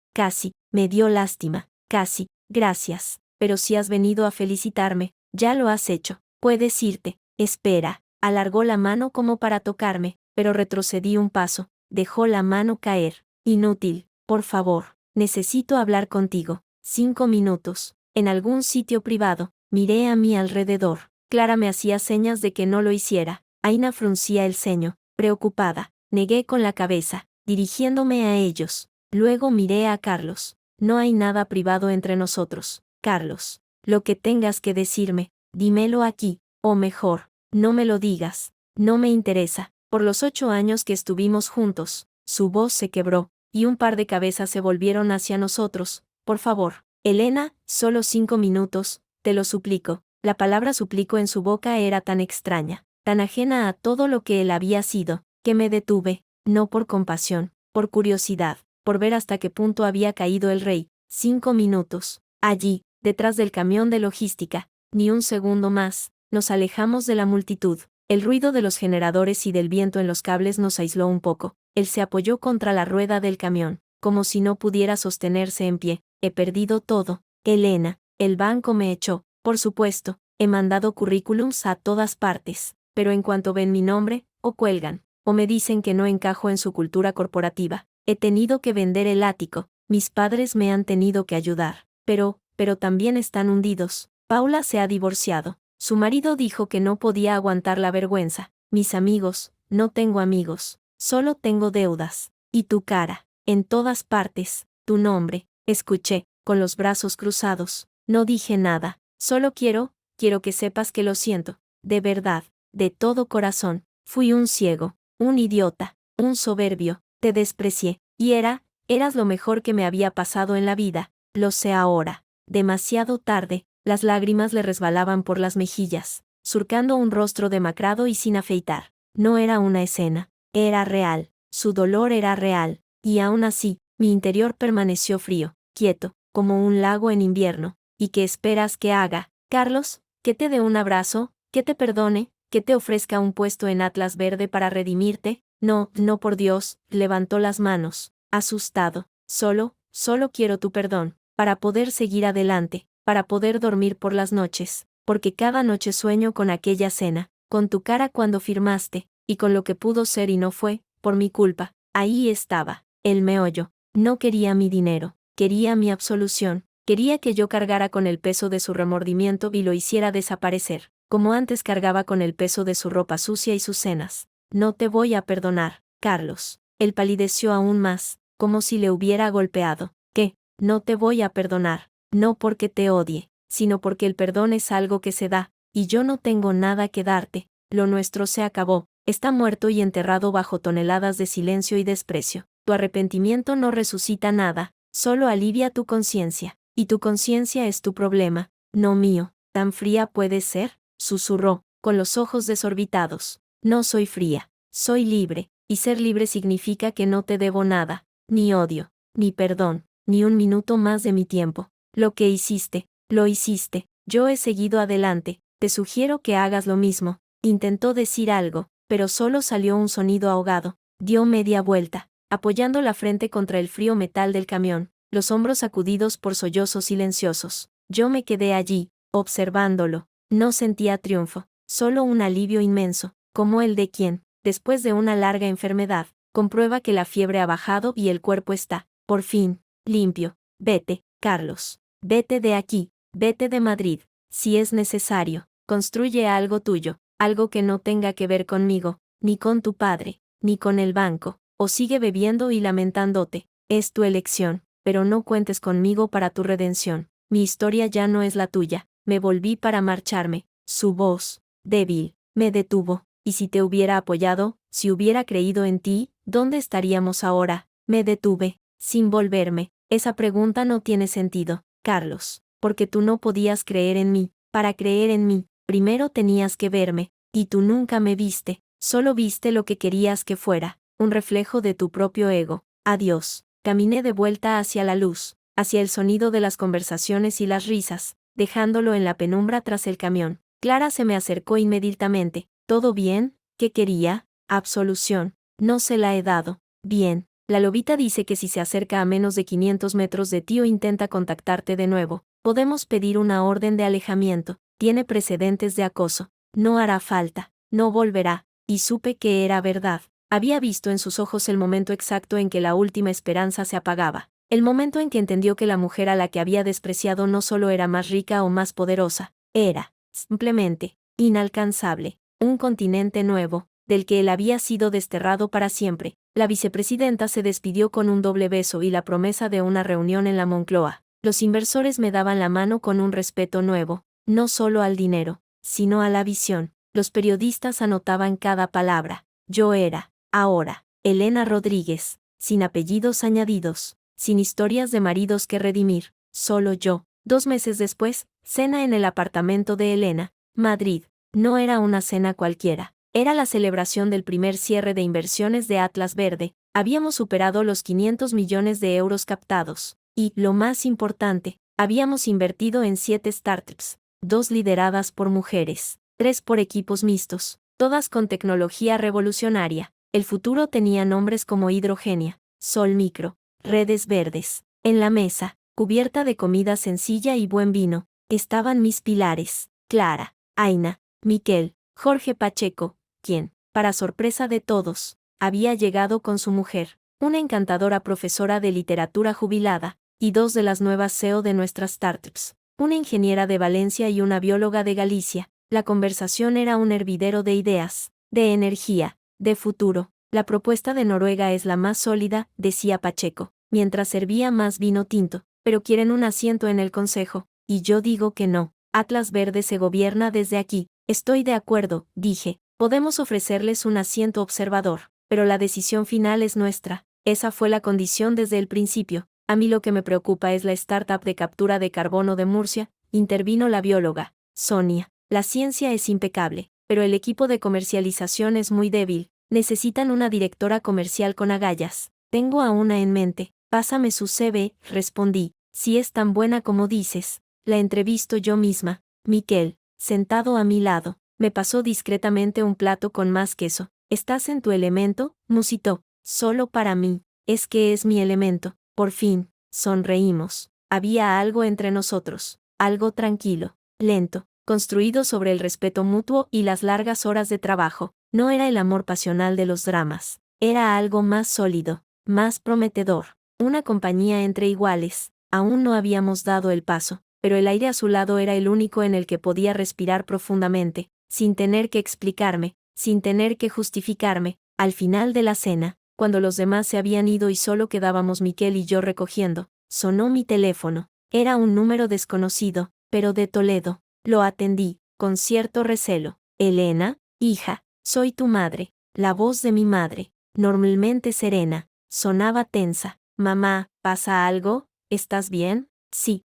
me dio lástima. Casi, gracias. Pero si has venido a felicitarme, ya lo has hecho. Puedes irte. Espera. Alargó la mano como para tocarme, pero retrocedí un paso. Dejó la mano caer. Inútil. Por favor. Necesito hablar contigo. 5 minutos. En algún sitio privado. Miré a mi alrededor. Clara me hacía señas de que no lo hiciera. Aina fruncía el ceño, preocupada. Negué con la cabeza, dirigiéndome a ellos. Luego miré a Carlos. No hay nada privado entre nosotros, Carlos. Lo que tengas que decirme, dímelo aquí, o mejor, no me lo digas. No me interesa. Por los 8 años que estuvimos juntos, su voz se quebró, y un par de cabezas se volvieron hacia nosotros. Por favor, Elena, solo 5 minutos, te lo suplico. La palabra suplico en su boca era tan extraña, tan ajena a todo lo que él había sido, que me detuve, no por compasión, por curiosidad, por ver hasta qué punto había caído el rey. 5 minutos. Allí, detrás del camión de logística, ni un segundo más, nos alejamos de la multitud. El ruido de los generadores y del viento en los cables nos aisló un poco. Él se apoyó contra la rueda del camión, como si no pudiera sostenerse en pie. He perdido todo. Elena, el banco me echó, por supuesto. He mandado currículums a todas partes, pero en cuanto ven mi nombre, o cuelgan, o me dicen que no encajo en su cultura corporativa. He tenido que vender el ático, mis padres me han tenido que ayudar, pero también están hundidos. Paula se ha divorciado. Su marido dijo que no podía aguantar la vergüenza. Mis amigos, no tengo amigos, solo tengo deudas. Y tu cara, en todas partes, tu nombre. Escuché, con los brazos cruzados. No dije nada, solo quiero que sepas que lo siento, de verdad, de todo corazón. Fui un ciego, un idiota, un soberbio, te desprecié, y eras lo mejor que me había pasado en la vida, lo sé ahora. Demasiado tarde, las lágrimas le resbalaban por las mejillas, surcando un rostro demacrado y sin afeitar. No era una escena, era real, su dolor era real, y aún así, mi interior permaneció frío, quieto, como un lago en invierno. ¿Y qué esperas que haga, Carlos? ¿Que te dé un abrazo? ¿Que te perdone? ¿Que te ofrezca un puesto en Atlas Verde para redimirte? No, no, por Dios, levantó las manos, asustado. Solo quiero tu perdón, para poder seguir adelante, para poder dormir por las noches, porque cada noche sueño con aquella cena, con tu cara cuando firmaste, y con lo que pudo ser y no fue, por mi culpa. Ahí estaba, el meollo. No quería mi dinero, quería mi absolución, quería que yo cargara con el peso de su remordimiento y lo hiciera desaparecer, como antes cargaba con el peso de su ropa sucia y sus cenas. No te voy a perdonar, Carlos. Él palideció aún más, como si le hubiera golpeado. ¿Qué? No te voy a perdonar, no porque te odie, sino porque el perdón es algo que se da, y yo no tengo nada que darte. Lo nuestro se acabó, está muerto y enterrado bajo toneladas de silencio y desprecio. Tu arrepentimiento no resucita nada, solo alivia tu conciencia, y tu conciencia es tu problema, no mío. ¿Tan fría puedes ser?, susurró, con los ojos desorbitados. No soy fría, soy libre, y ser libre significa que no te debo nada, ni odio, ni perdón, ni un minuto más de mi tiempo. Lo que hiciste, lo hiciste, yo he seguido adelante, te sugiero que hagas lo mismo. Intentó decir algo, pero solo salió un sonido ahogado. Dio media vuelta, apoyando la frente contra el frío metal del camión, los hombros sacudidos por sollozos silenciosos. Yo me quedé allí, observándolo. No sentía triunfo, solo un alivio inmenso, como el de quien, después de una larga enfermedad, comprueba que la fiebre ha bajado y el cuerpo está, por fin, limpio. Vete, Carlos. Vete de aquí, vete de Madrid. Si es necesario, construye algo tuyo, algo que no tenga que ver conmigo, ni con tu padre, ni con el banco, o sigue bebiendo y lamentándote. Es tu elección, pero no cuentes conmigo para tu redención. Mi historia ya no es la tuya. Me volví para marcharme. Su voz, débil, me detuvo. Y si te hubiera apoyado, si hubiera creído en ti, ¿dónde estaríamos ahora? Me detuve, sin volverme. Esa pregunta no tiene sentido, Carlos, porque tú no podías creer en mí. Para creer en mí, primero tenías que verme, y tú nunca me viste, solo viste lo que querías que fuera, un reflejo de tu propio ego. Adiós. Caminé de vuelta hacia la luz, hacia el sonido de las conversaciones y las risas, dejándolo en la penumbra tras el camión. Clara se me acercó inmediatamente. ¿Todo bien? ¿Qué quería? Absolución. No se la he dado. Bien. La lobita dice que si se acerca a menos de 500 metros de ti o intenta contactarte de nuevo, podemos pedir una orden de alejamiento. Tiene precedentes de acoso. No hará falta. No volverá. Y supe que era verdad. Había visto en sus ojos el momento exacto en que la última esperanza se apagaba. El momento en que entendió que la mujer a la que había despreciado no solo era más rica o más poderosa, era, simplemente, inalcanzable. Un continente nuevo, del que él había sido desterrado para siempre. La vicepresidenta se despidió con un doble beso y la promesa de una reunión en la Moncloa. Los inversores me daban la mano con un respeto nuevo, no solo al dinero, sino a la visión. Los periodistas anotaban cada palabra. Yo era, ahora, Elena Rodríguez, sin apellidos añadidos, sin historias de maridos que redimir, solo yo. 2 meses después, cena en el apartamento de Elena, Madrid. No era una cena cualquiera, era la celebración del primer cierre de inversiones de Atlas Verde. Habíamos superado los 500 millones de euros captados, y, lo más importante, habíamos invertido en 7 startups, 2 lideradas por mujeres, 3 por equipos mixtos, todas con tecnología revolucionaria. El futuro tenía nombres como Hidrogenia, Sol Micro, Redes Verdes. En la mesa, cubierta de comida sencilla y buen vino, estaban mis pilares. Clara, Aina, Miquel, Jorge Pacheco, quien, para sorpresa de todos, había llegado con su mujer, una encantadora profesora de literatura jubilada, y dos de las nuevas CEO de nuestras startups, una ingeniera de Valencia y una bióloga de Galicia. La conversación era un hervidero de ideas, de energía, de futuro. La propuesta de Noruega es la más sólida, decía Pacheco, mientras servía más vino tinto, pero quieren un asiento en el consejo, y yo digo que no. Atlas Verde se gobierna desde aquí. Estoy de acuerdo, dije. Podemos ofrecerles un asiento observador, pero la decisión final es nuestra. Esa fue la condición desde el principio. A mí lo que me preocupa es la startup de captura de carbono de Murcia, intervino la bióloga, Sonia. La ciencia es impecable, pero el equipo de comercialización es muy débil. Necesitan una directora comercial con agallas. Tengo a una en mente. Pásame su CV, respondí. Si es tan buena como dices. La entrevisto yo misma. Miquel, sentado a mi lado, me pasó discretamente un plato con más queso. ¿Estás en tu elemento?, musitó. Solo para mí. Es que es mi elemento. Por fin, sonreímos. Había algo entre nosotros. Algo tranquilo, lento, construido sobre el respeto mutuo y las largas horas de trabajo. No era el amor pasional de los dramas. Era algo más sólido, más prometedor. Una compañía entre iguales. Aún no habíamos dado el paso, pero el aire a su lado era el único en el que podía respirar profundamente, sin tener que explicarme, sin tener que justificarme. Al final de la cena, cuando los demás se habían ido y solo quedábamos Miquel y yo recogiendo, sonó mi teléfono. Era un número desconocido, pero de Toledo. Lo atendí, con cierto recelo. Elena, hija, soy tu madre. La voz de mi madre, normalmente serena, sonaba tensa. Mamá, ¿pasa algo? ¿Estás bien? Sí,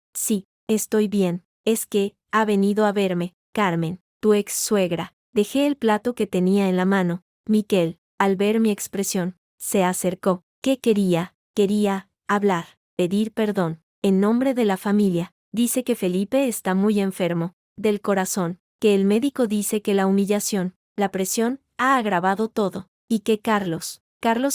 estoy bien. Es que, ha venido a verme, Carmen, tu ex suegra. Dejé el plato que tenía en la mano. Miquel, al ver mi expresión, se acercó. ¿Qué quería? Quería hablar, pedir perdón, en nombre de la familia. Dice que Felipe está muy enfermo, del corazón, que el médico dice que la humillación, la presión, ha agravado todo, y que Carlos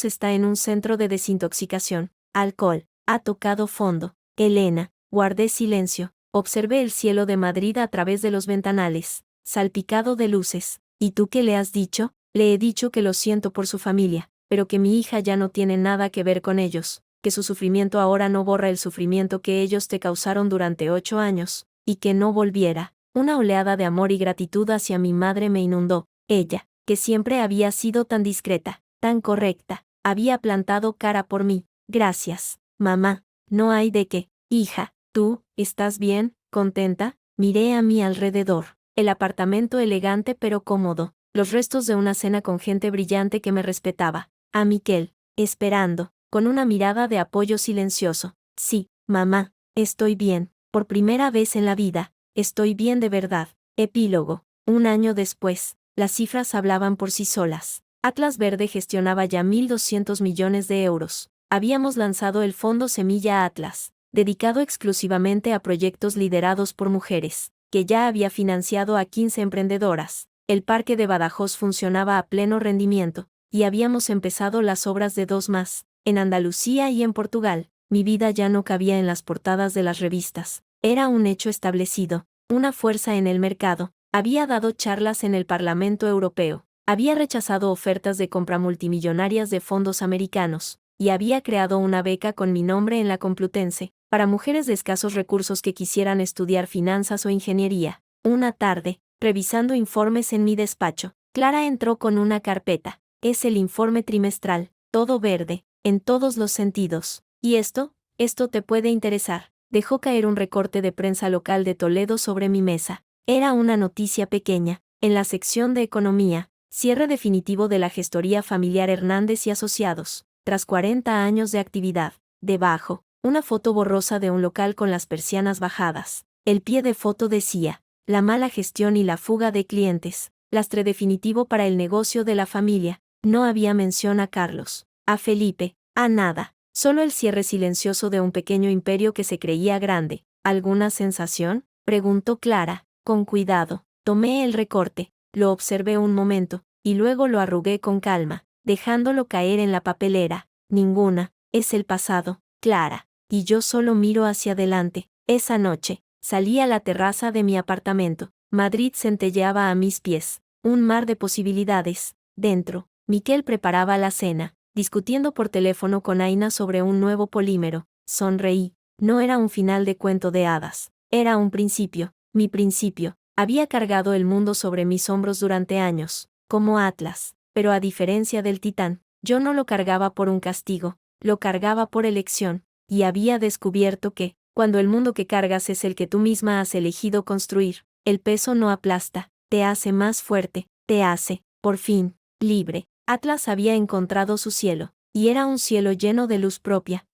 está en un centro de desintoxicación, alcohol, ha tocado fondo. Elena, guardé silencio, observé el cielo de Madrid a través de los ventanales, salpicado de luces. ¿Y tú qué le has dicho? Le he dicho que lo siento por su familia, pero que mi hija ya no tiene nada que ver con ellos, que su sufrimiento ahora no borra el sufrimiento que ellos te causaron durante 8 años, y que no volviera. Una oleada de amor y gratitud hacia mi madre me inundó. Ella, que siempre había sido tan discreta, tan correcta, había plantado cara por mí. Gracias, mamá. No hay de qué. Hija, ¿tú, estás bien, contenta? Miré a mi alrededor. El apartamento elegante pero cómodo. Los restos de una cena con gente brillante que me respetaba. A Miquel, esperando, con una mirada de apoyo silencioso. Sí, mamá, estoy bien. Por primera vez en la vida, estoy bien de verdad. Epílogo. 1 año después, las cifras hablaban por sí solas. Atlas Verde gestionaba ya 1.200 millones de euros. Habíamos lanzado el Fondo Semilla Atlas, dedicado exclusivamente a proyectos liderados por mujeres, que ya había financiado a 15 emprendedoras. El parque de Badajoz funcionaba a pleno rendimiento, y habíamos empezado las obras de 2 más, en Andalucía y en Portugal. Mi vida ya no cabía en las portadas de las revistas. Era un hecho establecido, una fuerza en el mercado. Había dado charlas en el Parlamento Europeo, había rechazado ofertas de compra multimillonarias de fondos americanos, y había creado una beca con mi nombre en la Complutense, para mujeres de escasos recursos que quisieran estudiar finanzas o ingeniería. Una tarde, revisando informes en mi despacho, Clara entró con una carpeta. Es el informe trimestral, todo verde, en todos los sentidos. ¿Y esto te puede interesar? Dejó caer un recorte de prensa local de Toledo sobre mi mesa. Era una noticia pequeña, en la sección de Economía, cierre definitivo de la gestoría familiar Hernández y Asociados, tras 40 años de actividad. Debajo, una foto borrosa de un local con las persianas bajadas. El pie de foto decía, la mala gestión y la fuga de clientes, lastre definitivo para el negocio de la familia. No había mención a Carlos, a Felipe, a nada, solo el cierre silencioso de un pequeño imperio que se creía grande. ¿Alguna sensación?, preguntó Clara, con cuidado. Tomé el recorte, lo observé un momento, y luego lo arrugué con calma, dejándolo caer en la papelera. Ninguna, es el pasado, Clara, y yo solo miro hacia adelante. Esa noche, salí a la terraza de mi apartamento, Madrid centelleaba a mis pies. Un mar de posibilidades. Dentro, Miquel preparaba la cena, discutiendo por teléfono con Aina sobre un nuevo polímero. Sonreí. No era un final de cuento de hadas. Era un principio. Mi principio. Había cargado el mundo sobre mis hombros durante años, como Atlas. Pero a diferencia del Titán, yo no lo cargaba por un castigo, lo cargaba por elección, y había descubierto que, cuando el mundo que cargas es el que tú misma has elegido construir, el peso no aplasta, te hace más fuerte, te hace, por fin, libre. Atlas había encontrado su cielo, y era un cielo lleno de luz propia,